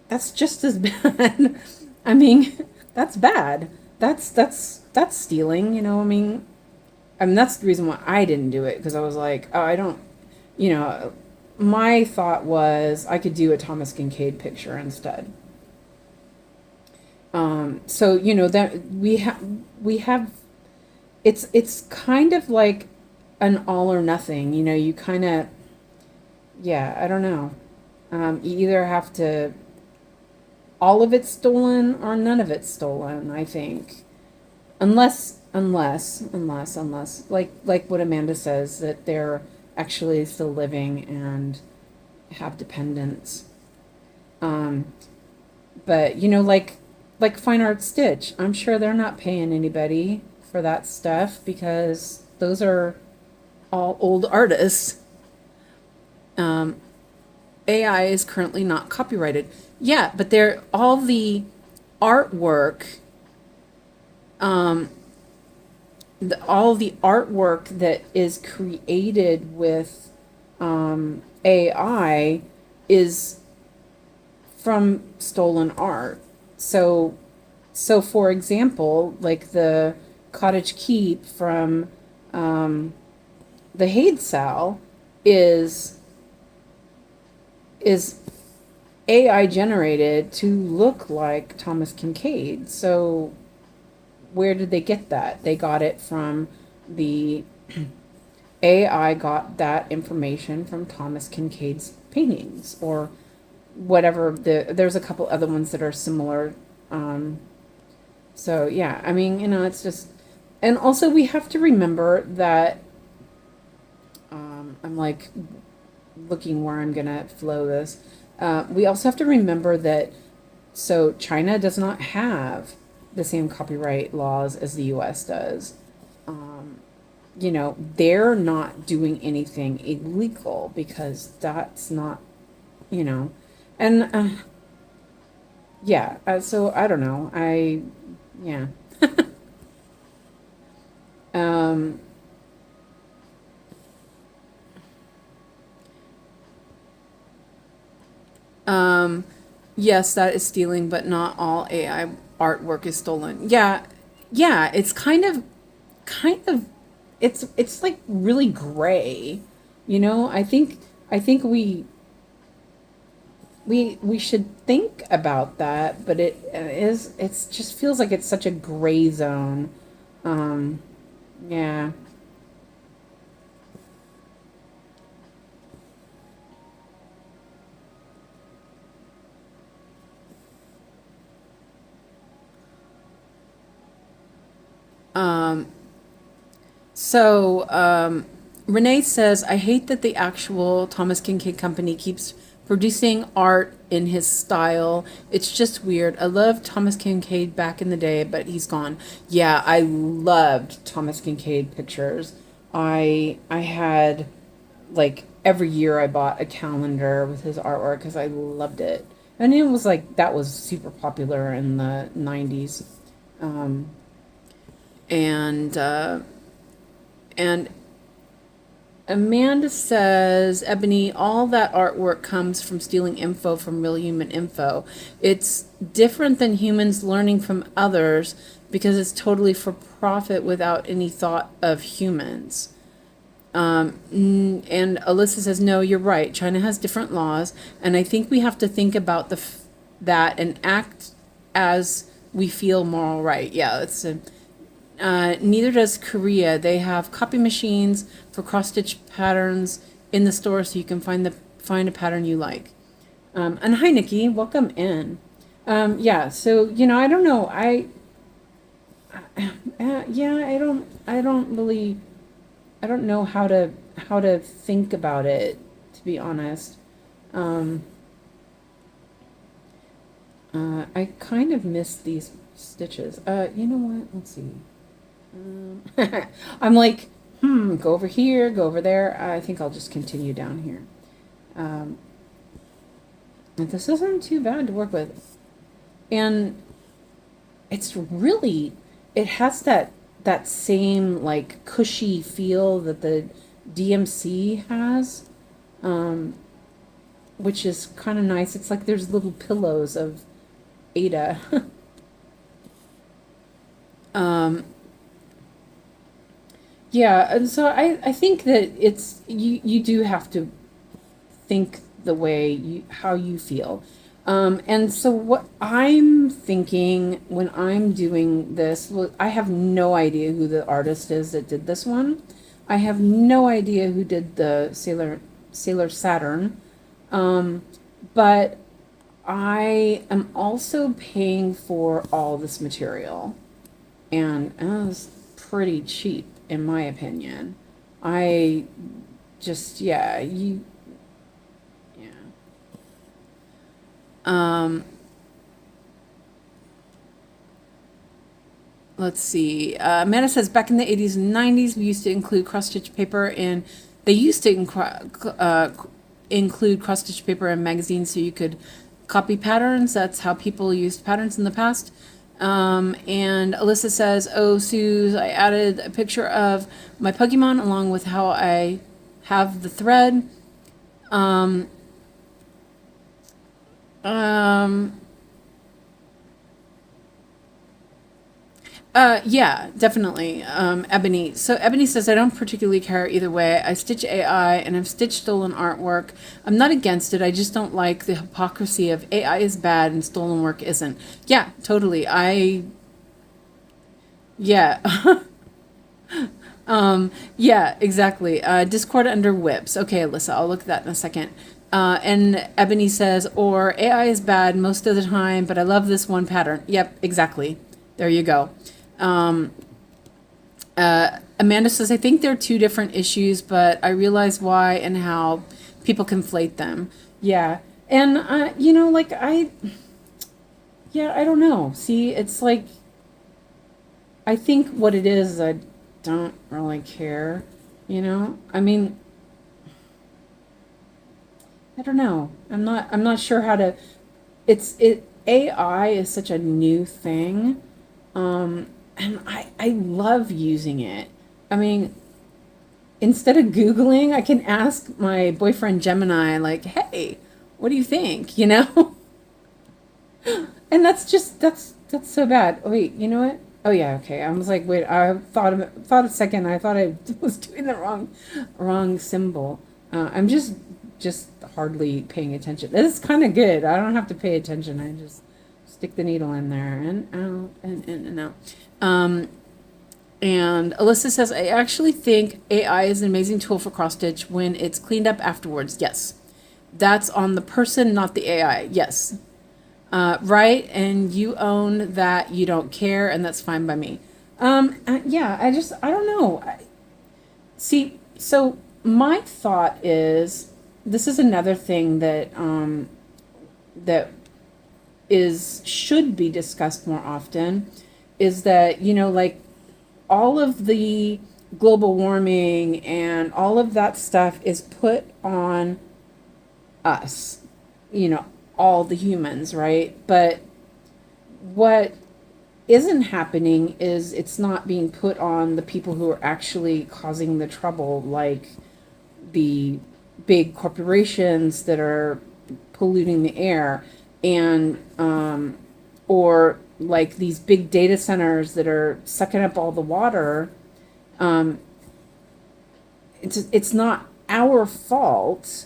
That's just as bad. I mean, that's bad. That's stealing, I mean, that's the reason why I didn't do it, because I was like, oh, I don't, my thought was I could do a Thomas Kincaid picture instead. So that we have it's kind of like an all or nothing. You know, you kind of, yeah, I don't know. You either have to, all of it's stolen or none of it's stolen, I think. Unless, like what Amanda says, that they're actually still living and have dependents. Um, but you know, like Fine Art Stitch, I'm sure they're not paying anybody for that stuff because those are all old artists. Um, AI is currently not copyrighted. Yeah, but they're all the artwork, um, all the artwork that is created with AI is from stolen art. So, so for example, like the cottage keep from the Hadesal is is AI generated to look like Thomas Kincaid. So where did they get that? They got it from the AI got that information from Thomas Kincaid's paintings or whatever. There's a couple other ones that are similar. So yeah, I mean, you know, it's just, and also we have to remember that I'm like looking where I'm gonna flow this. We also have to remember that so China does not have the same copyright laws as the U.S. does. You know, they're not doing anything illegal because that's not, you know, and yeah. So I don't know. Yeah. um, Um, yes, that is stealing, but not all AI artwork is stolen. Yeah, yeah, it's kind of, it's like really gray. You know, I think we should think about that, but it's just feels like it's such a gray zone. Um, yeah. Um, So, Renee says, I hate that the actual Thomas Kincaid Company keeps producing art in his style. It's just weird. I loved Thomas Kincaid back in the day, but he's gone. Yeah, I loved Thomas Kincaid pictures. I had like every year I bought a calendar with his artwork because I loved it. And it was like that was super popular in the 90s. Um, and and Amanda says, Ebony, all that artwork comes from stealing info from real human info. It's different than humans learning from others because it's totally for profit without any thought of humans. And Alyssa says, no, you're right. China has different laws, and I think we have to think about that and act as we feel moral right. Yeah, it's a, neither does Korea. They have copy machines for cross stitch patterns in the store, so you can find a pattern you like. And hi, Nikki, welcome in. Yeah, so you know, I don't know. Yeah, I don't really, I don't know how to think about it, to be honest. Um, I kind of miss these stitches. You know what? Let's see. Um, I'm like, go over here, go over there. I think I'll just continue down here. Um, and this isn't too bad to work with. And it's really, it has that same like cushy feel that the DMC has, um, which is kind of nice. It's like there's little pillows of Ada. um, yeah, and so I think that it's you do have to think the way how you feel. And so what I'm thinking when I'm doing this, well, I have no idea who the artist is that did this one. I have no idea who did the Sailor Saturn, but I am also paying for all this material, and it was pretty cheap in my opinion. I just yeah. Let's see. Amanda says back in the 80s and 90s, we used to include cross-stitch paper in. They used to include cross-stitch paper in magazines so you could copy patterns. That's how people used patterns in the past. And Alyssa says, "Oh, Suze, I added a picture of my Pokemon along with how I have the thread." Yeah, definitely. Ebony. So Ebony says, I don't particularly care either way. I stitch AI and I've stitched stolen artwork. I'm not against it. I just don't like the hypocrisy of AI is bad and stolen work isn't. Yeah, totally. Yeah. Yeah, exactly. Discord under whips. Okay, Alyssa, I'll look at that in a second. And Ebony says, or AI is bad most of the time, but I love this one pattern. Yep, exactly. There you go. Amanda says, I think they're two different issues, but I realize why and how people conflate them. Yeah. And, like I don't know. See, it's like, I think what it is, I don't really care, I mean, I don't know. I'm not sure how to, AI is such a new thing. And I love using it. I mean, instead of Googling, I can ask my boyfriend Gemini, like, hey, what do you think? And that's so bad. Oh, wait, you know what? Oh yeah, okay. I was like, wait, I thought a second. I thought I was doing the wrong symbol. I'm just hardly paying attention. This is kind of good. I don't have to pay attention. I just stick the needle in there and out and in and out. And Alyssa says, I actually think AI is an amazing tool for cross stitch when it's cleaned up afterwards. Yes. That's on the person, not the AI. Yes. Right. And you own that. You don't care. And that's fine by me. Yeah, I don't know. See, so my thought is, this is another thing that, that should be discussed more often, is that, like all of the global warming and all of that stuff is put on us, all the humans, right? But what isn't happening is it's not being put on the people who are actually causing the trouble, like the big corporations that are polluting the air, and or like these big data centers that are sucking up all the water. It's not our fault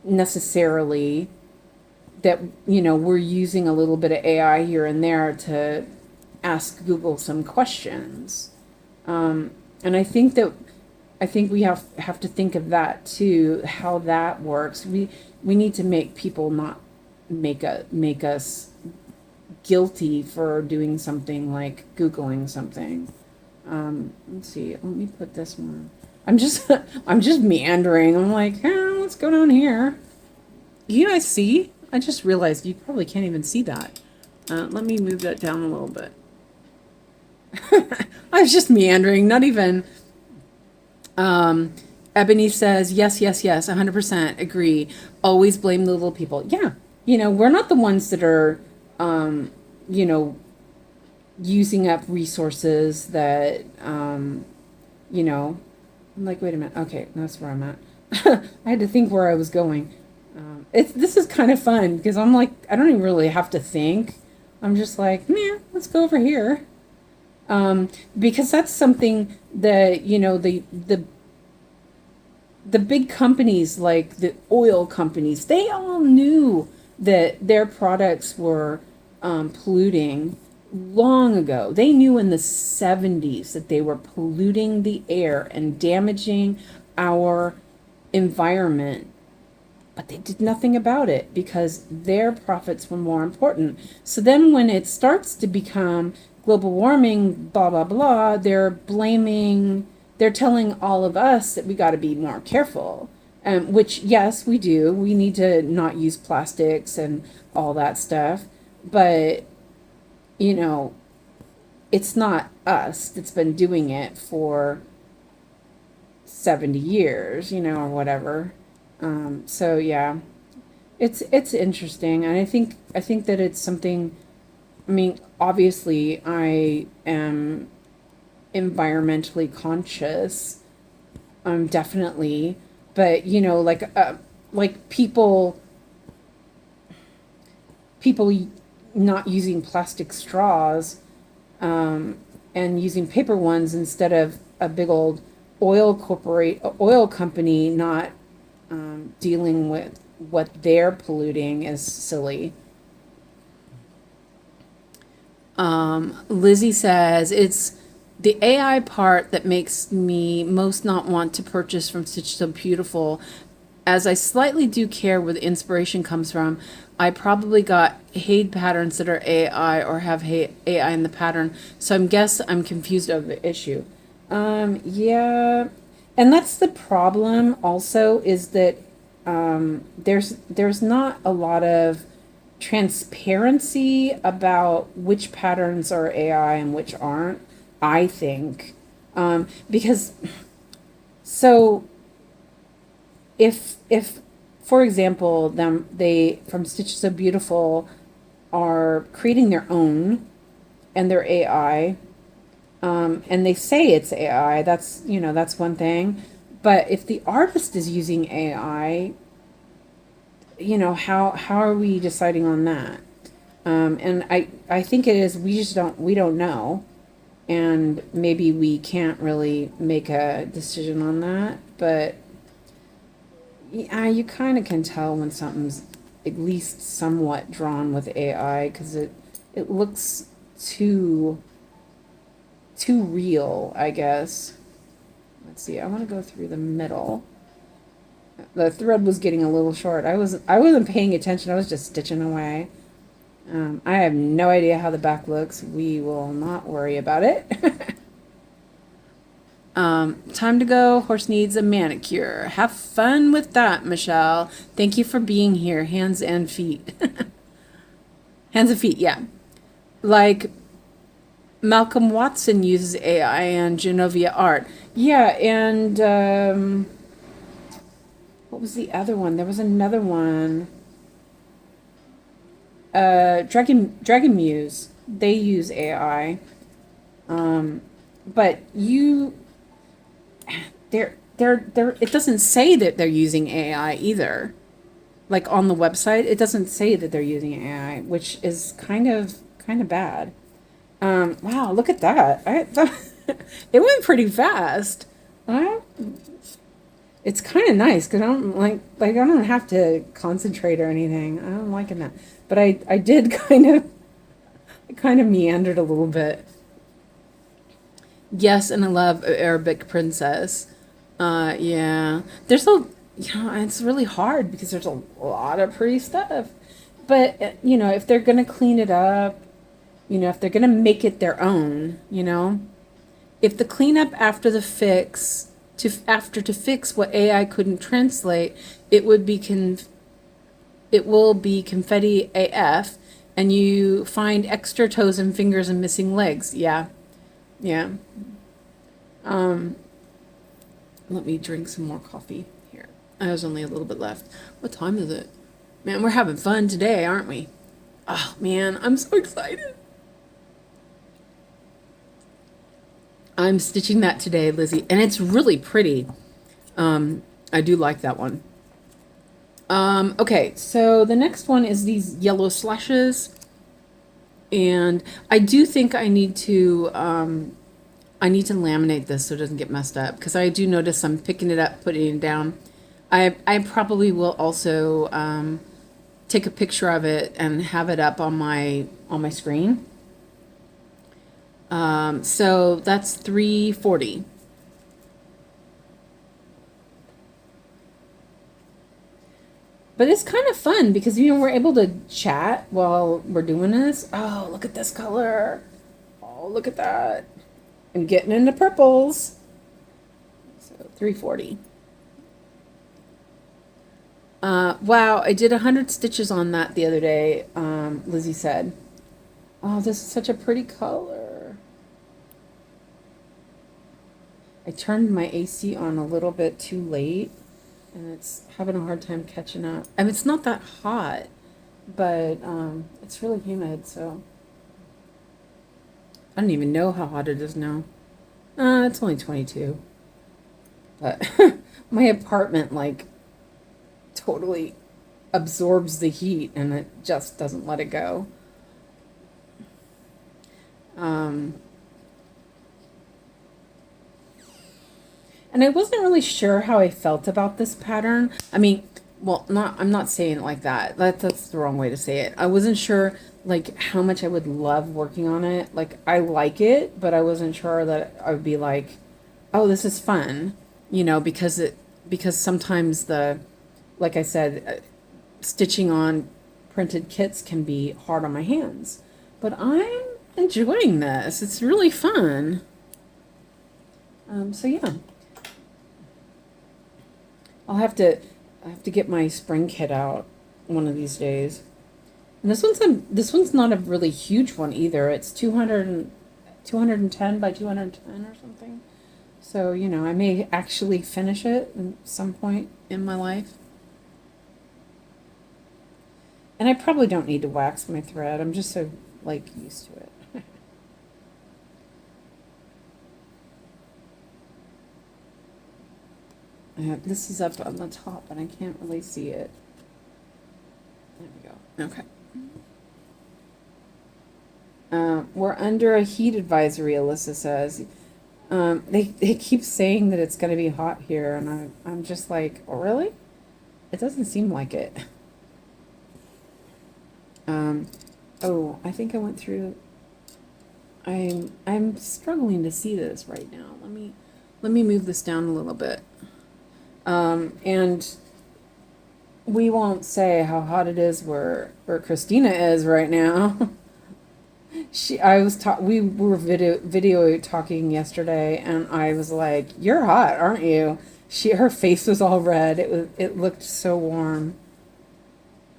necessarily that we're using a little bit of AI here and there to ask Google some questions, and I think we have to think of that too, how that works. We need to make people not make us guilty for doing something like Googling something. Let's see. Let me put this one. I'm just meandering. I'm like, what's going on here? You guys see? I just realized you probably can't even see that. Let me move that down a little bit. I was just meandering, not even. Ebony says, yes, 100% agree. Always blame the little people. Yeah. We're not the ones that are, using up resources that, I'm like, wait a minute. Okay, that's where I'm at. I had to think where I was going. This is kind of fun because I'm like, I don't even really have to think. I'm just like, man, let's go over here. Because that's something that, the big companies, like the oil companies, they all knew that their products were polluting long ago. They knew in the 70s that they were polluting the air and damaging our environment, but they did nothing about it because their profits were more important. So then when it starts to become global warming, blah, blah, blah, they're telling all of us that we got to be more careful. Which, yes, we do. We need to not use plastics and all that stuff. But, you know, it's not us that's been doing it for 70 years, you know, or whatever. So yeah, it's interesting, and I think that it's something. I mean, obviously, I am environmentally conscious, definitely, but you know, like people not using plastic straws, and using paper ones instead of a big old oil company not dealing with what they're polluting is silly. Lizzie says, it's the AI part that makes me most not want to purchase from Stitch So Beautiful, as I slightly do care where the inspiration comes from. I probably got Hade patterns that are AI or have AI in the pattern, so I'm confused of the issue. Yeah, and that's the problem also, is that there's not a lot of transparency about which patterns are AI and which aren't, I think. Because so if for example they from Stitch So Beautiful are creating their own and they're AI, and they say it's AI, that's, you know, that's one thing. But if the artist is using AI, you know, how are we deciding on that? And I think it is, we don't know. And maybe we can't really make a decision on that. But yeah, you kind of can tell when something's at least somewhat drawn with AI, because it looks too real, I guess. Let's see, I want to go through the middle. The thread was getting a little short. I wasn't paying attention. I was just stitching away. I have no idea how the back looks. We will not worry about it. Time to go. Horse needs a manicure. Have fun with that, Michelle. Thank you for being here. Hands and feet. Hands and feet, yeah. Like Malcolm Watson uses AI and Genovia art. Yeah, and what was the other one? There was another one. Dragon Muse. They use AI. But they're it doesn't say that they're using AI either. Like on the website, it doesn't say that they're using AI, which is kind of bad. Wow, look at that. It went pretty fast. It's kind of nice because I don't like I don't have to concentrate or anything. I'm liking that. But I did kind of meandered a little bit. Yes, and I love Arabic Princess. Yeah. There's it's really hard because there's a lot of pretty stuff. But, you know, if they're going to clean it up, you know, if they're going to make it their own, you know, if the cleanup after the fix, to fix what AI couldn't translate, it will be confetti AF, and you find extra toes and fingers and missing legs. Yeah. Yeah. Let me drink some more coffee here. I was only a little bit left. What time is it? Man, we're having fun today, aren't we? Oh, man, I'm so excited. I'm stitching that today, Lizzie, and it's really pretty. I do like that one. Okay, so the next one is these yellow slashes, and I do think I need to laminate this so it doesn't get messed up, because I do notice I'm picking it up, putting it down. I probably will also take a picture of it and have it up on my screen. So that's $3.40. But it's kind of fun because, we're able to chat while we're doing this. Oh, look at this color. Oh, look at that. I'm getting into purples. So $3.40. Wow, I did 100 stitches on that the other day, Lizzie said. Oh, this is such a pretty color. I turned my AC on a little bit too late, and it's having a hard time catching up. I mean, it's not that hot, but it's really humid, so I don't even know how hot it is now. It's only 22. But my apartment, like, totally absorbs the heat, and it just doesn't let it go. And I wasn't really sure how I felt about this pattern. I mean, well, I'm not saying it like that. That's the wrong way to say it. I wasn't sure like how much I would love working on it. Like I like it, but I wasn't sure that I would be like, oh, this is fun, because sometimes like I said, stitching on printed kits can be hard on my hands. But I'm enjoying this. It's really fun. So yeah. I have to get my spring kit out one of these days. And this one's not a really huge one either. It's 210 by 210 or something. So, I may actually finish it at some point in my life. And I probably don't need to wax my thread. I'm just so, like, used to it. This is up on the top, and I can't really see it. There we go. Okay. We're under a heat advisory, Alyssa says. They keep saying that it's going to be hot here, and I'm just like, oh, really? It doesn't seem like it. Oh, I think I went through. I'm struggling to see this right now. Let me move this down a little bit. And we won't say how hot it is where Christina is right now. We were video talking yesterday, and I was like, "You're hot, aren't you?" Her face was all red. It looked so warm.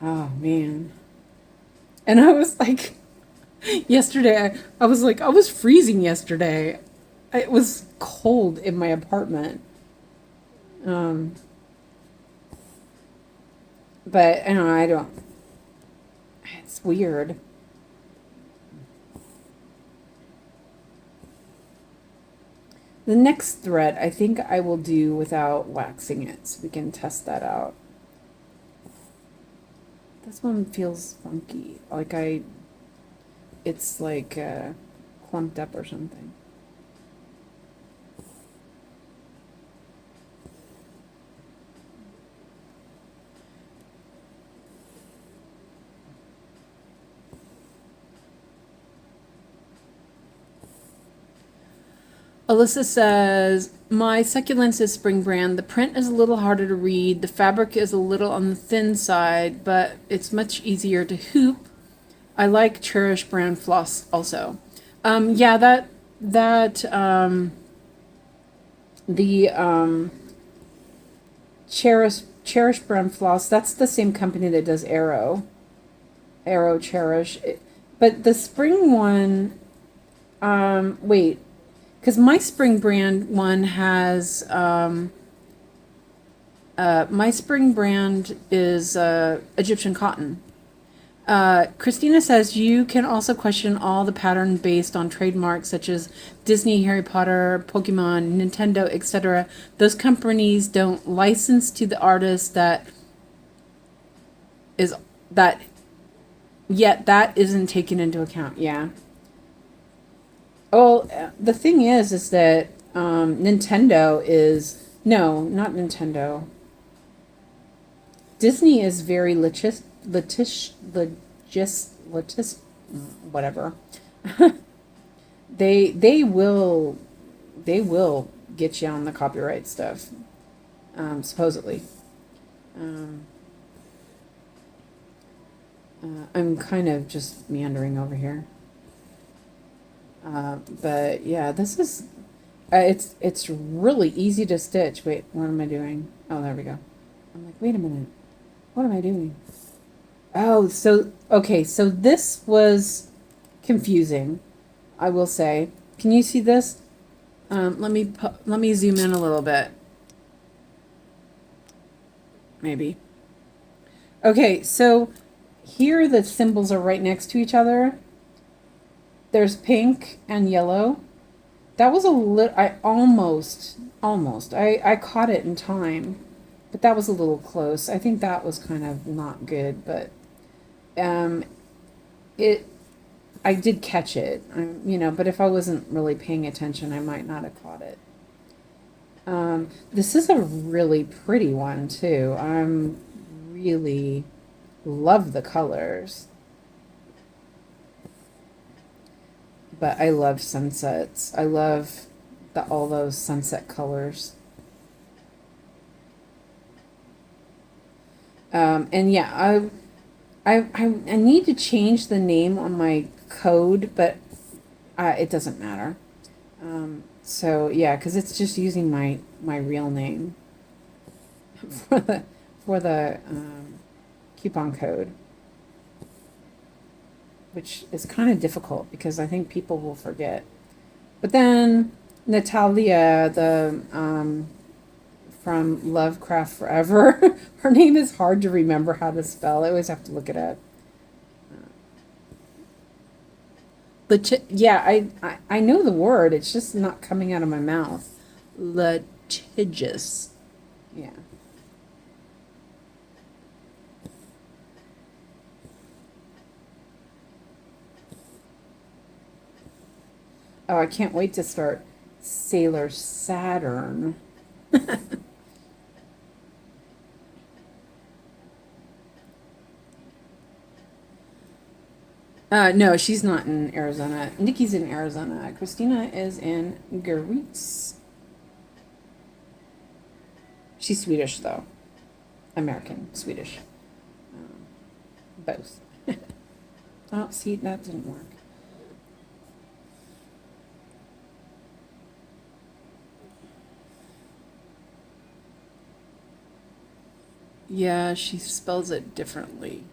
Oh man. And I was like, yesterday, I was like, I was freezing yesterday. It was cold in my apartment. But I don't. It's weird. The next thread, I think I will do without waxing it, so we can test that out. This one feels funky, like it's like clumped up or something. Alyssa says, my succulents is spring brand. The print is a little harder to read. The fabric is a little on the thin side, but it's much easier to hoop. I like Cherished brand floss also. Yeah, the Cherished brand floss, that's the same company that does Arrow Cherish. But the spring one, wait. Because my spring brand one has, my spring brand is Egyptian cotton. Christina says you can also question all the pattern based on trademarks such as Disney, Harry Potter, Pokemon, Nintendo, etc. Those companies don't license to the artist yet that isn't taken into account. Yeah. Oh, the thing is that Nintendo is not Nintendo. Disney is very whatever. They will get you on the copyright stuff, supposedly. Um, I'm kind of just meandering over here. But yeah, this is it's really easy to stitch. Wait, what am I doing? Oh, there we go. I'm like, wait a minute. What am I doing? Oh, so okay, so this was confusing, I will say. Can you see this? Let me zoom in a little bit. Maybe. Okay, so here the symbols are right next to each other. There's pink and yellow. That was a little, I almost, I caught it in time, but that was a little close. I think that was kind of not good, but um, it, I did catch it, but if I wasn't really paying attention, I might not have caught it. This is a really pretty one too. I'm really love the colors. But I love sunsets. I love all those sunset colors. And yeah, I need to change the name on my code, but it doesn't matter. So yeah, because it's just using my real name for the coupon code, which is kind of difficult because I think people will forget. But then Natalia, the from Lovecraft Forever, her name is hard to remember how to spell. I always have to look it up. Yeah, I know the word. It's just not coming out of my mouth. Litigious. Yeah. Oh, I can't wait to start Sailor Saturn. No, she's not in Arizona. Nikki's in Arizona. Christina is in Greece. She's Swedish, though. American, Swedish. Both. Oh, see, that didn't work. Yeah, she spells it differently.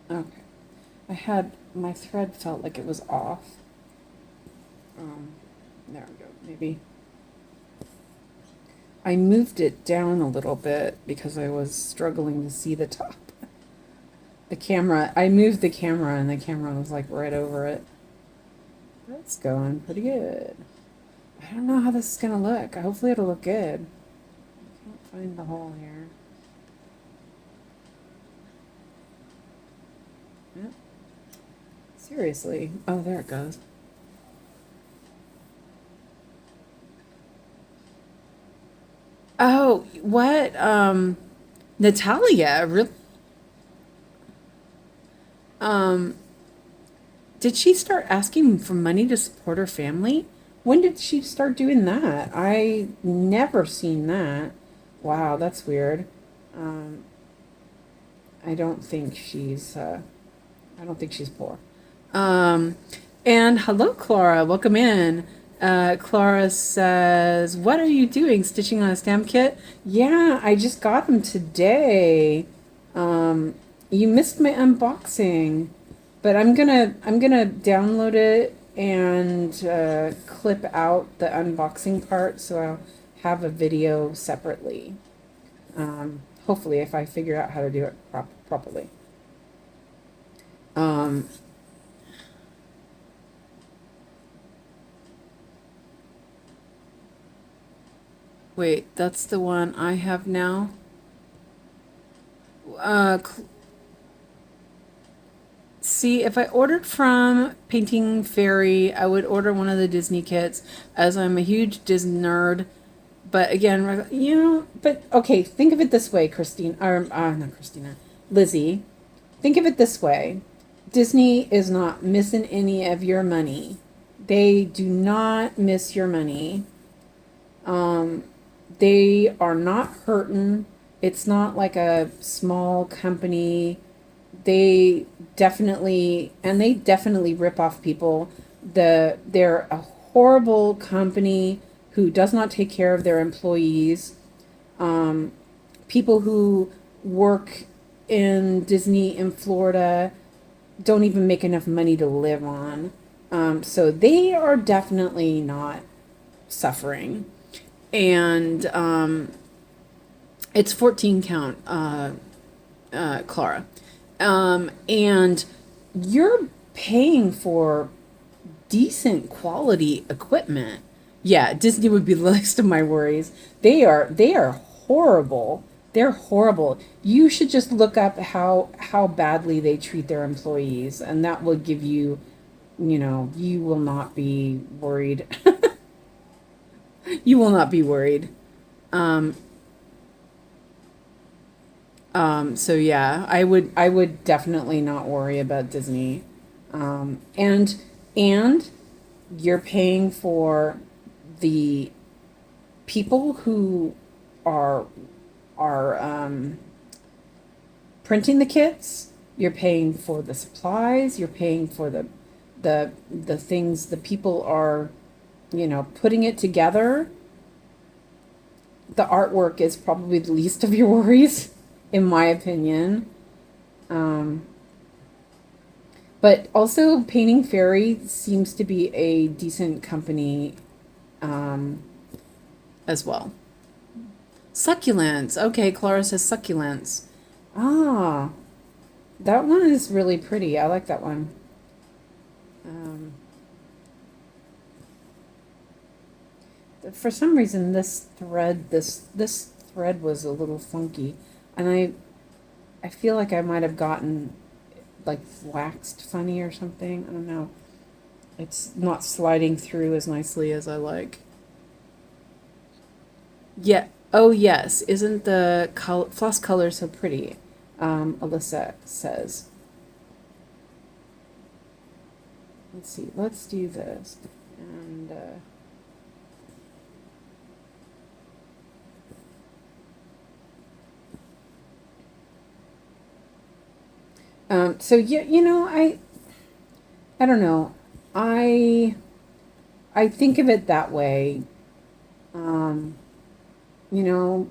Okay. My thread felt like it was off. There we go. Maybe I moved it down a little bit because I was struggling to see the top. I moved the camera and the camera was like right over it. That's going pretty good. I don't know how this is going to look. Hopefully it'll look good. I can't find the hole here. Yep. Seriously. Oh, there it goes. Oh, what? Natalia, really? Um, did she start asking for money to support her family? When did she start doing that? I never seen that. Wow, that's weird. Um, I don't think she's poor. Um, and hello, Clara. Welcome in. Clara says, "What are you doing? Stitching on a stamp kit?" Yeah, I just got them today. You missed my unboxing, but I'm gonna download it and clip out the unboxing part, so I'll have a video separately. Hopefully, if I figure out how to do it properly. Um, Wait, that's the one I have now. Uh, See, if I ordered from Painting Fairy, I would order one of the Disney kits, as I'm a huge Disney nerd. But again, but okay, think of it this way, Christine, or not Christina, Lizzie. think of it this way. Disney is not missing any of your money. They do not miss your money. They are not hurting. It's not like a small company. They definitely rip off people. They're a horrible company who does not take care of their employees. People who work in Disney in Florida don't even make enough money to live on. So they are definitely not suffering. And it's 14 count, Clara. And you're paying for decent quality equipment. Yeah, Disney would be the least of my worries. They are horrible. They're horrible. You should just look up how badly they treat their employees, and that will give you, you will not be worried. You will not be worried. So yeah, I would definitely not worry about Disney. And you're paying for the people who are printing the kits. You're paying for the supplies. You're paying for the things the people are, putting it together. The artwork is probably the least of your worries, in my opinion. But also, Painting Fairy seems to be a decent company as well. Succulents. Okay, Clara says succulents. Ah, that one is really pretty. I like that one. For some reason, this thread was a little funky, and I feel like I might have gotten like waxed funny or something. I don't know. It's not sliding through as nicely as I like. Yeah. Oh yes. Isn't the floss color so pretty? Alyssa says. Let's see. Let's do this. And so yeah, I don't know. I think of it that way. You know,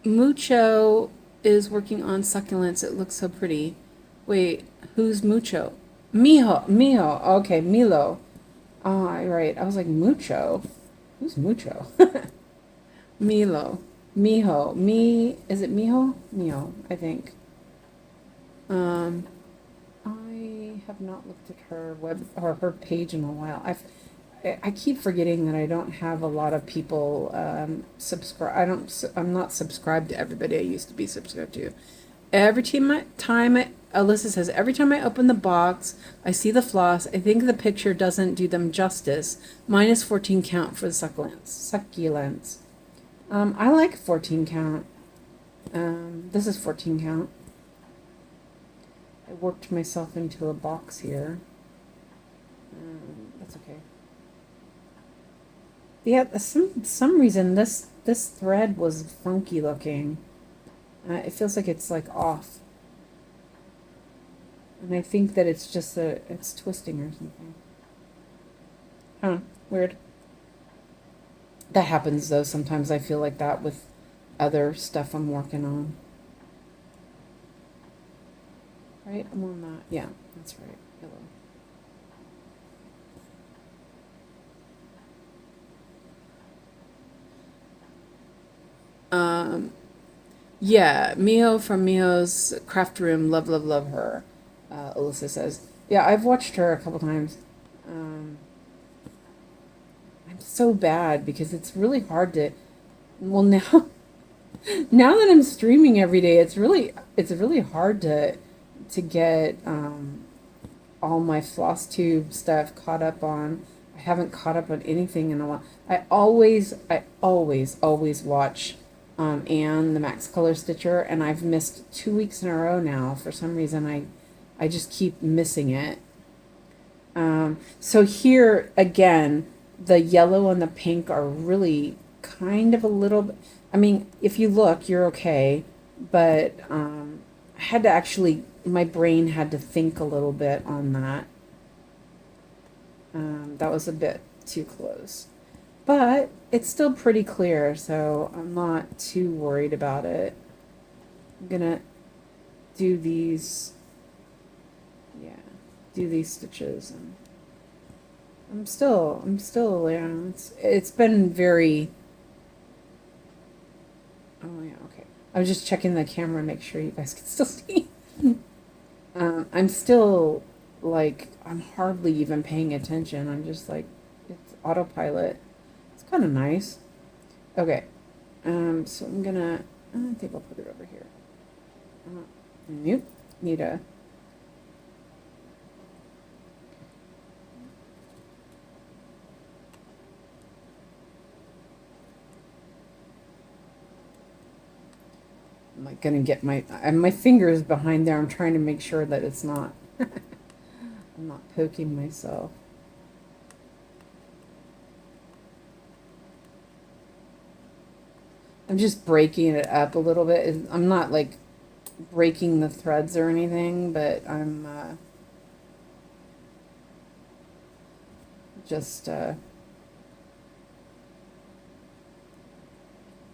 Mucho is working on succulents. It looks so pretty. Wait, who's Mucho? Mijo. Okay, Milo. Ah, right. I was like Mucho. Who's Mucho? Milo. Mijo. Is it Mijo? Mijo, I think. I have not looked at her web or her page in a while. I keep forgetting that I don't have a lot of people subscribe. I'm not subscribed to everybody I used to be subscribed to. Alyssa says, every time I open the box, I see the floss. I think the picture doesn't do them justice. Minus 14 count for the succulents. I like 14 count. This is 14 count. I worked myself into a box here. That's okay. Yeah, some reason this thread was funky looking. It feels like it's like off. And I think that it's just it's twisting or something. Huh, weird. That happens though. Sometimes I feel like that with other stuff I'm working on. Right, I'm on that. Yeah, that's right. Hello. Yeah, Mio from Mio's craft room. Love, love, love her. Alyssa says. Yeah, I've watched her a couple times. I'm so bad because it's really hard to. Well, now that I'm streaming every day, it's really hard to get all my floss tube stuff caught up on. I haven't caught up on anything in a while. I always watch Anne, the Max Color Stitcher, and I've missed 2 weeks in a row now. For some reason, I just keep missing it. So here again, the yellow and the pink are really kind of a little bit, I mean, if you look, you're okay, but I had to actually, my brain had to think a little bit on that. That was a bit too close. But it's still pretty clear, so I'm not too worried about it. I'm gonna do these, yeah, do these stitches, and I'm still, yeah, it's been very, oh yeah, okay. I was just checking the camera, make sure you guys can still see. I'm still, like, I'm hardly even paying attention. I'm just like, it's autopilot. It's kind of nice. Okay, so I'm gonna, I think I'll put it over here. Nope, need a, I'm like gonna get my fingers behind there. I'm trying to make sure that it's not, I'm not poking myself. I'm just breaking it up a little bit. I'm not like breaking the threads or anything, but I'm just that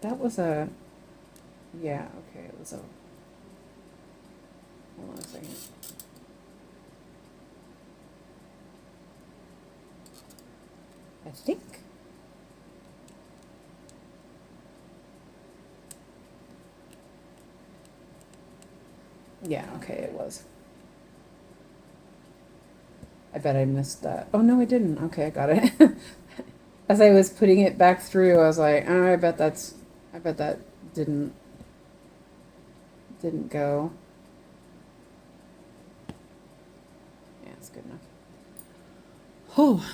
was a, yeah, okay, it was a, hold on a second. I think. Yeah, okay, it was. I bet I missed that. Oh, no, I didn't. Okay, I got it. As I was putting it back through, I was like, oh, I bet that didn't go. Yeah, it's good enough. Oh,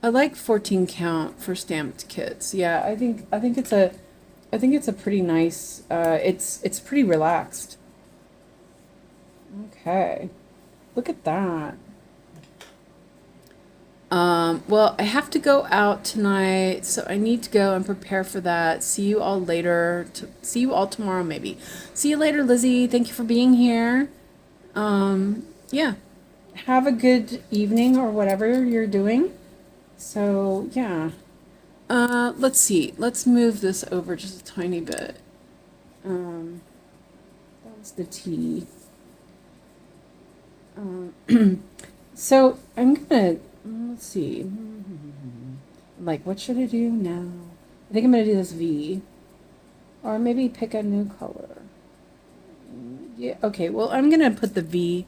I like 14 count for stamped kits. Yeah, I think it's a pretty nice. It's pretty relaxed. Okay, look at that. Well, I have to go out tonight, so I need to go and prepare for that. See you all later. See you all tomorrow, maybe. See you later, Lizzie. Thank you for being here. Yeah. Have a good evening or whatever you're doing. So, yeah. Let's see. Let's move this over just a tiny bit. That was the T. So I'm gonna, let's see. Like, what should I do now? I think I'm gonna do this V. Or maybe pick a new color. Yeah, okay, well, I'm gonna put the V.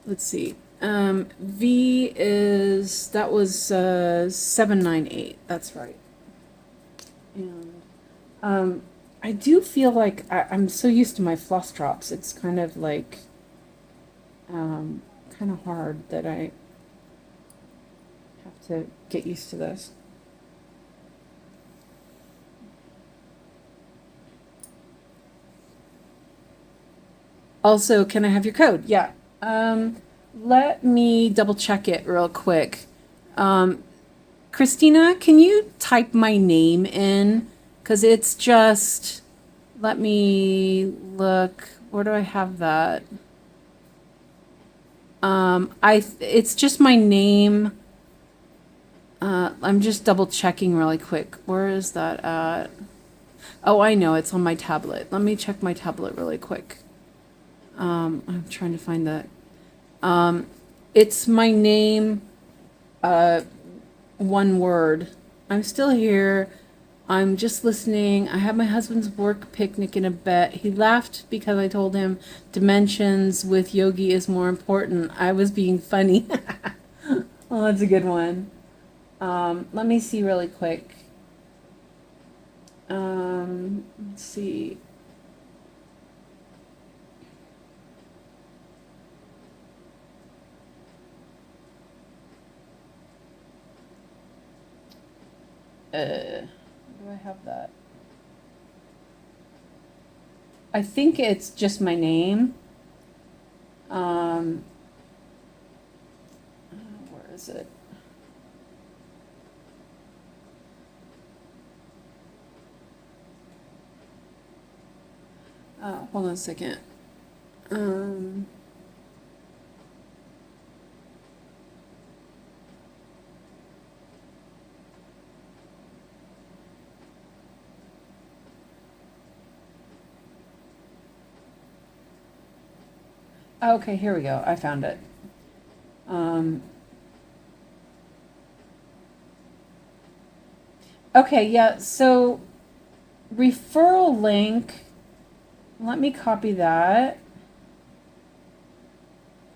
Let's see. V is, that was 798. That's right. And I do feel like I'm so used to my floss drops. It's kind of like kind of hard that I have to get used to this. Also, can I have your code? Yeah. Let me double check it real quick. Christina, can you type my name in? Because it's just, let me look. Where do I have that? It's just my name. I'm just double checking really quick. Where is that at? Oh, I know, it's on my tablet. Let me check my tablet really quick. I'm trying to find that. It's my name, one word. I'm still here. I'm just listening. I have my husband's work picnic in a bit. He laughed because I told him dimensions with Yogi is more important. I was being funny. Oh, that's a good one. Let me see really quick. Let's see. do I have that? I think it's just my name. Where is it? Hold on a second. Okay, here we go. I found it. Okay, yeah, so referral link, let me copy that.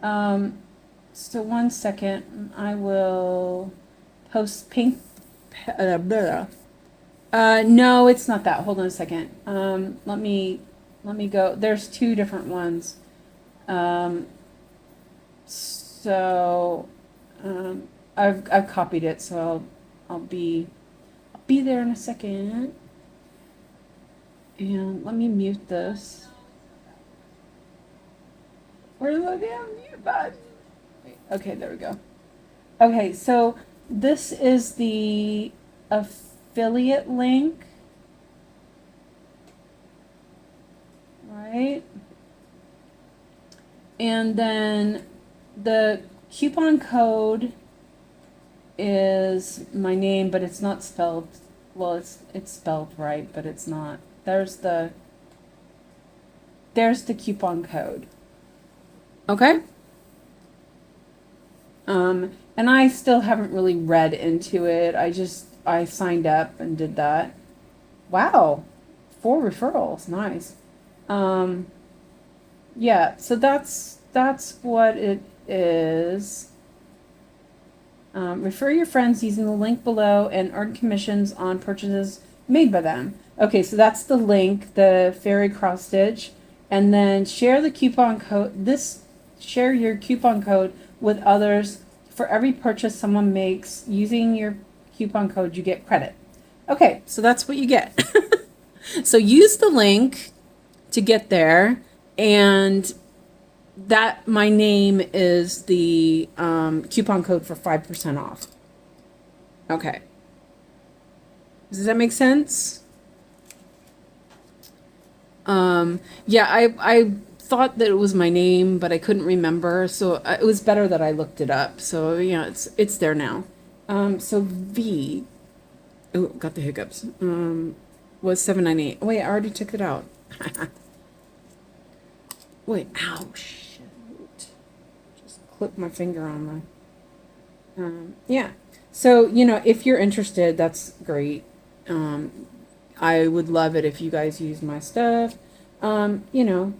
So 1 second, I will post pink. No, it's not that. Hold on a second. Let me go. There's 2 different ones. I've copied it, so I'll be there in a second. And let me mute this. Where's the damn mute button? Okay, there we go. Okay, so this is the affiliate link, right? And then the coupon code is my name, but it's not spelled, well, it's spelled right, but it's not. There's the coupon code. Okay? And I still haven't really read into it. I signed up and did that. Wow. 4 referrals. Nice. Yeah, so that's what it is. Refer your friends using the link below and earn commissions on purchases made by them. Okay, so that's the link, the fairy cross stitch, and then share the coupon code. Share your coupon code with others. For every purchase someone makes using your coupon code, you get credit. Okay, so that's what you get. So use the link to get there, and that my name is the coupon code for 5% off. Okay. Does that make sense? Yeah, I thought that it was my name, but I couldn't remember, so it was better that I looked it up. So yeah, it's there now. So V, oh, got the hiccups. Was $7.98. Wait, I already took it out. Wait, ow, shoot. Just clipped my finger on the, yeah. So, you know, if you're interested, that's great. I would love it if you guys use my stuff. You know,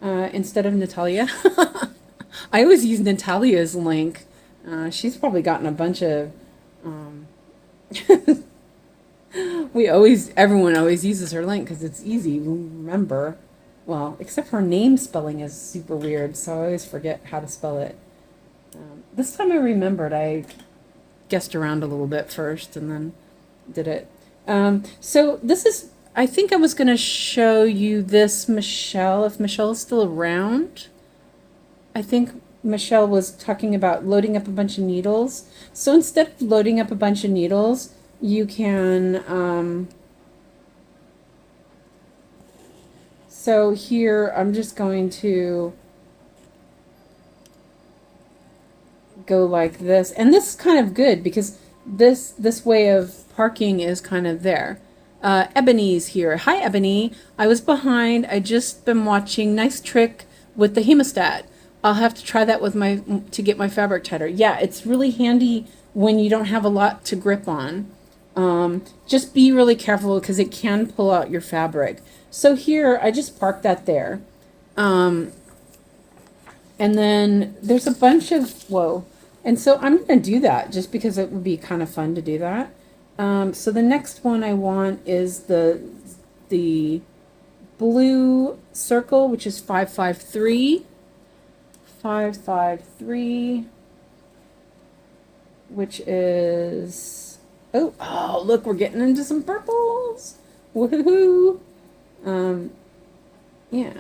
instead of Natalia. I always use Natalia's link. She's probably gotten a bunch of, everyone always uses her link because it's easy to remember. Well, except her name spelling is super weird, so I always forget how to spell it. This time I remembered. I guessed around a little bit first and then did it. So this is, I think I was going to show you this Michelle, if Michelle is still around. I think Michelle was talking about loading up a bunch of needles. So instead of loading up a bunch of needles, you can, so here I'm just going to go like this. And this is kind of good because this way of parking is kind of there. Ebony's here. Hi, Ebony. I was behind. I just been watching. Nice trick with the hemostat. I'll have to try that with to get my fabric tighter. Yeah, it's really handy when you don't have a lot to grip on. Just be really careful because it can pull out your fabric. So here, I just parked that there. And then there's a bunch of, whoa. And so I'm going to do that just because it would be kind of fun to do that. So the next one I want is the blue circle, which is 553. 553, which is Oh, look, we're getting into some purples. Woohoo! Yeah.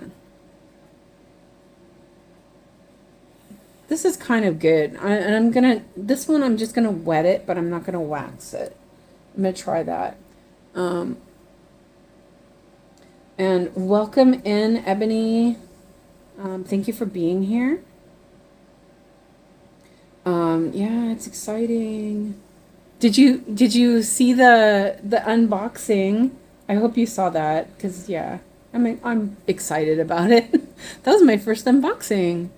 This is kind of good. This one I'm just gonna wet it, but I'm not gonna wax it. I'm gonna try that. And welcome in, Ebony. Thank you for being here. Yeah, it's exciting. Did you see the unboxing? I hope you saw that, because yeah, I'm excited about it. That was my first unboxing.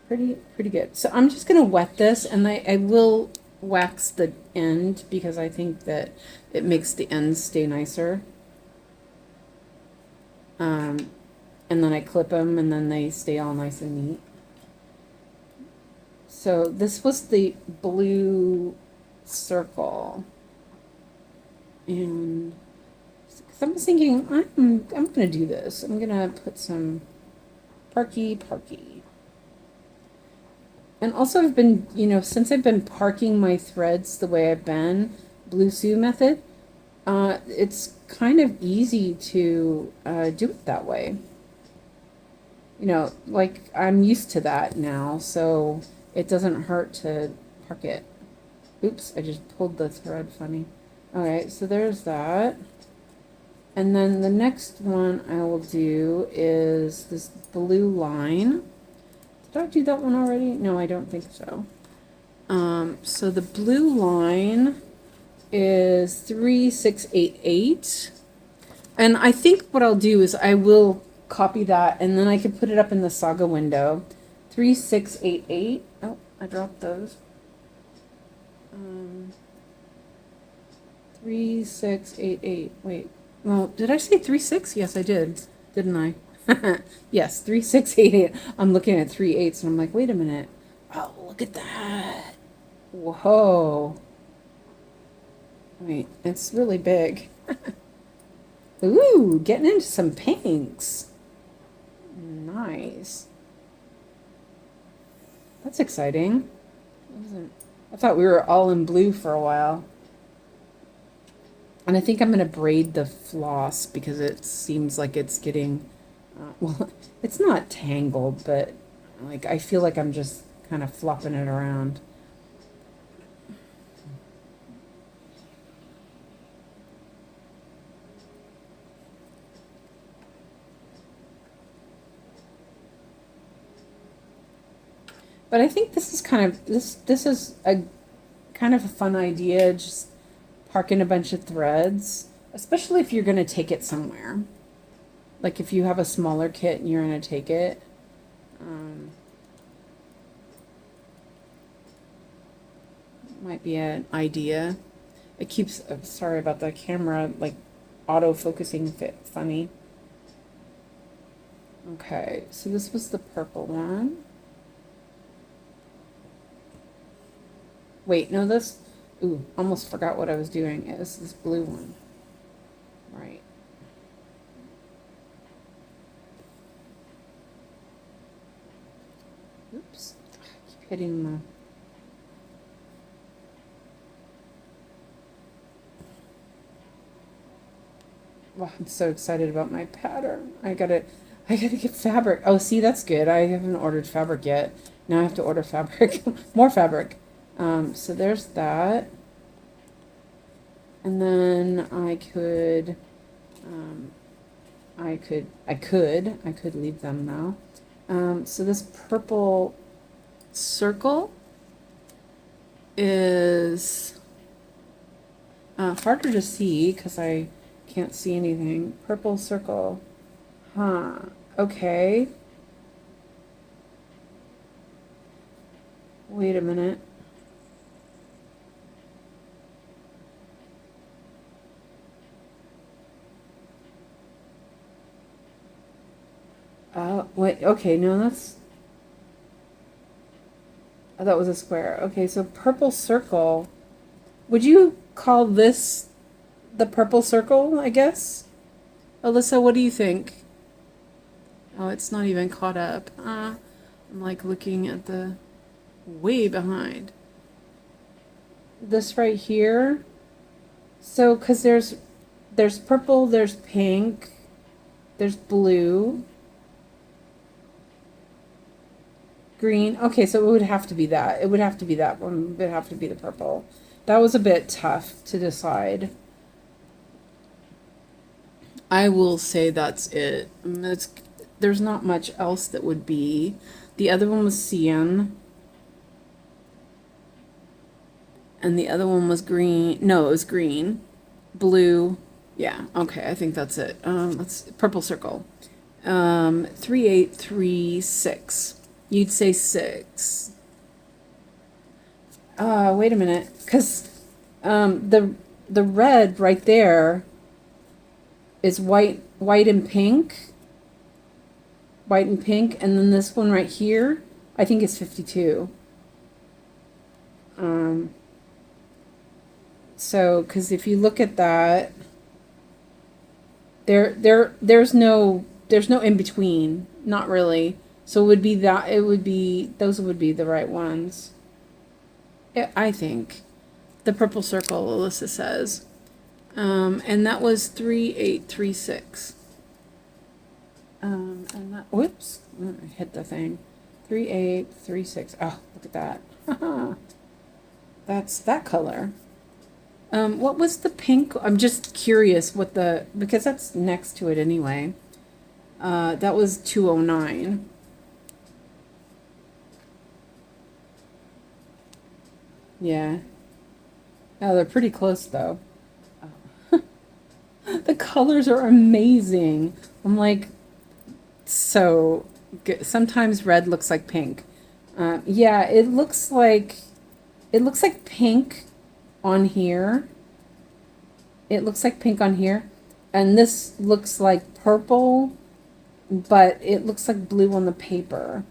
Pretty good. So I'm just gonna wet this, and I will wax the end because I think that it makes the ends stay nicer. And then I clip them, and then they stay all nice and neat. So this was the blue circle, and because I was thinking I'm gonna do this. I'm gonna put some parky. And also I've been, since I've been parking my threads the way I've been, Blue Sue method, it's kind of easy to do it that way. Like I'm used to that now, so it doesn't hurt to park it. Oops, I just pulled the thread funny. Alright, so there's that. And then the next one I will do is this blue line. Did I do that one already? No, I don't think so. So the blue line is 3688. And I think what I'll do is I will copy that, and then I can put it up in the Saga window. 3688. Oh, I dropped those. 3688. Wait. Well, did I say 36? Yes, I did. Didn't I? Yes, 3688. I'm looking at 3/8 and I'm like, wait a minute. Oh, look at that. Whoa. Wait, it's really big. Ooh, getting into some pinks. Nice. That's exciting. I thought we were all in blue for a while. And I think I'm going to braid the floss because it seems like it's getting, well, it's not tangled, but like I feel like I'm just kind of flopping it around. But I think this is kind of, this is a kind of a fun idea, just parking a bunch of threads, especially if you're going to take it somewhere. Like if you have a smaller kit and you're going to take it. Might be an idea. It keeps, sorry about the camera, like auto-focusing funny. Okay, so this was the purple one. Wait, no, this, ooh, almost forgot what I was doing. It was this blue one. Right. Oops, I keep hitting the... Wow, I'm so excited about my pattern. I gotta get fabric. Oh, see, that's good. I haven't ordered fabric yet. Now I have to order fabric. More fabric. So there's that. And then I could leave them now. So this purple circle is harder to see because I can't see anything. Purple circle. Huh. Okay. Wait a minute. Wait, okay, no, that's... Oh, that was a square. Okay, so purple circle. Would you call this the purple circle, I guess? Alyssa, what do you think? Oh, it's not even caught up. I'm like looking at the way behind. this right here. So, because there's purple, there's pink, there's blue, green. Okay, so it would have to be that. It would have to be that one. It would have to be the purple. That was a bit tough to decide. I will say that's it. There's not much else that would be. The other one was cyan. And the other one was green. No, it was green. Blue. Yeah, okay, I think that's it. Let's purple circle. 3836. You'd say 6. Wait a minute, because the red right there is white and pink. White and pink, and then this one right here, I think is 52. So, because if you look at that, there's no in between, not really. So it would be that, those would be the right ones. Yeah, I think. The purple circle, Alyssa says. And that was 3836. And that, whoops, I hit the thing. 3836. Oh, look at that. That's that color. What was the pink? I'm just curious what because that's next to it anyway. That was 209. Yeah. Oh, they're pretty close though. Oh. The colors are amazing. I'm like, so good. Sometimes red looks like pink. Yeah, it looks like pink on here. It looks like pink on here, and this looks like purple, but it looks like blue on the paper.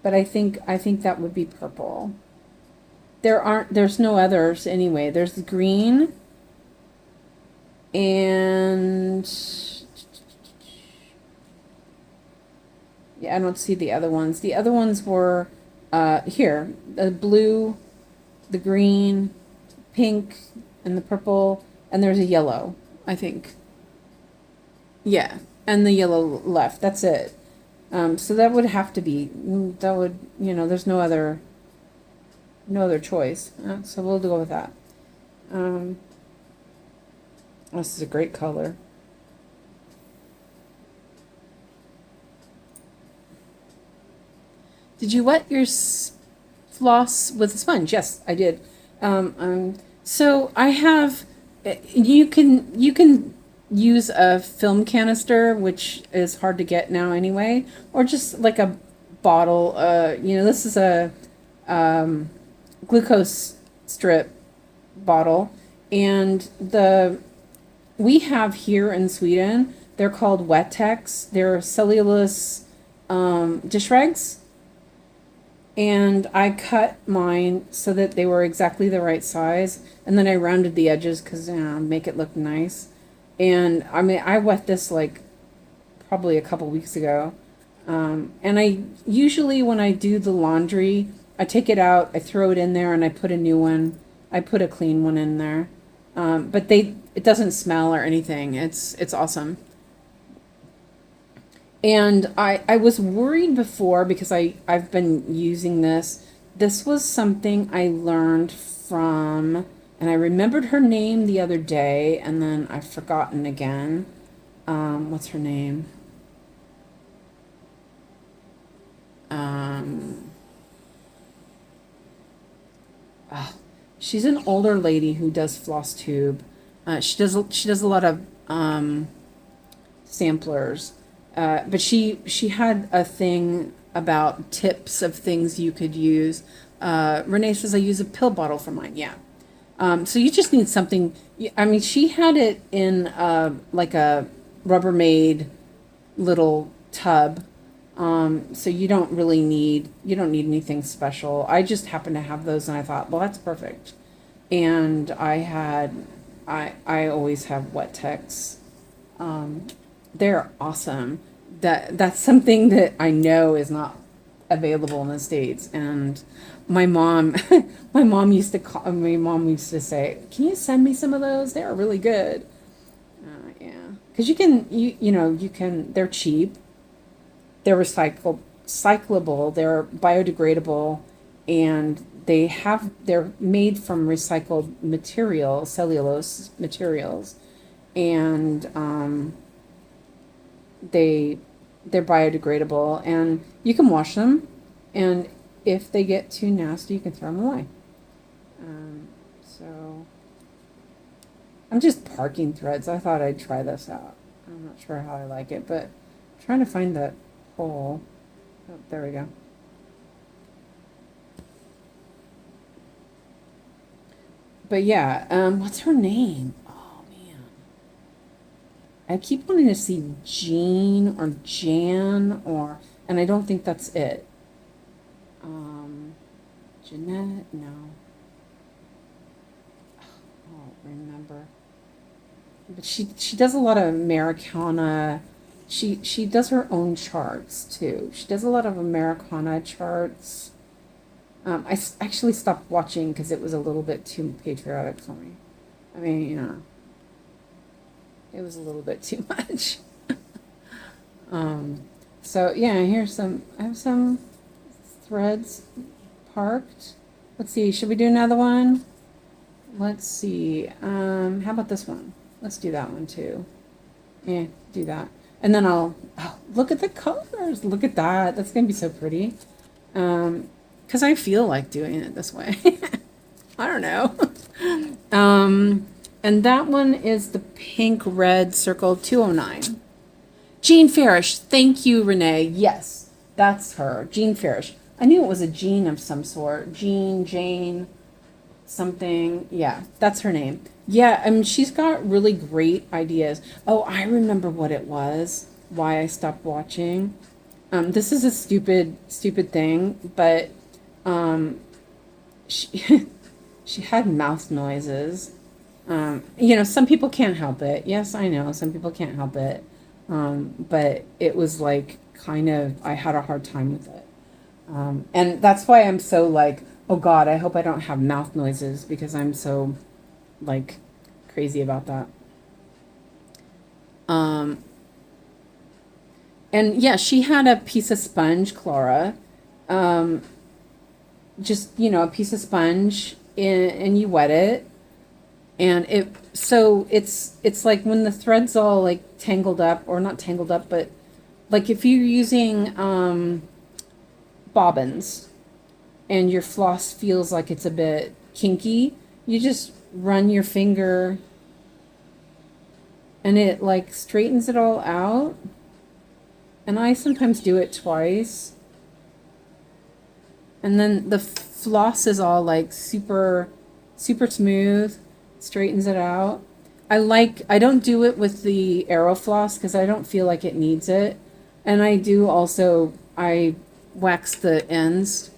But I think that would be purple. There's no others anyway. There's green and yeah, I don't see the other ones. The other ones were here, the blue, the green, pink, and the purple, and there's a yellow, I think. Yeah, and the yellow left. That's it. So that would have to be, there's no other choice. So we'll go with that. This is a great color. Did you wet your floss with a sponge? Yes, I did. So I have, you can use a film canister, which is hard to get now anyway, or just like a bottle. This is a glucose strip bottle, and we have here in Sweden, they're called Wettex. They're cellulose dish rags. And I cut mine so that they were exactly the right size. And then I rounded the edges because, make it look nice. And I mean, I wet this like probably a couple weeks ago. And I usually, when I do the laundry, I take it out, I throw it in there, and I put a new one. I put a clean one in there. But it doesn't smell or anything. It's awesome. And I was worried before because I've been using this. This was something I learned from, and I remembered her name the other day, and then I've forgotten again. What's her name? She's an older lady who does floss tube. She does a lot of samplers. But she had a thing about tips of things you could use. Renee says, I use a pill bottle for mine. Yeah. So you just need something. I mean, she had it in like a Rubbermaid little tub. So you don't need anything special. I just happen to have those, and I thought, well, that's perfect. And I always have Wettex. They're awesome. That's something that I know is not available in the States. And my mom, my mom used to say, "Can you send me some of those? They are really good." Yeah, because you can. They're cheap. They're recyclable. They're biodegradable, and they're made from recycled material, cellulose materials, and they're biodegradable, and you can wash them, and if they get too nasty, you can throw them away. So I'm just parking threads. I thought I'd try this out. I'm not sure how I like it, but I'm trying to find the hole. Oh, there we go. But yeah, what's her name? Oh man, I keep wanting to see Jean or Jan and I don't think that's it. Jeanette, no. I don't remember. But she does a lot of Americana. She does her own charts too. She does a lot of Americana charts. Actually stopped watching because it was a little bit too patriotic for me. I mean, it was a little bit too much. So yeah, I have some threads parked. Let's see, should we do another one? Let's see. How about this one? Let's do that one too. Yeah, do that. And then look at the colors. Look at that. That's gonna be so pretty. Because I feel like doing it this way. I don't know. And that one is the pink red circle 209. Jean Farish. Thank you, Renee. Yes, that's her. Jean Farish. I knew it was a Jean of some sort. Jane, something. Yeah, that's her name. Yeah, I mean, she's got really great ideas. Oh, I remember what it was. Why I stopped watching. This is a stupid thing, but she she had mouth noises. Some people can't help it. Yes, I know some people can't help it. But it was like kind of, I had a hard time with it. And that's why I'm so like, oh God, I hope I don't have mouth noises, because I'm so like crazy about that. And yeah, she had a piece of sponge, Clara. Just, a piece of sponge, and you wet it. And it's like when the thread's all like tangled up, or not tangled up, but like if you're using bobbins and your floss feels like it's a bit kinky, you just run your finger and it like straightens it all out. And I sometimes do it twice. And then the floss is all like super smooth, straightens it out. I don't do it with the Aero Floss because I don't feel like it needs it. And I wax the ends.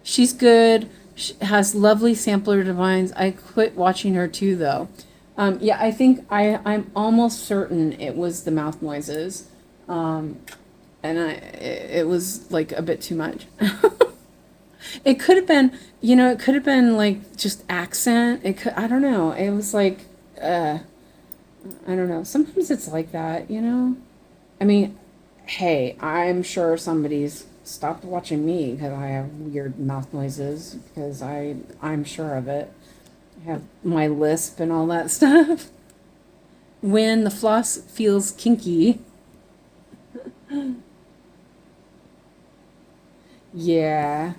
She's good. She has lovely sampler designs. I quit watching her too, though. Yeah, I think I'm almost certain it was the mouth noises. And it was like a bit too much. It could have been, like just accent. I don't know. It was like, I don't know. Sometimes it's like that, I mean, hey, I'm sure somebody's stopped watching me because I have weird mouth noises, because I'm sure of it. I have my lisp and all that stuff. When the floss feels kinky. Yeah.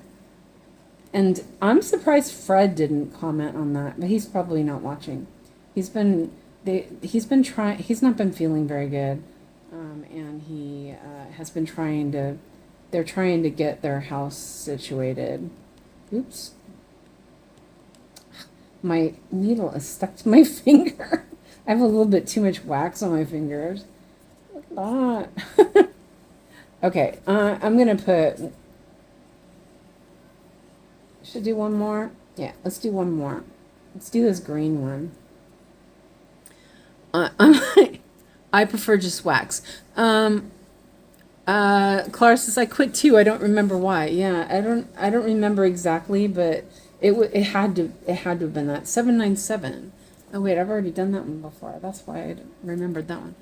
And I'm surprised Fred didn't comment on that, but he's probably not watching. He's been trying. He's not been feeling very good, and he has been trying to. They're trying to get their house situated. Oops. My needle is stuck to my finger. I have a little bit too much wax on my fingers. Look at that. Okay, I'm gonna put. Should do one more? Yeah, let's do one more. Let's do this green one. I prefer just wax. Clara says I quit too. I don't remember why. Yeah, I don't remember exactly, but it had to have been that 797. Oh wait, I've already done that one before. That's why I remembered that one.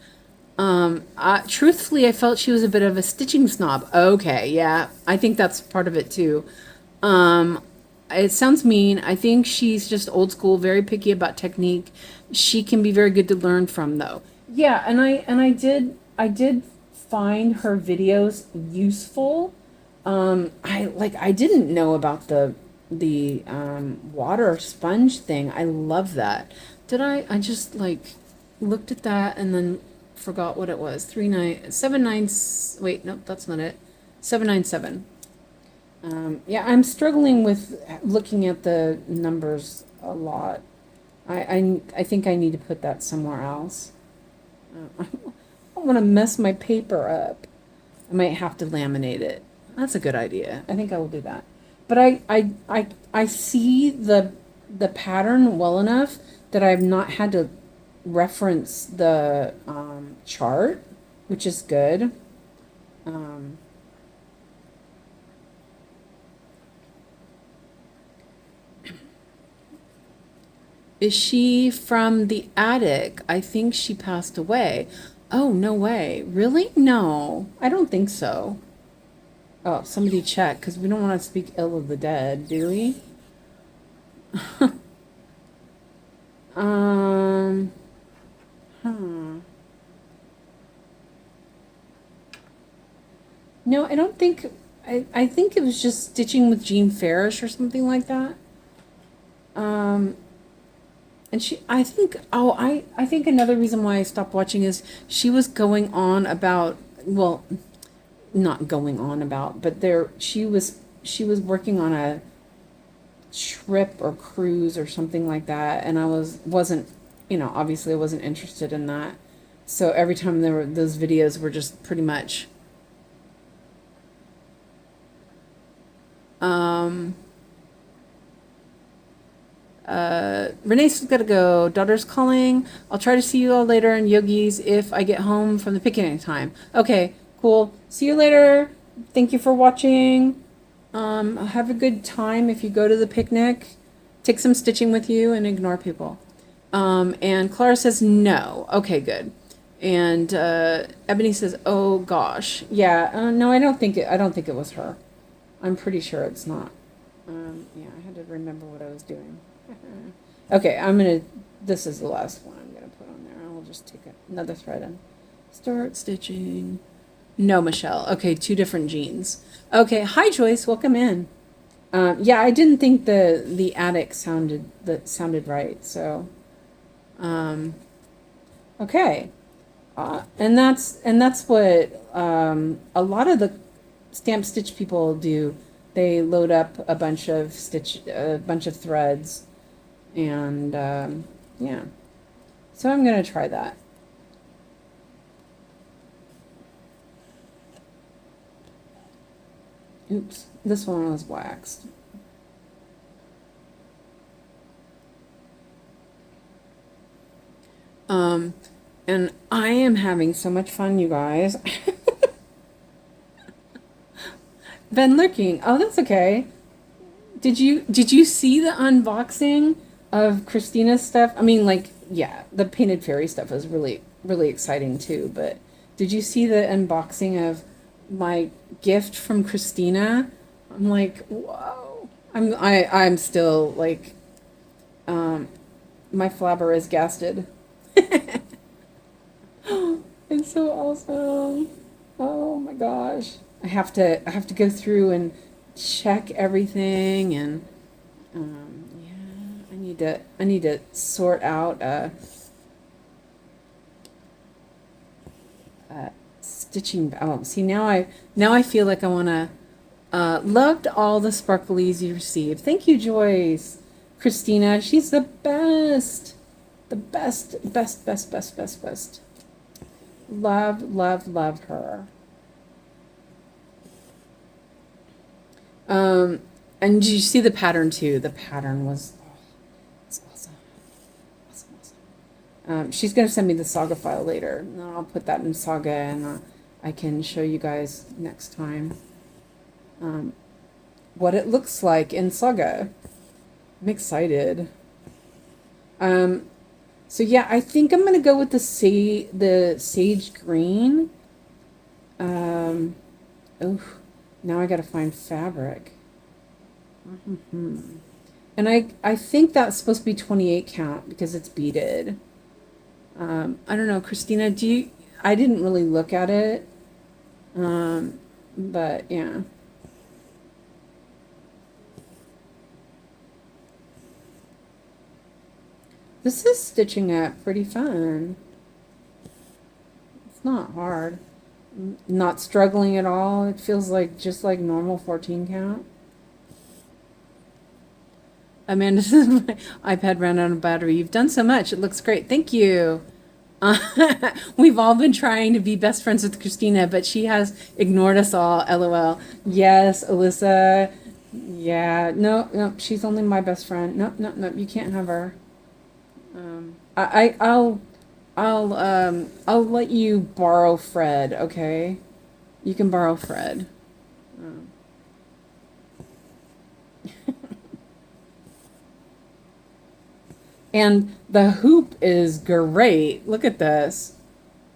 Truthfully, I felt she was a bit of a stitching snob. Okay, yeah, I think that's part of it too. Um, it sounds mean. I think she's just old school, very picky about technique. She can be very good to learn from, though. Yeah, and I did find her videos useful. I didn't know about the water sponge thing. I love that. Did I just looked at that and then forgot what it was. 3979. Wait, nope, that's not it. 797. Yeah, I'm struggling with looking at the numbers a lot. I think I need to put that somewhere else. I don't want to mess my paper up. I might have to laminate it. That's a good idea. I think I will do that. But I see the pattern well enough that I've not had to reference the chart, which is good. Is she from the attic? I think she passed away. Oh, no way. Really? No, I don't think so. Oh, somebody check, because we don't want to speak ill of the dead, do we? Um, huh. No, I don't think, I think it was just stitching with Jean Farish or something like that. Um, and I think another reason why I stopped watching is she was going on about, well, not going on about, but she was working on a trip or cruise or something like that, and I wasn't, obviously I wasn't interested in that. So every time there were those videos were just pretty much um Renee's gotta go. Daughter's calling. I'll try to see you all later in Yogi's if I get home from the picnic time. Okay, cool. See you later. Thank you for watching. Have a good time if you go to the picnic. Take some stitching with you and ignore people. And Clara says no. Okay, good. And Ebony says, "Oh gosh, yeah." No, I don't think it was her. I'm pretty sure it's not. Yeah, I had to remember what I was doing. Okay, this is the last one I'm gonna put on there. I'll just take another thread and start stitching. No, Michelle. Okay, two different jeans. Okay, hi Joyce, welcome in. Yeah, I didn't think the attic sounded right. So, okay, and that's what a lot of the stamp stitch people do. They load up a bunch of threads, and yeah. So I'm gonna try that. Oops, this one was waxed. And I am having so much fun, you guys. Been lurking. Oh, that's okay. Did you see the unboxing of Christina's stuff? I mean, yeah, the painted fairy stuff was really really exciting too. But did you see the unboxing of my gift from Christina? I'm like, whoa. I'm still like, my flabber is gasted. It's so awesome. Oh my gosh. I have to go through and check everything, and yeah, I need to sort out stitching. Oh, see, now I feel like I want to loved all the sparklies you received. Thank you, Joyce. Christina, she's the best. The best. Love her. And did you see the pattern too? The pattern was, it's awesome. Awesome. She's gonna send me the Saga file later, and I'll put that in Saga, and I can show you guys next time what it looks like in Saga. I'm excited. So yeah, I think I'm gonna go with the sage green. Oh, now I gotta find fabric. And I think that's supposed to be 28 count because it's beaded. I don't know, Christina, I didn't really look at it. But yeah. This is stitching up pretty fun. It's not hard. Not struggling at all. It feels like just like normal 14 count. Amanda says my iPad ran out of battery. You've done so much. It looks great. Thank you. We've all been trying to be best friends with Christina, but she has ignored us all. LOL. Yes, Alyssa. Yeah. No, she's only my best friend. No, you can't have her. I'll let you borrow Fred, okay? You can borrow Fred. And the hoop is great. Look at this.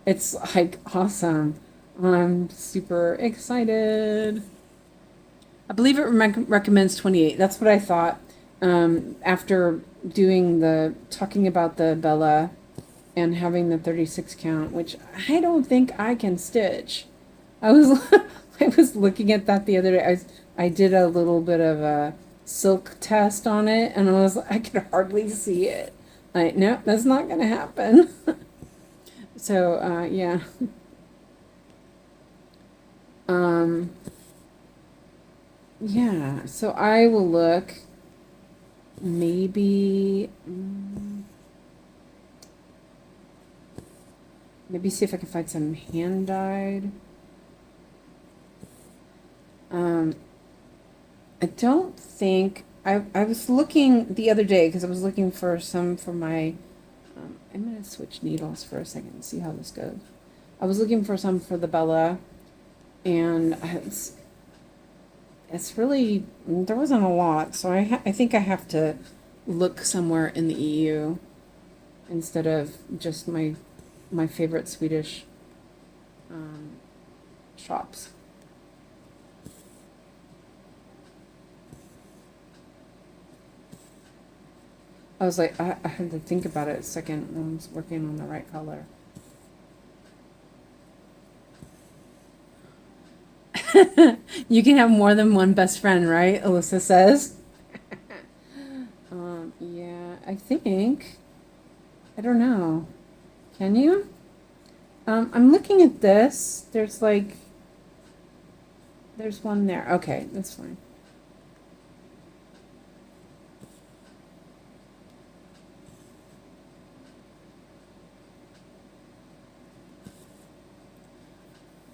It's like awesome. I'm super excited. I believe it recommends 28. That's what I thought. After talking about the Bella and having the 36 count, which I don't think I can stitch. I was looking at that the other day. I did a little bit of a silk test on it, and I could hardly see it. No, that's not gonna happen. So yeah. Yeah, so I will look. Maybe see if I can find some hand dyed. I don't think I was looking the other day because I was looking for some for my. I'm gonna switch needles for a second and see how this goes. I was looking for some for the Bella, and it's really, there wasn't a lot, so I think I have to look somewhere in the EU instead of just my favorite Swedish shops. I was like, I had to think about it a second when I was working on the right color. You can have more than one best friend, right? Alyssa says. Yeah, I think. I don't know. Can you? I'm looking at this. There's one there. Okay, that's fine.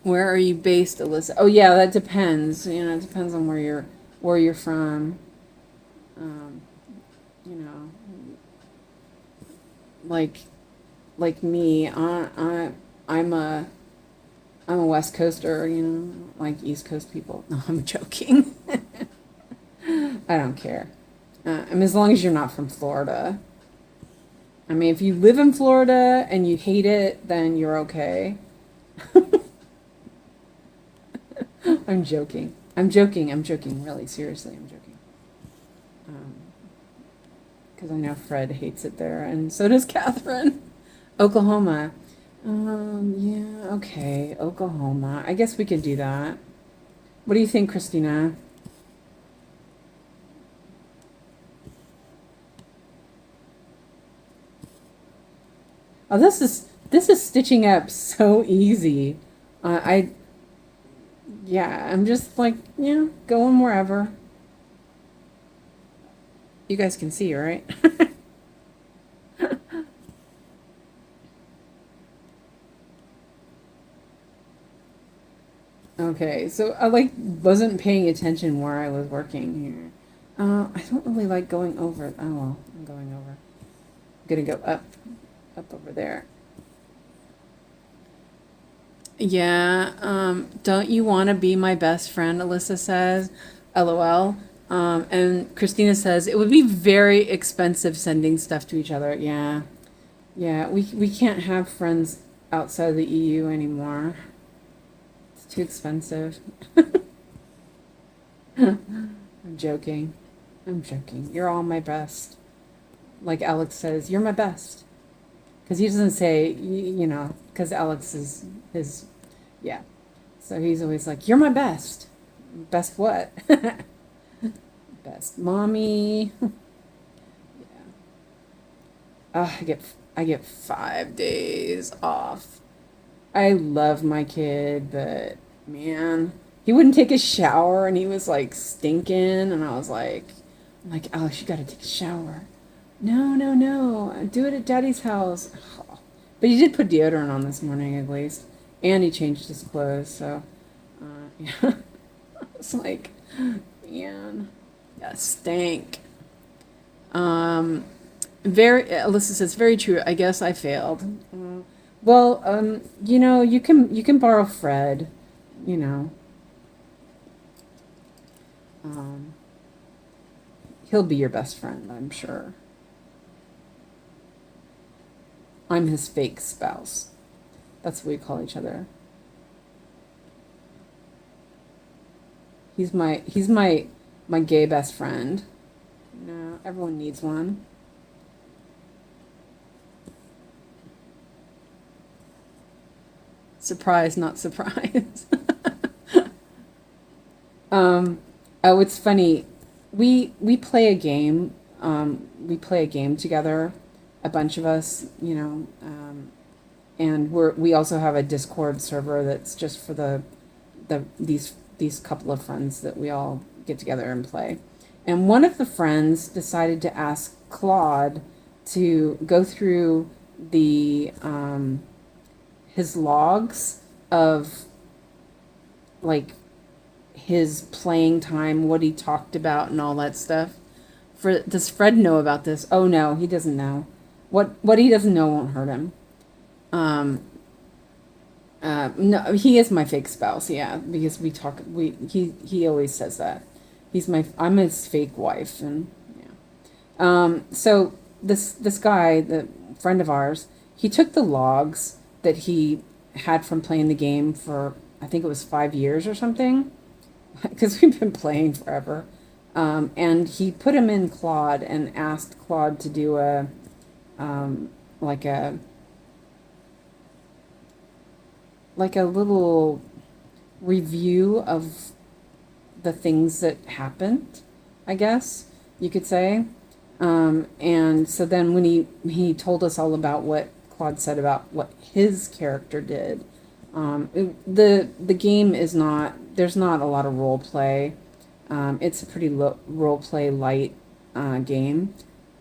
Where are you based, Alyssa? Oh yeah, that depends. You know, it depends on where you're from. You know, like me, I'm a West Coaster. You know, like East Coast people. No, I'm joking. I don't care. I mean, as long as you're not from Florida. I mean, if you live in Florida and you hate it, then you're okay. I'm joking. Really, seriously, I'm joking. Because I know Fred hates it there, and so does Catherine. Oklahoma. Yeah, okay, Oklahoma. I guess we could do that. What do you think, Christina? Oh, this is stitching up so easy. Yeah, I'm just like, yeah, going wherever. You guys can see, right? Okay, so I wasn't paying attention where I was working here. I don't really like going over. Oh well, I'm going over. I'm gonna go up over there. Yeah, don't you want to be my best friend? Alyssa says, LOL. And Christina says, it would be very expensive sending stuff to each other. Yeah, yeah, we can't have friends outside of the EU anymore. It's too expensive. I'm joking. I'm joking. You're all my best. Like Alex says, you're my best. Because he doesn't say, you know, because Alex is his, yeah. So he's always like, you're my best. Best what? Best mommy. Yeah. I get 5 days off. I love my kid, but man, he wouldn't take a shower and he was like stinking and I'm like, Alex, you gotta take a shower. No, no, no. Do it at Daddy's house. But he did put deodorant on this morning at least. And he changed his clothes, so yeah. It's like, man, yeah, stank. Um, Alyssa says, very true. I guess I failed. Well, you know, you can borrow Fred, you know. Um, he'll be your best friend, I'm sure. I'm his fake spouse. That's what we call each other. He's my gay best friend. No, everyone needs one. Surprise, not surprise. Um, oh, it's funny. We play a game. We play a game together, a bunch of us, you know, and we also have a Discord server that's just for these couple of friends that we all get together and play. And one of the friends decided to ask Claude to go through the his logs of like his playing time, what he talked about, and all that stuff. Does Fred know about this? Oh no, he doesn't know. What he doesn't know won't hurt him. Um, no, he is my fake spouse. Yeah, because we talk. He always says that. I'm his fake wife, and yeah. So this guy, the friend of ours, he took the logs that he had from playing the game for I think it was 5 years or something, because we've been playing forever. And he put him in Claude and asked Claude to do a like a little review of the things that happened, I guess you could say. And so then when he told us all about what Claude said about what his character did, the game is not, there's not a lot of role play. It's a pretty role play light game.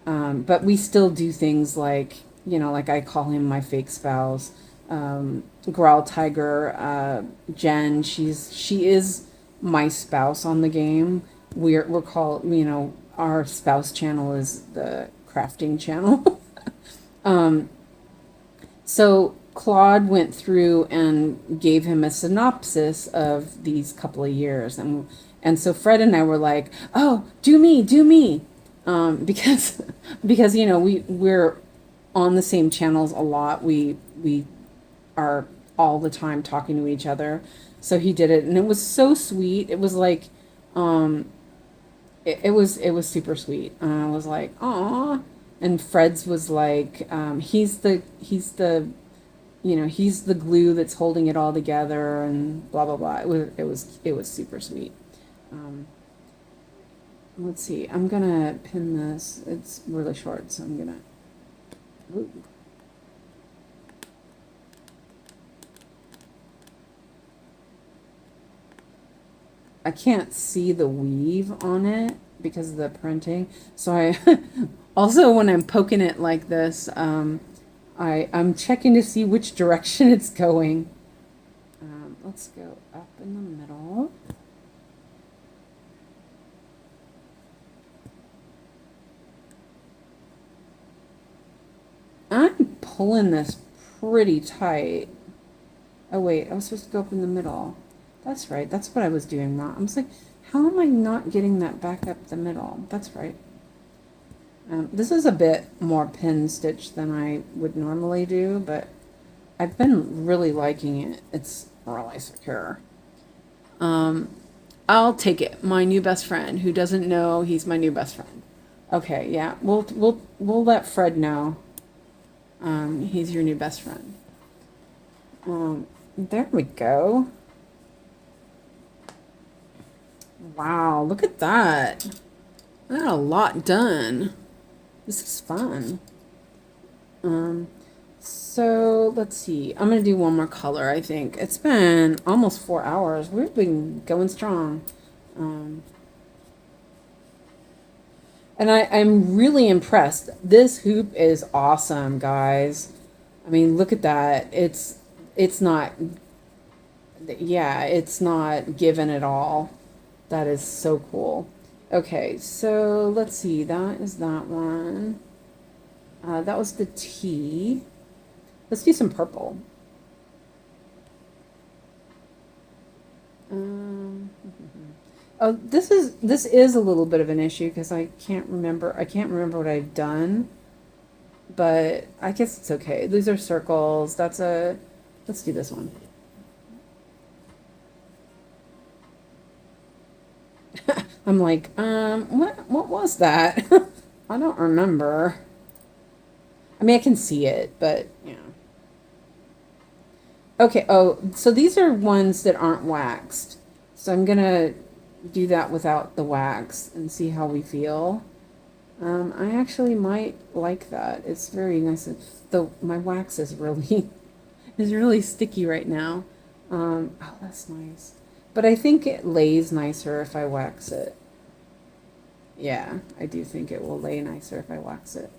But we still do things like, you know, like I call him my fake spouse. Growl Tiger, Jen, she is my spouse on the game. We're called, you know, our spouse channel is the crafting channel. um, so Claude went through and gave him a synopsis of these couple of years, and so Fred and I were like, "Oh, do me," because because you know we're on the same channels a lot. We are all the time talking to each other. So he did it, and it was so sweet. It was like, it was super sweet. I was like, "Aw," and Fred's was like, he's the you know, he's the glue that's holding it all together, and blah blah blah. It was super sweet. Um, let's see. I'm gonna pin this. It's really short, so I'm gonna. Ooh. I can't see the weave on it because of the printing. So I also when I'm poking it like this, I'm checking to see which direction it's going. Let's go up in the middle. I'm pulling this pretty tight. Oh wait, I was supposed to go up in the middle. That's right. That's what I was doing wrong. I was like, how am I not getting that back up the middle? That's right. This is a bit more pin stitch than I would normally do, but I've been really liking it. It's really secure. I'll take it. My new best friend, who doesn't know he's my new best friend. Okay, yeah, we'll let Fred know. He's your new best friend. There we go. Wow, look at that. I got a lot done. This is fun. So let's see. I'm gonna do one more color, I think. It's been almost 4 hours. We've been going strong. And I'm really impressed. This hoop is awesome, guys. I mean, look at that. It's not, yeah, it's not given at all. That is so cool. Okay, so let's see. That is that one. That was the T. Let's do some purple. Oh, this is a little bit of an issue because I can't remember what I've done, but I guess it's okay. These are circles. Let's do this one. I'm like, what was that? I don't remember. I mean, I can see it, but yeah. Okay, oh, so these are ones that aren't waxed. So I'm gonna do that without the wax and see how we feel. I actually might like that. It's very nice. My wax is really sticky right now. Oh, that's nice. But I think it lays nicer if I wax it. Yeah, I do think it will lay nicer if I wax it.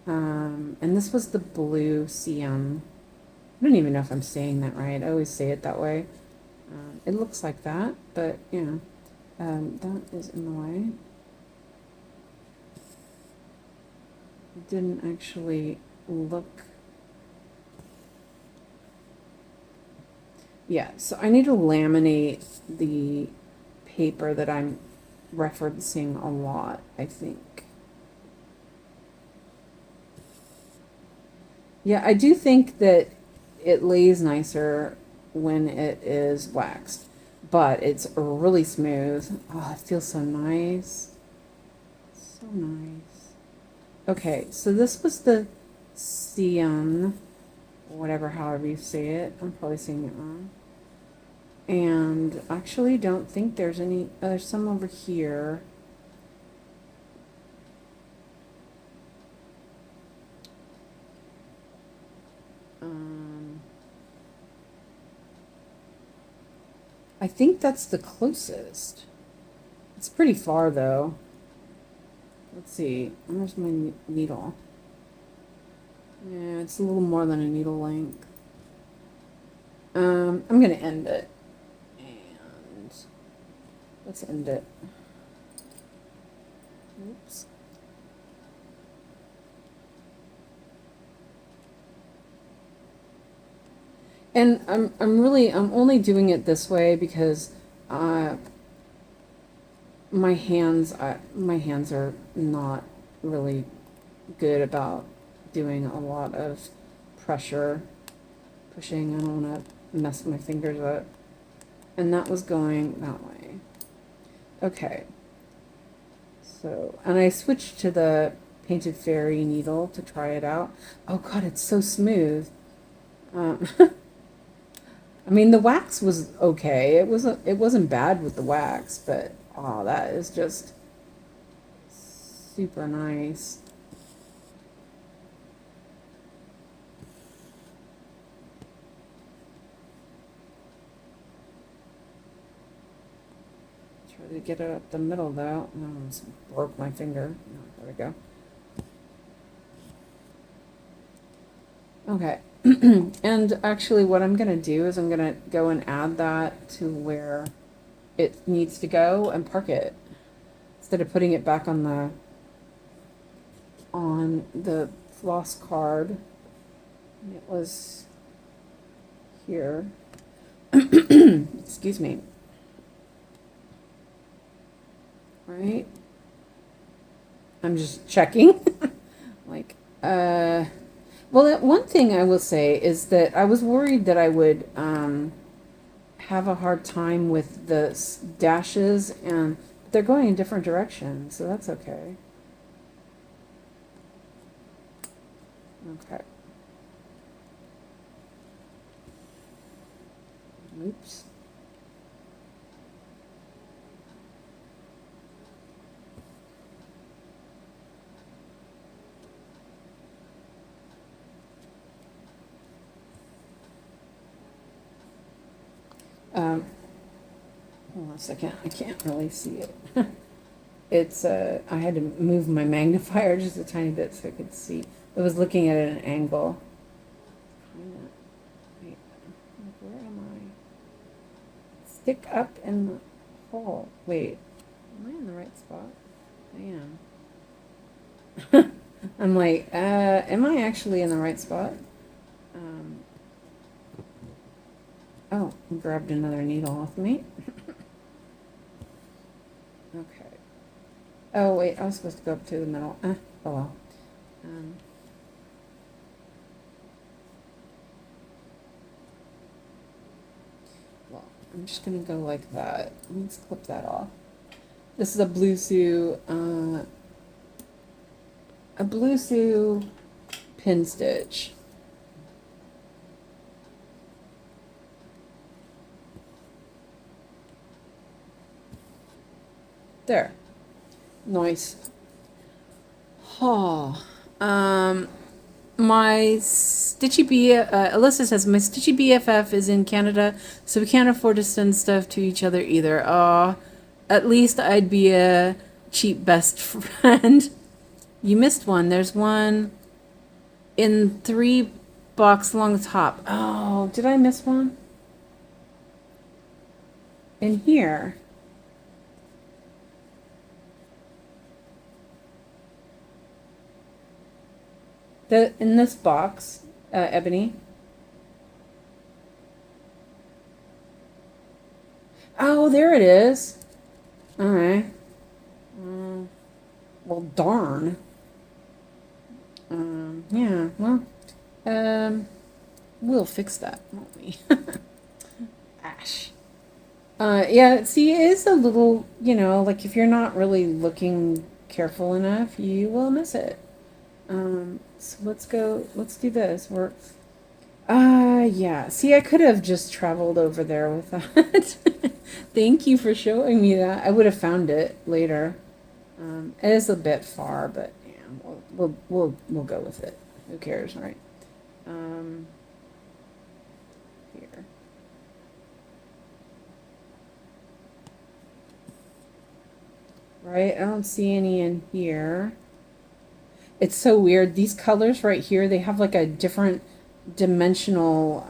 And this was the blue CM. I don't even know if I'm saying that right. I always say it that way. It looks like that, but yeah, that is in the way. It didn't actually look. Yeah, so I need to laminate the paper that I'm referencing a lot, I think. Yeah, I do think that it lays nicer when it is waxed, but it's really smooth. Oh, it feels so nice. So nice. Okay, so this was the Cian, whatever, however you say it. I'm probably saying it wrong. And actually don't think there's any, there's some over here. I think that's the closest. It's pretty far though. Let's see. Where's my needle? Yeah, it's a little more than a needle length. I'm gonna end it. And let's end it. Oops. And I'm only doing it this way because my hands are not really good about doing a lot of pressure pushing. I don't want to mess my fingers up. And that was going that way. Okay. So, and I switched to the Painted Fairy needle to try it out. Oh God, it's so smooth. I mean, the wax was okay. It wasn't bad with the wax, but oh, that is just super nice. Try to get it up the middle though. Oh, I almost broke my finger. Oh, there we go. Okay. And actually what I'm going to do is I'm going to go and add that to where it needs to go and park it instead of putting it back on the floss card. It was here. Excuse me. Right? I'm just checking. Like, well, one thing I will say is that I was worried that I would have a hard time with the dashes, and they're going in different directions, so that's okay. Okay. Oops. Hold on a second. I can't really see it. It's I had to move my magnifier just a tiny bit so I could see. I was looking at it at an angle. Wait, where am I? Stick up in the hole. Wait, am I in the right spot? I am. I'm like, am I actually in the right spot? Oh, I grabbed another needle off me. Okay. Oh, wait, I was supposed to go up to the middle. Oh, well. Well, I'm just going to go like that. Let's clip that off. This is a Blue Sue pin stitch. There. Nice. Oh. My Stitchy Alyssa says, my Stitchy BFF is in Canada, so we can't afford to send stuff to each other either. At least I'd be a cheap best friend. You missed one. There's one in 3 box along the top. Oh, did I miss one? In here. In this box, Ebony. Oh, there it is. All right. Well, darn. Yeah. Well, we'll fix that, won't we? Ash. Yeah. See, it is a little, like if you're not really looking careful enough, you will miss it. So let's do this. Yeah. See, I could have just traveled over there with that. Thank you for showing me that. I would have found it later. It is a bit far, but yeah, we'll go with it. Who cares, right? Here. Right, I don't see any in here. It's so weird. These colors right here, they have like a different dimensional,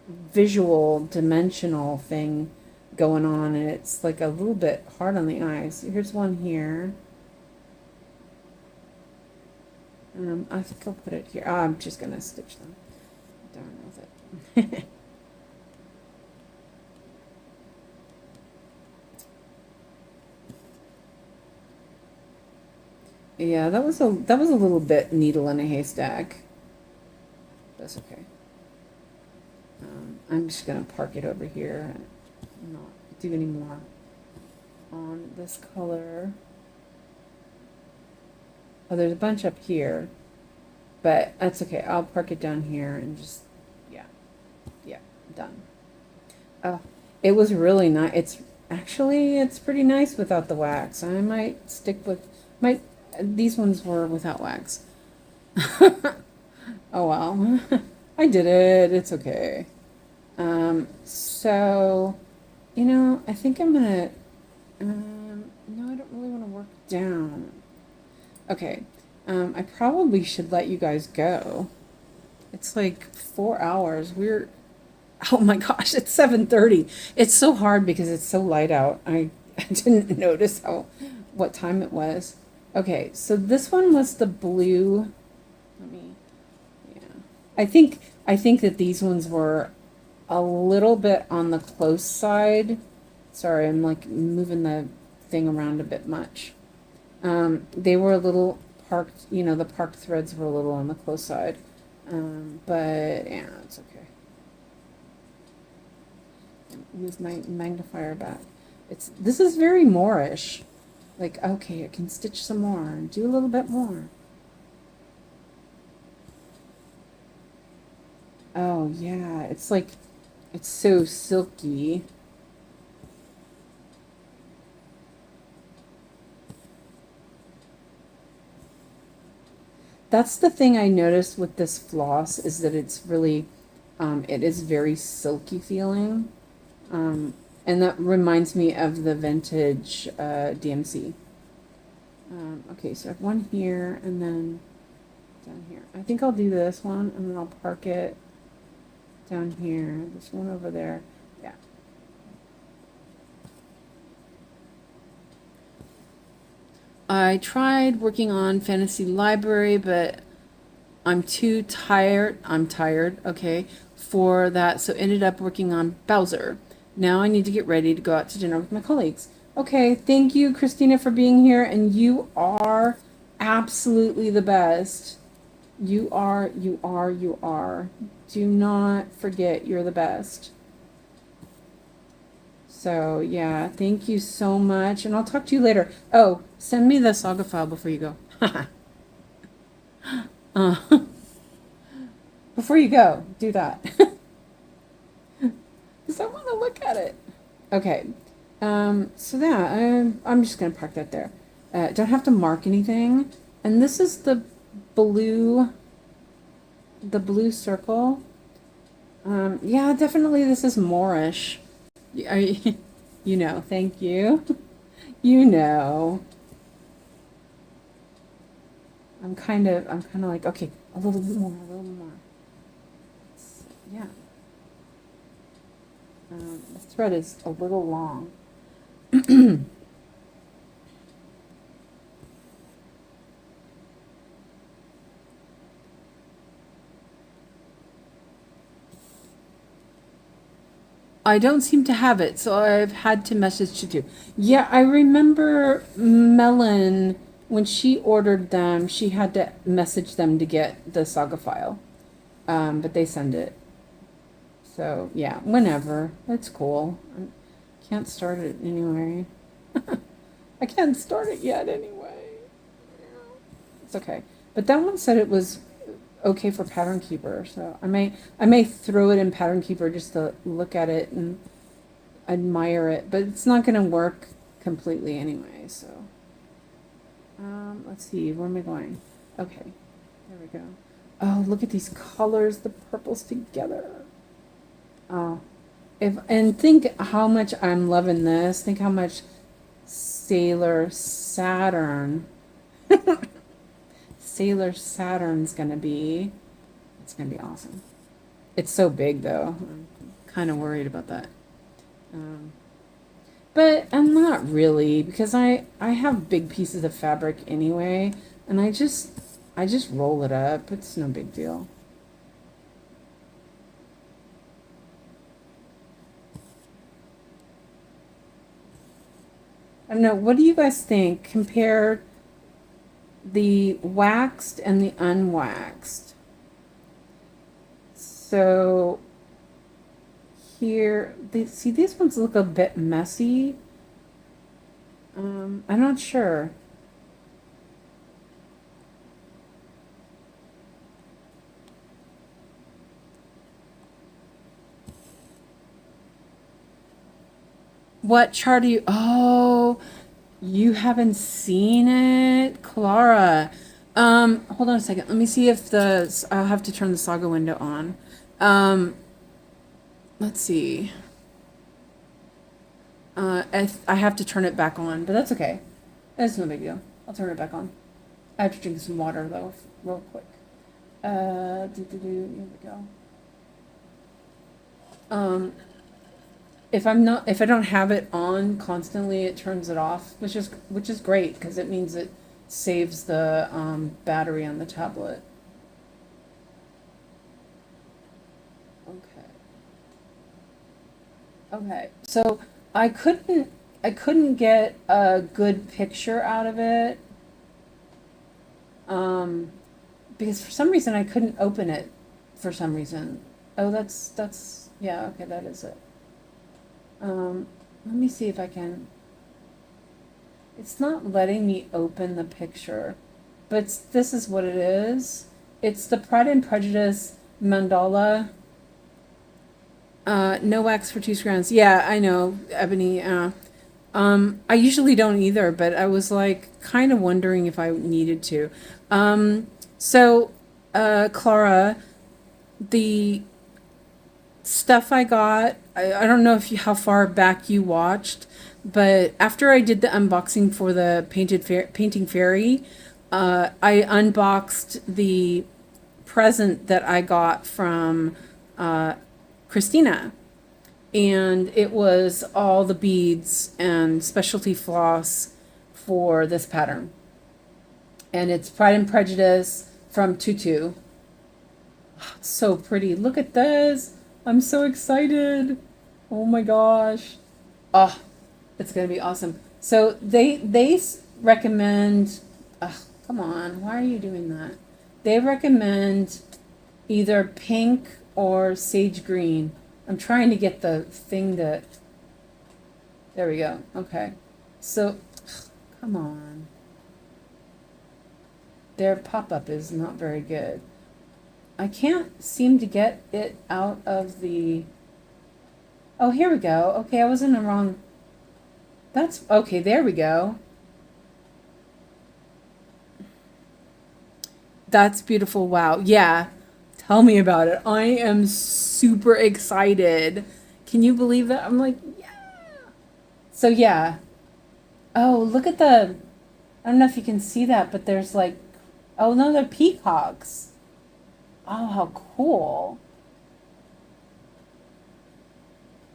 visual dimensional thing going on, and it's like a little bit hard on the eyes. Here's one here. I think I'll put it here. Oh, I'm just gonna stitch them. Darn with it. Yeah, that was a little bit needle in a haystack. That's okay. I'm just gonna park it over here and not do any more on this color. Oh, there's a bunch up here, but that's okay. I'll park it down here and just, yeah, done. Oh, it was really nice. It's pretty nice without the wax. I might stick with these ones were without wax. Oh well. I did it. It's okay. So, I think I'm gonna, no, I don't really want to work down. Okay. I probably should let you guys go. It's like 4 hours. Oh my gosh, it's 7:30. It's so hard because it's so light out. I didn't notice what time it was. Okay, so this one was the blue. Yeah. I think I think that these ones were a little bit on the close side. Sorry, I'm like moving the thing around a bit much. They were a little parked, you know, the parked threads were a little on the close side. But yeah, it's okay. Use my magnifier back. This is very Moorish. Like, okay, I can stitch some more and do a little bit more. Oh yeah, it's like, it's so silky. That's the thing I noticed with this floss is that it's really, it is very silky feeling. And that reminds me of the vintage DMC. Okay, so I have one here and then down here. I think I'll do this one and then I'll park it down here. This one over there. Yeah. I tried working on Fantasy Library, but I'm too tired. I'm tired, okay, for that. So ended up working on Bowser. Now I need to get ready to go out to dinner with my colleagues. Okay, thank you, Christina, for being here. And you are absolutely the best. You are. Do not forget you're the best. So, yeah, thank you so much. And I'll talk to you later. Oh, send me the saga file before you go. uh, before you go, do that. Because I want to look at it. Okay. So that, I'm just going to park that there. Don't have to mark anything. And this is the blue circle. Yeah, definitely this is Moorish. Are you, you know, thank you. You know. I'm kind of like, okay, a little bit more. Yeah. The thread is a little long. I don't seem to have it, so I've had to message you. Yeah, I remember Melon, when she ordered them, she had to message them to get the saga file. But they send it. So, yeah, whenever. It's cool. I can't start it anyway. I can't start it yet anyway. It's okay. But that one said it was okay for Pattern Keeper, so I may throw it in Pattern Keeper just to look at it and admire it, but it's not going to work completely anyway. So let's see, where am I going? Okay, there we go. Oh, look at these colors, the purples together. Oh, and think how much I'm loving this. Think how much Sailor Saturn's gonna be. It's gonna be awesome. It's so big though. I'm kind of worried about that. But I'm not really, because I have big pieces of fabric anyway, and I just roll it up. It's no big deal. I don't know. What do you guys think? Compare the waxed and the unwaxed. So here, see, these ones look a bit messy. I'm not sure. What chart are you? Oh, you haven't seen it, Clara. Hold on a second. Let me see if I'll have to turn the saga window on. Let's see. I have to turn it back on, but that's okay. That's no big deal. I'll turn it back on. I have to drink some water though, real quick. Here we go. If I don't have it on constantly, it turns it off, which is great because it means it saves the battery on the tablet. Okay, so I couldn't I couldn't get a good picture out of it. Um, because for some reason I couldn't open it for some reason. Oh, that's yeah, okay, that is it. Let me see if I can. It's not letting me open the picture, but this is what it is. It's the Pride and Prejudice mandala. No wax for 2 strands. Yeah, I know, Ebony. I usually don't either, but I was like kind of wondering if I needed to. So, Clara, the stuff I got, I don't know if you, how far back you watched, but after I did the unboxing for the painting fairy, I unboxed the present that I got from Christina, and it was all the beads and specialty floss for this pattern. And it's Pride and Prejudice from Tutu. So pretty. Look at this. I'm so excited. Oh my gosh. Oh, it's going to be awesome. So they recommend, come on, why are you doing that? They recommend either pink or sage green. I'm trying to get the thing that, there we go. Okay. So, come on. Their pop-up is not very good. I can't seem to get it out of the, oh, here we go. Okay, I was in the wrong, that's, okay, there we go. That's beautiful. Wow. Yeah. Tell me about it. I am super excited. Can you believe that? I'm like, yeah. So, yeah. Oh, look at the, I don't know if you can see that, but there's like, oh no, they're peacocks. Oh, how cool.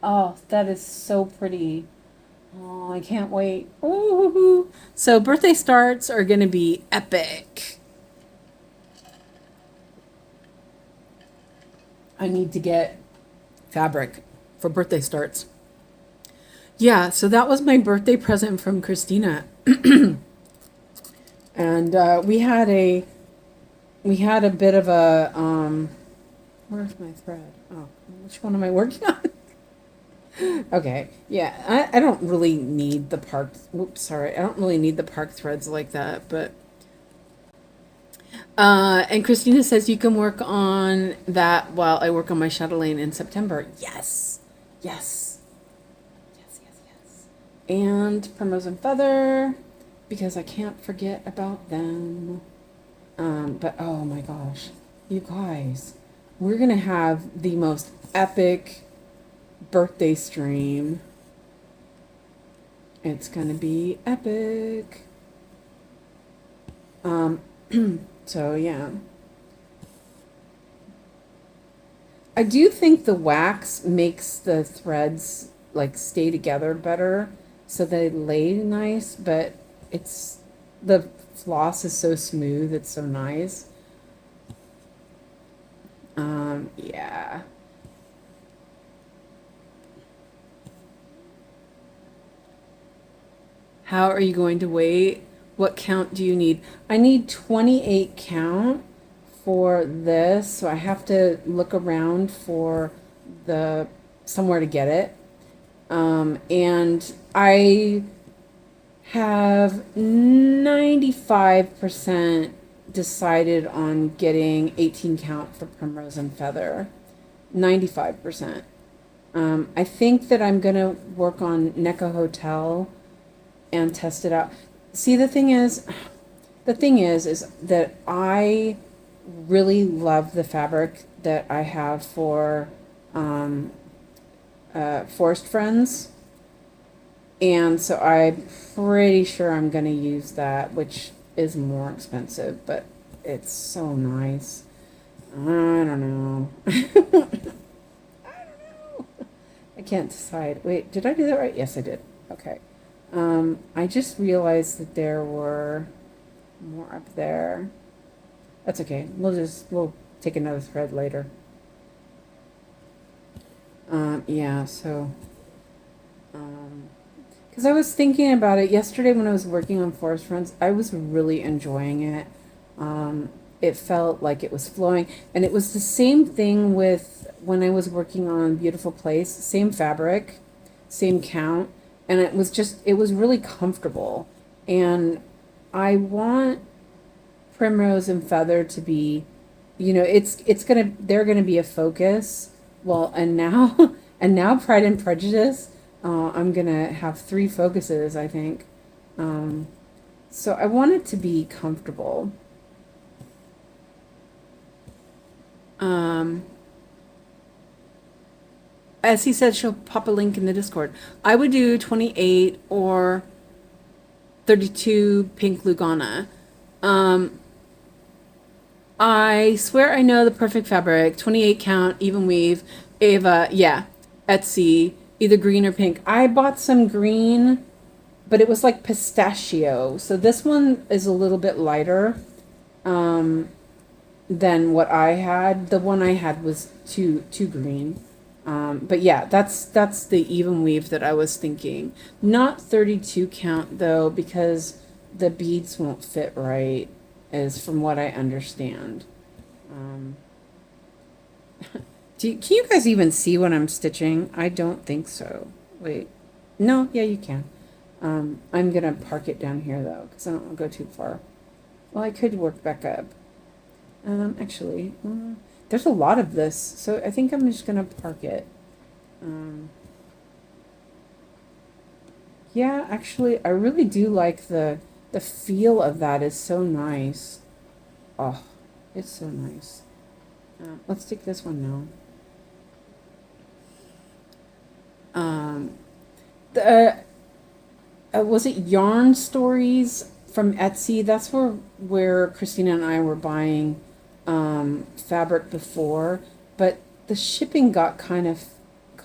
Oh, that is so pretty. Oh, I can't wait. Ooh. So birthday starts are going to be epic. I need to get fabric for birthday starts. Yeah, so that was my birthday present from Christina. And we had a bit of a where's my thread? Oh, which one am I working on? Okay, yeah, I don't really need the park. Whoops, sorry, I don't really need the park threads like that, but. And Christina says you can work on that while I work on my chatelaine in September. Yes, yes, yes, yes, yes. And Primrose and Feather, because I can't forget about them. But oh my gosh, you guys, we're gonna have the most epic birthday stream. It's gonna be epic. So yeah. I do think the wax makes the threads like stay together better so they lay nice, but it's the floss is so smooth, it's so nice. Yeah. How are you going to wait? What count do you need? I need 28 count for this, so I have to look around for the somewhere to get it. And I have 95% decided on getting 18 count for Primrose and Feather. 95%. I think that I'm gonna work on NECA Hotel and test it out. See, the thing is that I really love the fabric that I have for Forest Friends. And so I'm pretty sure I'm going to use that, which is more expensive, but it's so nice. I don't know. I don't know. I can't decide. Wait, did I do that right? Yes, I did. Okay. I just realized that there were more up there. That's okay. We'll take another thread later. Yeah, so Because I was thinking about it yesterday when I was working on Forest Fronts. I was really enjoying it. It felt like it was flowing. And it was the same thing with when I was working on Beautiful Place. Same fabric, same count. And it was really comfortable. And I want Primrose and Feather to be, they're gonna be a focus. Well, and now, and now Pride and Prejudice. I'm gonna have three focuses, I think. So I want it to be comfortable. As he said, she'll pop a link in the Discord. I would do 28 or 32 pink Lugana. I swear I know the perfect fabric. 28 count, even weave. Ava, yeah. Etsy, either green or pink. I bought some green, but it was like pistachio. So this one is a little bit lighter than what I had. The one I had was too green. But yeah, that's the even weave that I was thinking. Not 32 count though, because the beads won't fit right, is from what I understand. Can you guys even see what I'm stitching? I don't think so. Wait. No, yeah, you can. I'm going to park it down here, though, because I don't want to go too far. Well, I could work back up. Actually, there's a lot of this, so I think I'm just going to park it. Yeah, actually, I really do like the feel of that is so nice. Oh, it's so nice. Let's take this one now. Was it Yarn Stories from Etsy? That's where Christina and I were buying fabric before, but the shipping got kind of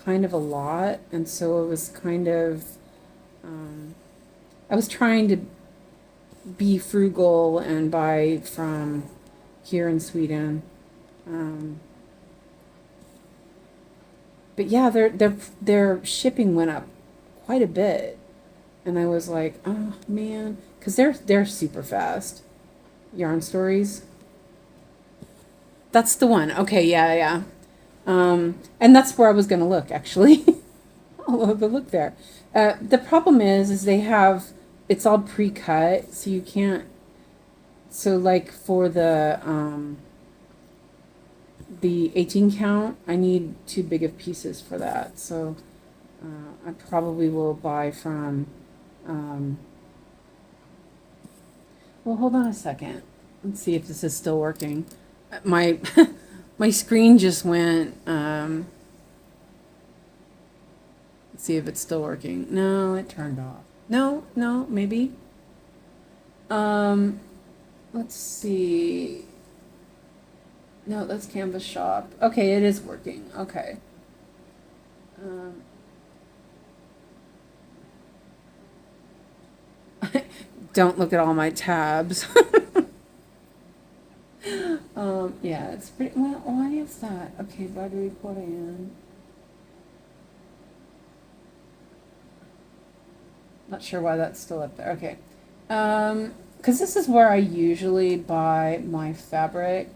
a lot, and so it was kind of I was trying to be frugal and buy from here in Sweden. But yeah, their shipping went up quite a bit, and I was like, oh man, because they're super fast. Yarn Stories. That's the one. Okay, yeah. And that's where I was gonna look actually. I'll have a look there. The problem is it's all pre-cut, so you can't. So like for the 18 count, I need too big of pieces for that. So I probably will buy from. Well, hold on a second. Let's see if this is still working. My my screen just went. Let's see if it's still working. No, it turned off. No, maybe. Let's see. No, that's Canvas Shop. Okay, it is working. Okay. Don't look at all my tabs. Yeah, it's pretty. Well, why is that? Okay, battery put in. Not sure why that's still up there. Okay. Because this is where I usually buy my fabric.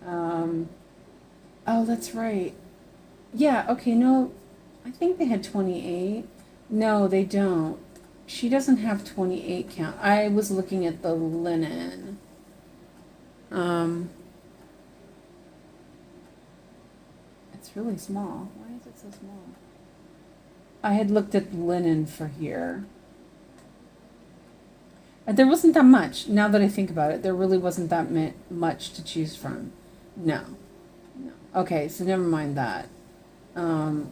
Oh, that's right. Yeah, okay, no, I think they had 28. No, they don't. She doesn't have 28 count. I was looking at the linen. It's really small. Why is it so small? I had looked at linen for here. There wasn't that much. Now that I think about it, there really wasn't that much to choose from. No. Okay, so never mind that. And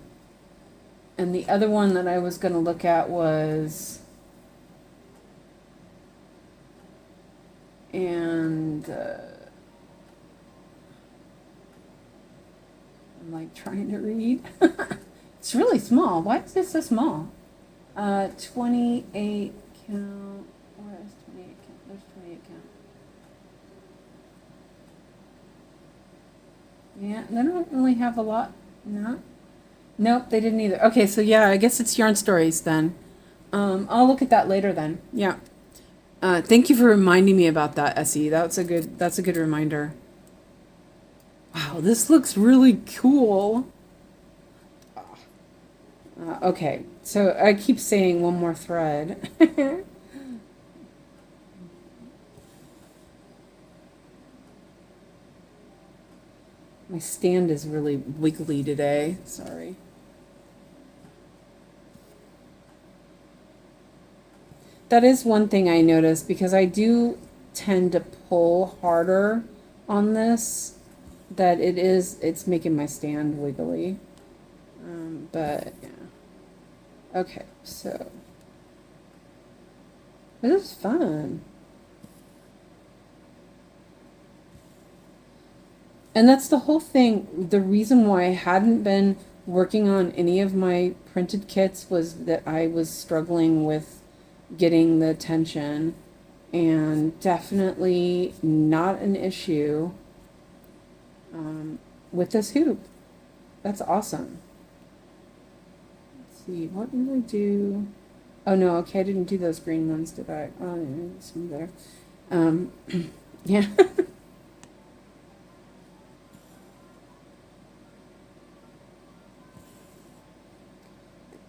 the other one that I was going to look at was, and I'm like trying to read. It's really small. Why is this so small? 28 count. Where is 28 count? There's 28 count. Yeah, they don't really have a lot. No, Nope, they didn't either. Okay, so yeah, I guess it's yarn stories then. I'll look at that later then. Yeah. Thank you for reminding me about that, Essie. That's a good reminder. Wow, this looks really cool. Okay, so I keep saying one more thread. My stand is really wiggly today. Sorry. That is one thing I noticed because I do tend to pull harder on this, that it's making my stand wiggly. But yeah. Okay, so this is fun. And that's the whole thing. The reason why I hadn't been working on any of my printed kits was that I was struggling with getting the attention, and definitely not an issue with this hoop. That's awesome. Let's see, what did I do? Oh no, okay, I didn't do those green ones, did I? Oh, yeah, some there. Yeah.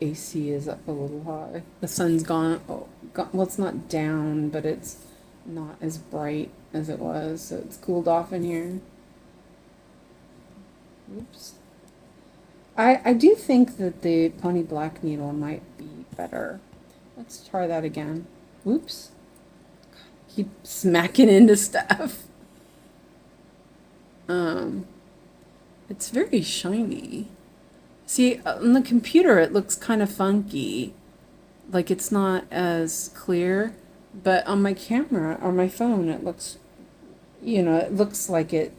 AC is up a little high. The sun's gone, well, it's not down, but it's not as bright as it was, so it's cooled off in here. Oops. I do think that the pony black needle might be better. Let's try that again. Oops. Keep smacking into stuff. It's very shiny. See, on the computer it looks kind of funky, like it's not as clear, but on my camera or my phone it looks, it looks like it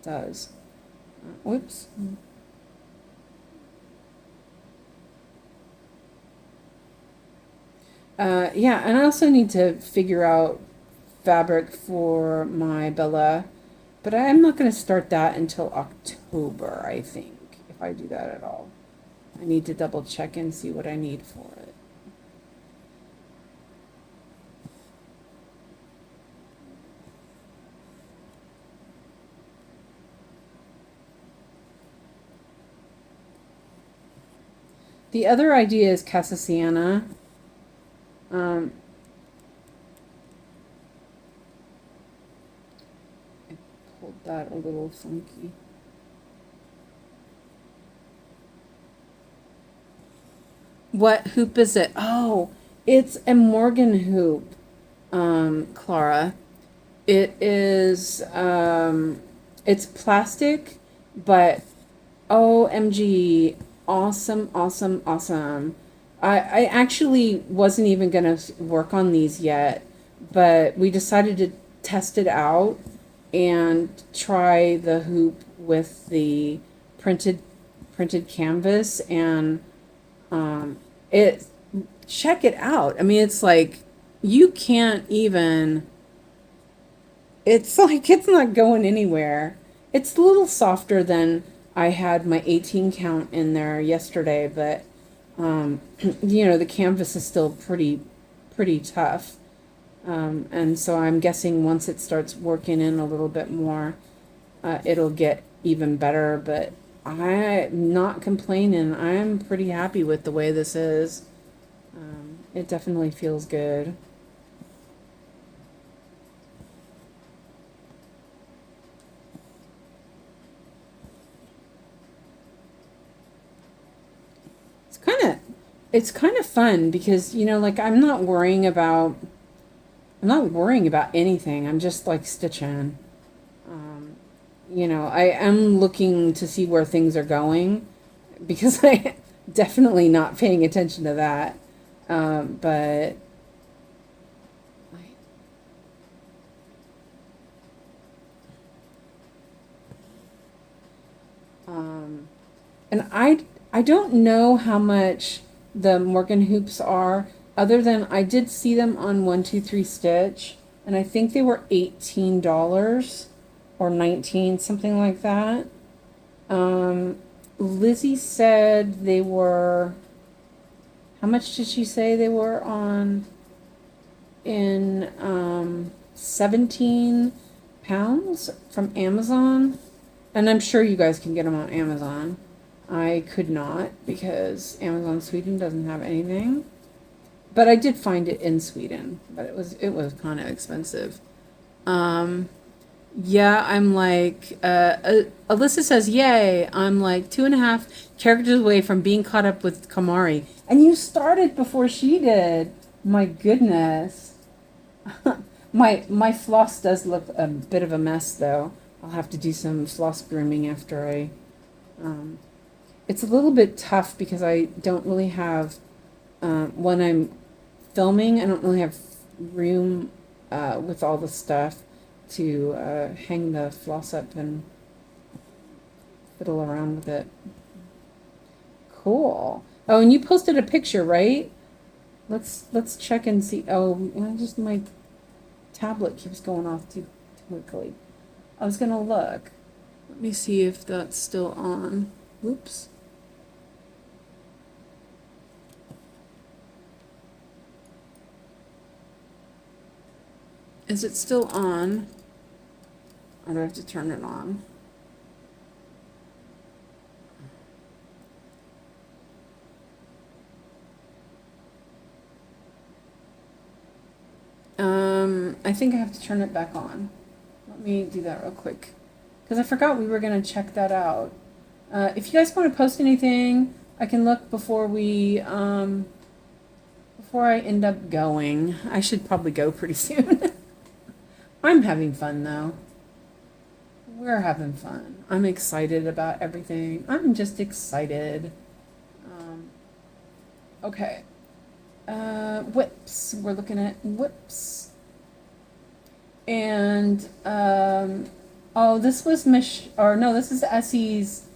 does. Whoops. Yeah, and I also need to figure out fabric for my Bella, but I'm not going to start that until October, I think. If I do that at all. I need to double check and see what I need for it. The other idea is Casa Sienna. I pulled that a little funky. What hoop is it? Oh, it's a Morgan hoop, Clara. It is, it's plastic, but OMG, awesome, awesome, awesome. I actually wasn't even going to work on these yet, but we decided to test it out and try the hoop with the printed canvas, and it check it out. I mean, it's like you can't even, it's like it's not going anywhere. It's a little softer than I had my 18 count in there yesterday, but the canvas is still pretty tough. And so I'm guessing once it starts working in a little bit more, it'll get even better, but I'm not complaining. I'm pretty happy with the way this is. It definitely feels good. It's kind of fun because, like I'm not worrying about anything. I'm just like stitching. I am looking to see where things are going because I definitely not paying attention to that. But and I don't know how much the Morgan hoops are, other than I did see them on 123 Stitch, and I think they were $18 or $19, something like that. Lizzie said they were, how much did she say they were on in 17 pounds from Amazon? And I'm sure you guys can get them on Amazon. I could not because Amazon Sweden doesn't have anything. But I did find it in Sweden, but it was kind of expensive. Yeah, I'm like, Alyssa says, yay. I'm like 2.5 characters away from being caught up with Kamari. And you started before she did. My goodness. My floss does look a bit of a mess, though. I'll have to do some floss grooming after I, it's a little bit tough because I don't really have, when I'm filming, I don't really have room, with all the stuff to hang the floss up and fiddle around with it. Cool. Oh, and you posted a picture, right? Let's check and see. Oh, just my tablet keeps going off too quickly. I was gonna look. Let me see if that's still on. Oops. Is it still on? Or do I have to turn it on? I think I have to turn it back on. Let me do that real quick. Because I forgot we were going to check that out. If you guys want to post anything, I can look before we, before I end up going. I should probably go pretty soon. I'm having fun, though. We're having fun. I'm excited about everything. I'm just excited. Okay. Whips. We're looking at whips. And, oh, this was this is Essie's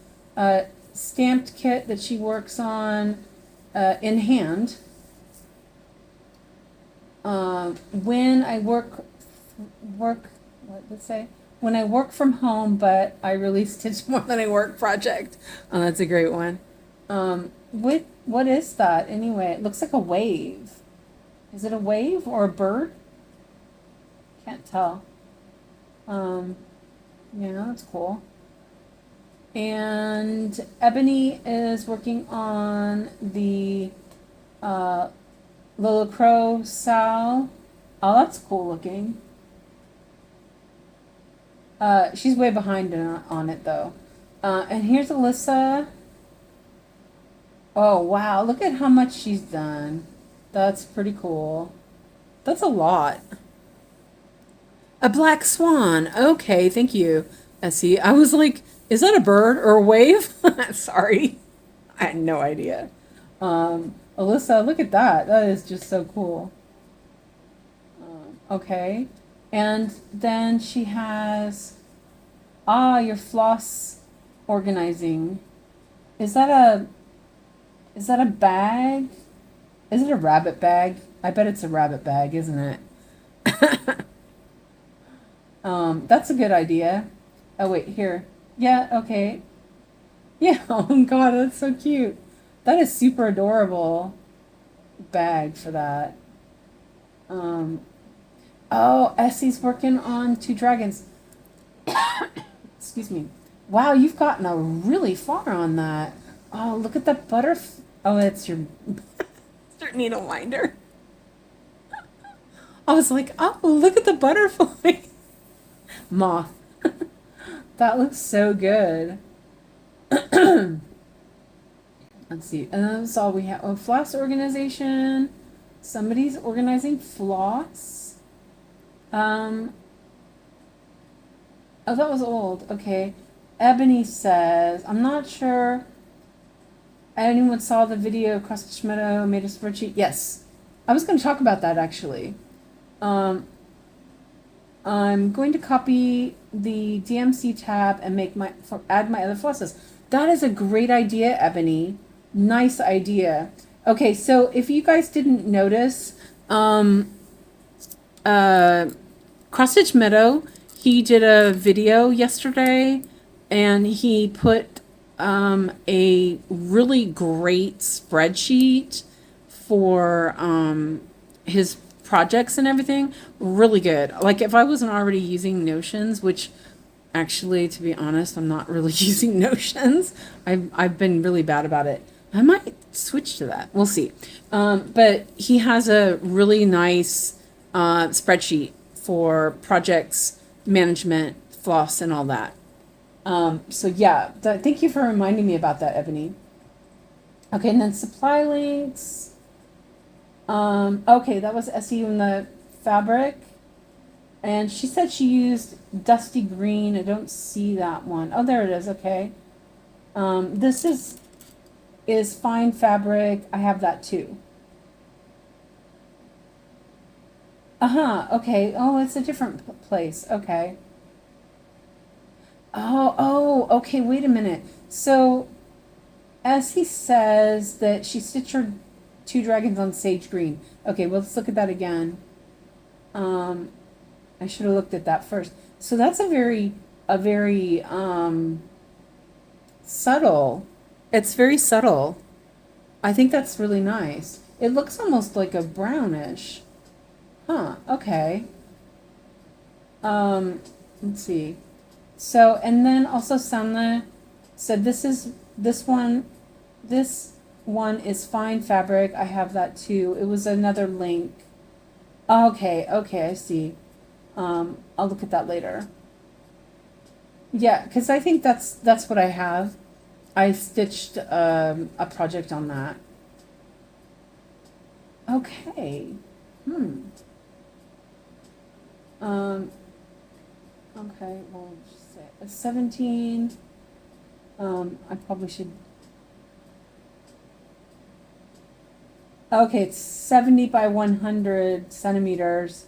stamped kit that she works on in hand. When I work, what did it say? When I work from home, but I really stitch more than I work project. Oh, that's a great one. What is that anyway? It looks like a wave. Is it a wave or a bird? Can't tell. Yeah, that's cool. And Ebony is working on the Lola Crow Sal. Oh, that's cool looking. She's way behind on it though. And here's Alyssa. Oh wow, look at how much she's done. That's pretty cool. That's a lot. A black swan. Okay, thank you, Essie. I was like, is that a bird or a wave? Sorry. I had no idea. Alyssa, look at that. That is just so cool. Okay. And then she has, your floss organizing. Is that a bag? Is it a rabbit bag? I bet it's a rabbit bag, isn't it? That's a good idea. Oh, wait, here. Yeah, okay. Yeah, oh God, that's so cute. That is super adorable bag for that. Oh, Essie's working on 2 dragons. Excuse me. Wow, you've gotten a really far on that. Oh, look at that oh, it's your needle winder. I was like, oh, look at the butterfly. Moth. That looks so good. Let's see. That's all we have. Oh, floss organization. Somebody's organizing floss. Oh, that was old. Okay. Ebony says, I'm not sure anyone saw the video Cross Meadow made a spreadsheet. Yes. I was going to talk about that actually. I'm going to copy the DMC tab and add my other flosses. That is a great idea, Ebony. Nice idea. Okay, so if you guys didn't notice, Cross Stitch Meadow, he did a video yesterday and he put a really great spreadsheet for his projects and everything. Really good. Like if I wasn't already using Notions, which actually, to be honest, I'm not really using Notions. I've been really bad about it. I might switch to that. We'll see. But he has a really nice spreadsheet for projects, management, floss, and all that. So yeah, thank you for reminding me about that, Ebony. Okay, and then supply links. Okay, that was SEU in the fabric. And she said she used dusty green. I don't see that one. Oh, there it is. Okay. This is fine fabric. I have that too. Okay. Oh, it's a different place. Okay. Okay. Wait a minute. So, as he says that she stitched her two dragons on sage green. Okay, well, let's look at that again. I should have looked at that first. So that's a very subtle. It's very subtle. I think that's really nice. It looks almost like a brownish. Huh, okay. Let's see. So, and then also Samna said this one is fine fabric. I have that too. It was another link. Okay, I see. I'll look at that later. Yeah, because I think that's what I have. I stitched a project on that. Okay. Okay, well, just say 17. I probably should. Okay, it's 70 by 100 centimeters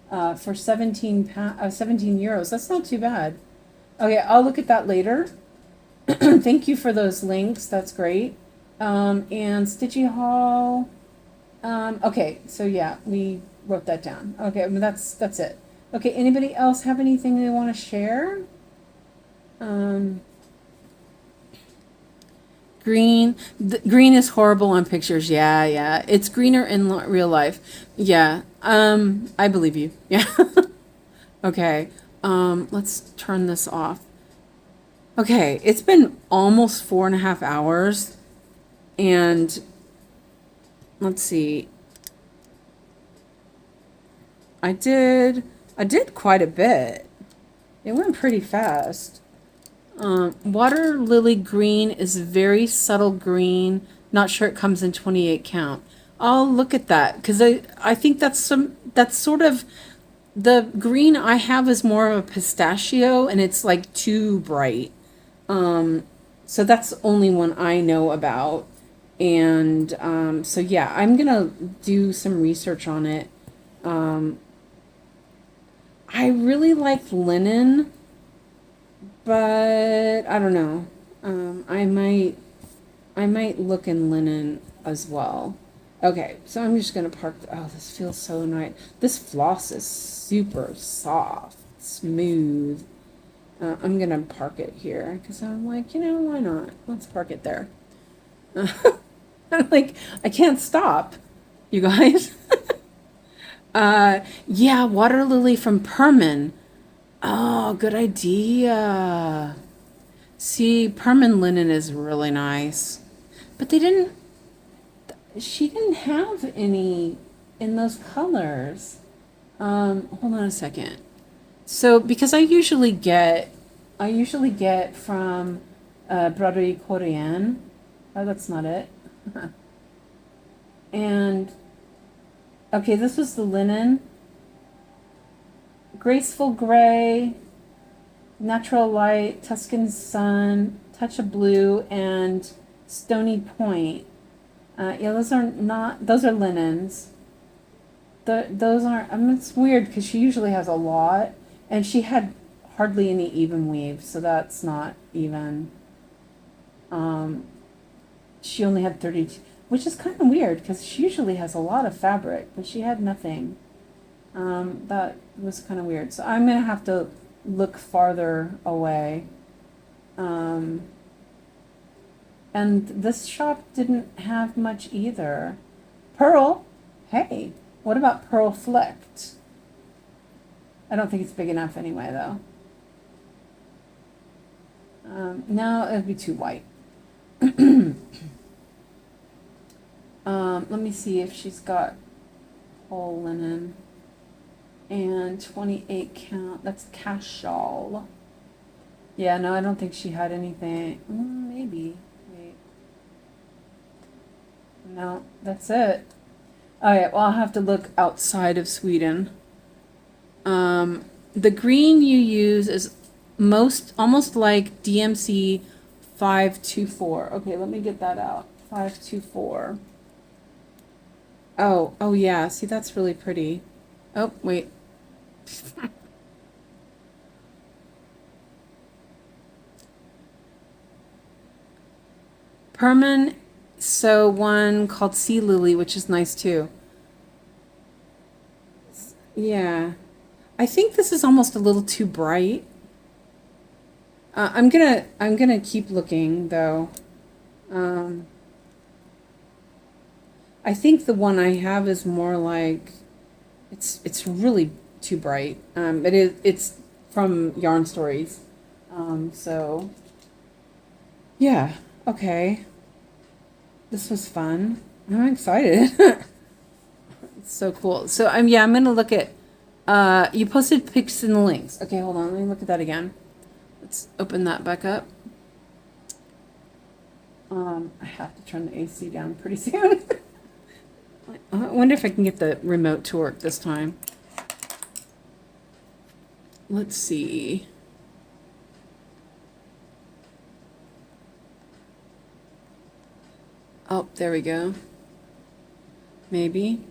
for 17 euros. That's not too bad. Okay, I'll look at that later. Thank you for those links. That's great. And Stitchy Hall. Okay, so yeah, we wrote that down. Okay, that's it. Okay, anybody else have anything they want to share? Green. Green is horrible on pictures. Yeah. It's greener in real life. Yeah. I believe you. Yeah. Okay. Let's turn this off. Okay, it's been almost 4.5 hours, and let's see. I did quite a bit. It went pretty fast. Water lily green is very subtle green. Not sure it comes in 28 count. I'll look at that because I think that's sort of the green I have is more of a pistachio and it's like too bright. So that's only one I know about. And so yeah, I'm gonna do some research on it. I really like linen, but I don't know. I might look in linen as well. Okay, so I'm just gonna park. Oh, this feels so nice. This floss is super soft, smooth. I'm gonna park it here because I'm like, why not? Let's park it there. I'm like, I can't stop, you guys. Yeah, water lily from Perman. Oh, good idea. See, Perman linen is really nice. But she didn't have any in those colors. Hold on a second. So, because I usually get from Broderie Korean. Oh, that's not it. And, okay, this was the linen. Graceful gray, natural light, Tuscan sun, touch of blue, and stony point. Yeah, those are linens. Those aren't, it's weird because she usually has a lot, and she had hardly any even weave, so that's not even. She only had 32, which is kind of weird because she usually has a lot of fabric, but she had nothing. That was kind of weird. So I'm going to have to look farther away. And this shop didn't have much either. Pearl? Hey, what about Pearl Flicked? I don't think it's big enough anyway, though. No, it'd be too white. Let me see if she's got whole linen. And 28 count. That's cash shawl. Yeah, no, I don't think she had anything. Maybe. Wait. No, that's it. Alright, well, I'll have to look outside of Sweden. The green you use is almost like DMC 524. Okay, let me get that out. 524. Oh yeah. See, that's really pretty. Oh, wait. Perman, so one called Sea Lily, which is nice too. Yeah. I think this is almost a little too bright. I'm gonna keep looking though. I think the one I have is more like it's really too bright. It's from Yarn Stories. So yeah, okay. This was fun. I'm excited. It's so cool. So I'm gonna look at you posted pics in the links. Okay, hold on, let me look at that again. Let's open that back up. I have to turn the AC down pretty soon. I wonder if I can get the remote to work this time. Let's see. Oh, there we go. Maybe.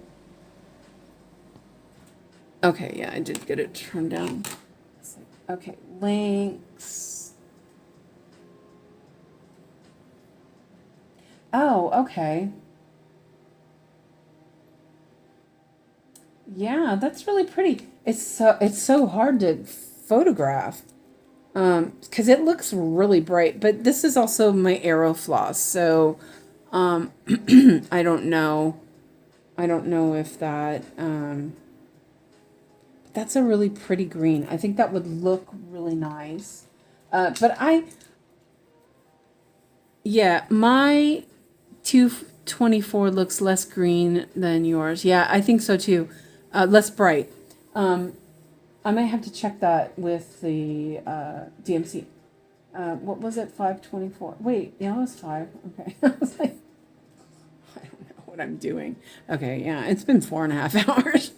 Okay, yeah, I did get it turned down. Okay, links. Oh, okay. Yeah, that's really pretty. It's so hard to photograph. Because it looks really bright, but this is also my Aero Floss, so I don't know. I don't know if that that's a really pretty green. I think that would look really nice. But yeah, my 224 looks less green than yours. Yeah, I think so too. Less bright. I might have to check that with the DMC. What was it? 524. Wait, yeah, it was 5. Okay. I was like, I don't know what I'm doing. Okay, yeah, it's been 4.5 hours.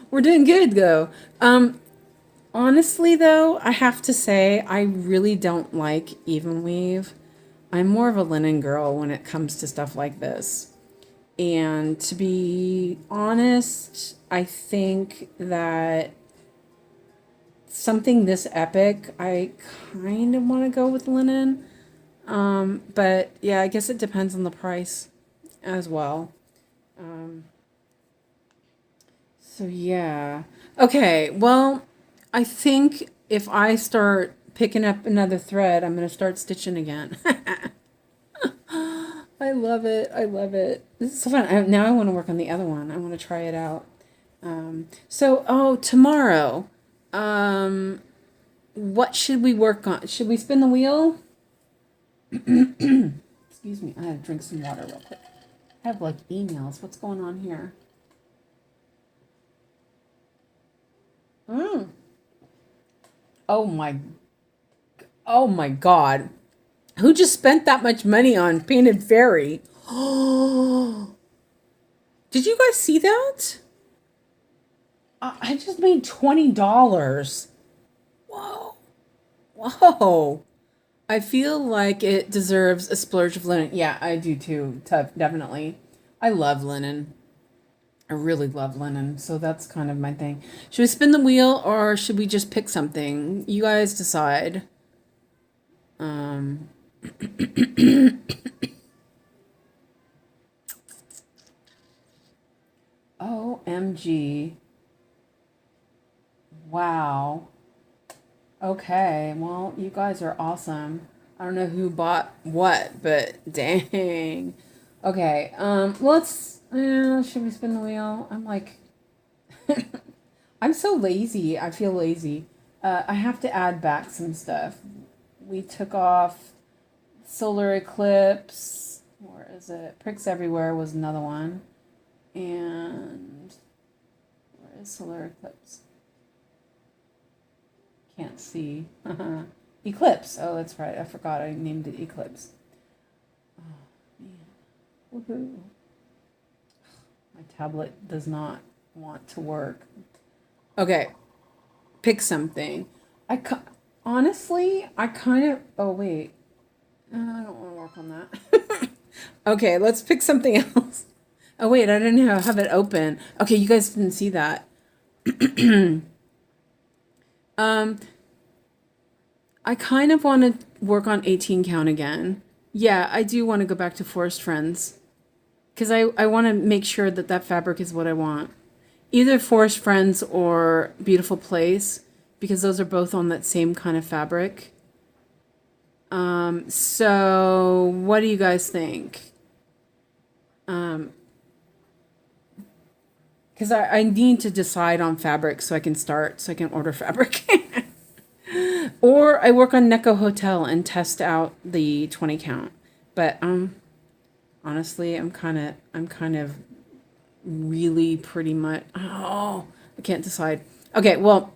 We're doing good though. Honestly though, I have to say I really don't like even weave. I'm more of a linen girl when it comes to stuff like this. And to be honest, I think that something this epic, I kind of want to go with linen. But yeah, I guess it depends on the price as well. So yeah. Okay, well, I think if I start picking up another thread, I'm going to start stitching again. I love it. I love it. This is so fun. Now I want to work on the other one. I want to try it out. Tomorrow, what should we work on? Should we spin the wheel? Excuse me. I had to drink some water real quick. I have like emails. What's going on here? Oh my God. Who just spent that much money on Painted Fairy? Oh, did you guys see that? I just made $20. Whoa. Whoa. I feel like it deserves a splurge of linen. Yeah, I do too. Definitely. I love linen. I really love linen, so that's kind of my thing. Should we spin the wheel or should we just pick something? You guys decide. OMG. Wow. Okay, well, you guys are awesome. I don't know who bought what, but dang. Okay, let's, should we spin the wheel? I'm like, I'm so lazy. I feel lazy. I have to add back some stuff. We took off solar eclipse. Where is it? Pricks Everywhere was another one. And where is solar eclipse? Can't see. Eclipse. Oh, that's right. I forgot I named it Eclipse. Oh, man. Woohoo. My tablet does not want to work. Okay. Pick something. Honestly, I kind of... Oh, wait. I don't want to work on that. Okay, let's pick something else. Oh, wait. I didn't have it open. Okay, you guys didn't see that. I kind of want to work on 18 count again. Yeah, I do want to go back to Forest Friends. Because I want to make sure that that fabric is what I want. Either Forest Friends or Beautiful Place. Because those are both on that same kind of fabric. So what do you guys think? Because I need to decide on fabric so I can order fabric. Or I work on Neko Hotel and test out the 20 count. But honestly, I'm kind of really pretty much, I can't decide. Okay, well,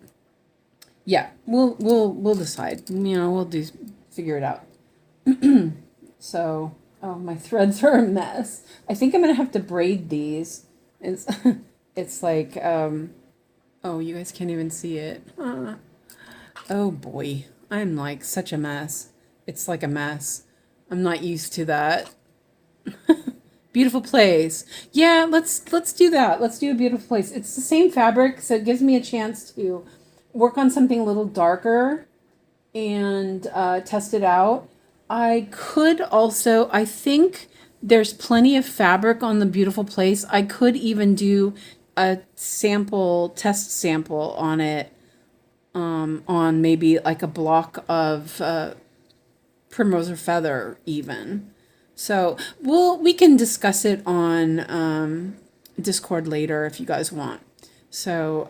yeah, we'll decide. We'll figure it out. So, my threads are a mess. I think I'm gonna have to braid these. It's like, you guys can't even see it. Oh boy, I'm like such a mess. It's like a mess. I'm not used to that. Beautiful Place. Yeah, let's do that. Let's do a Beautiful Place. It's the same fabric, so it gives me a chance to work on something a little darker and test it out. I could also, I think there's plenty of fabric on the Beautiful Place. I could even do a test sample on it, on maybe like a block of Primrose or Feather even. So we can discuss it on Discord later if you guys want. So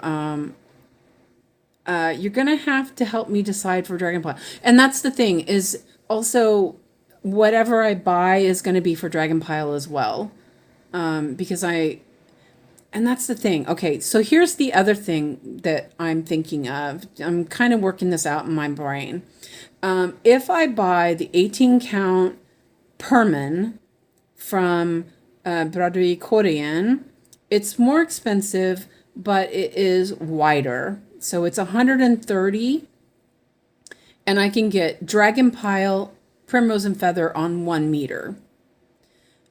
you're gonna have to help me decide for Dragonpile. And that's the thing, is also whatever I buy is gonna be for Dragonpile as well. Because and that's the thing. Okay, so here's the other thing that I'm thinking of. I'm kind of working this out in my brain. If I buy the 18 count Perman from Broderie Korean, it's more expensive, but it is wider. So it's 130, and I can get Dragonpile, Primrose and Feather on 1 meter.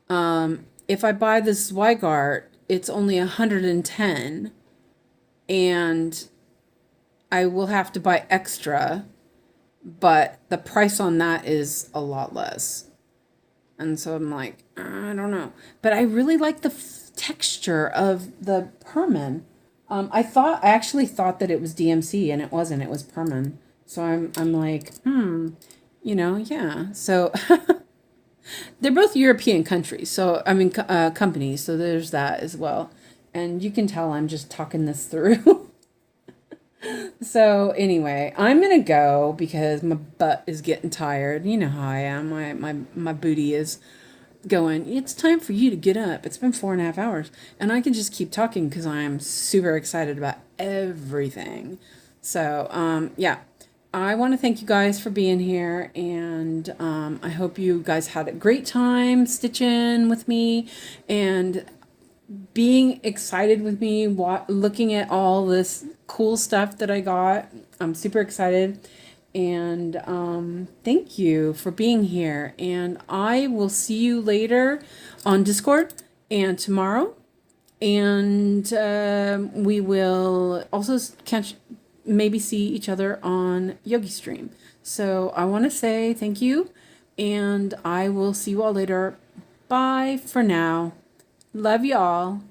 If I buy the Zweigart, it's only 110, and I will have to buy extra, but the price on that is a lot less. And so I'm like, I don't know. But I really like the texture of the Perman. I actually thought that it was DMC, and it wasn't. It was Perman. So I'm like, yeah. So they're both European countries. So companies. So there's that as well. And you can tell I'm just talking this through. So anyway, I'm gonna go because my butt is getting tired. You know how I am. My booty is going, it's time for you to get up. It's been 4.5 hours. And I can just keep talking because I'm super excited about everything. So yeah, I want to thank you guys for being here, and I hope you guys had a great time stitching with me and being excited with me, looking at all this cool stuff that I got. I'm super excited, and thank you for being here, and I will see you later on Discord and tomorrow, and we will also maybe see each other on Yogi Stream. So I want to say thank you, and I will see you all later. Bye for now. Love y'all.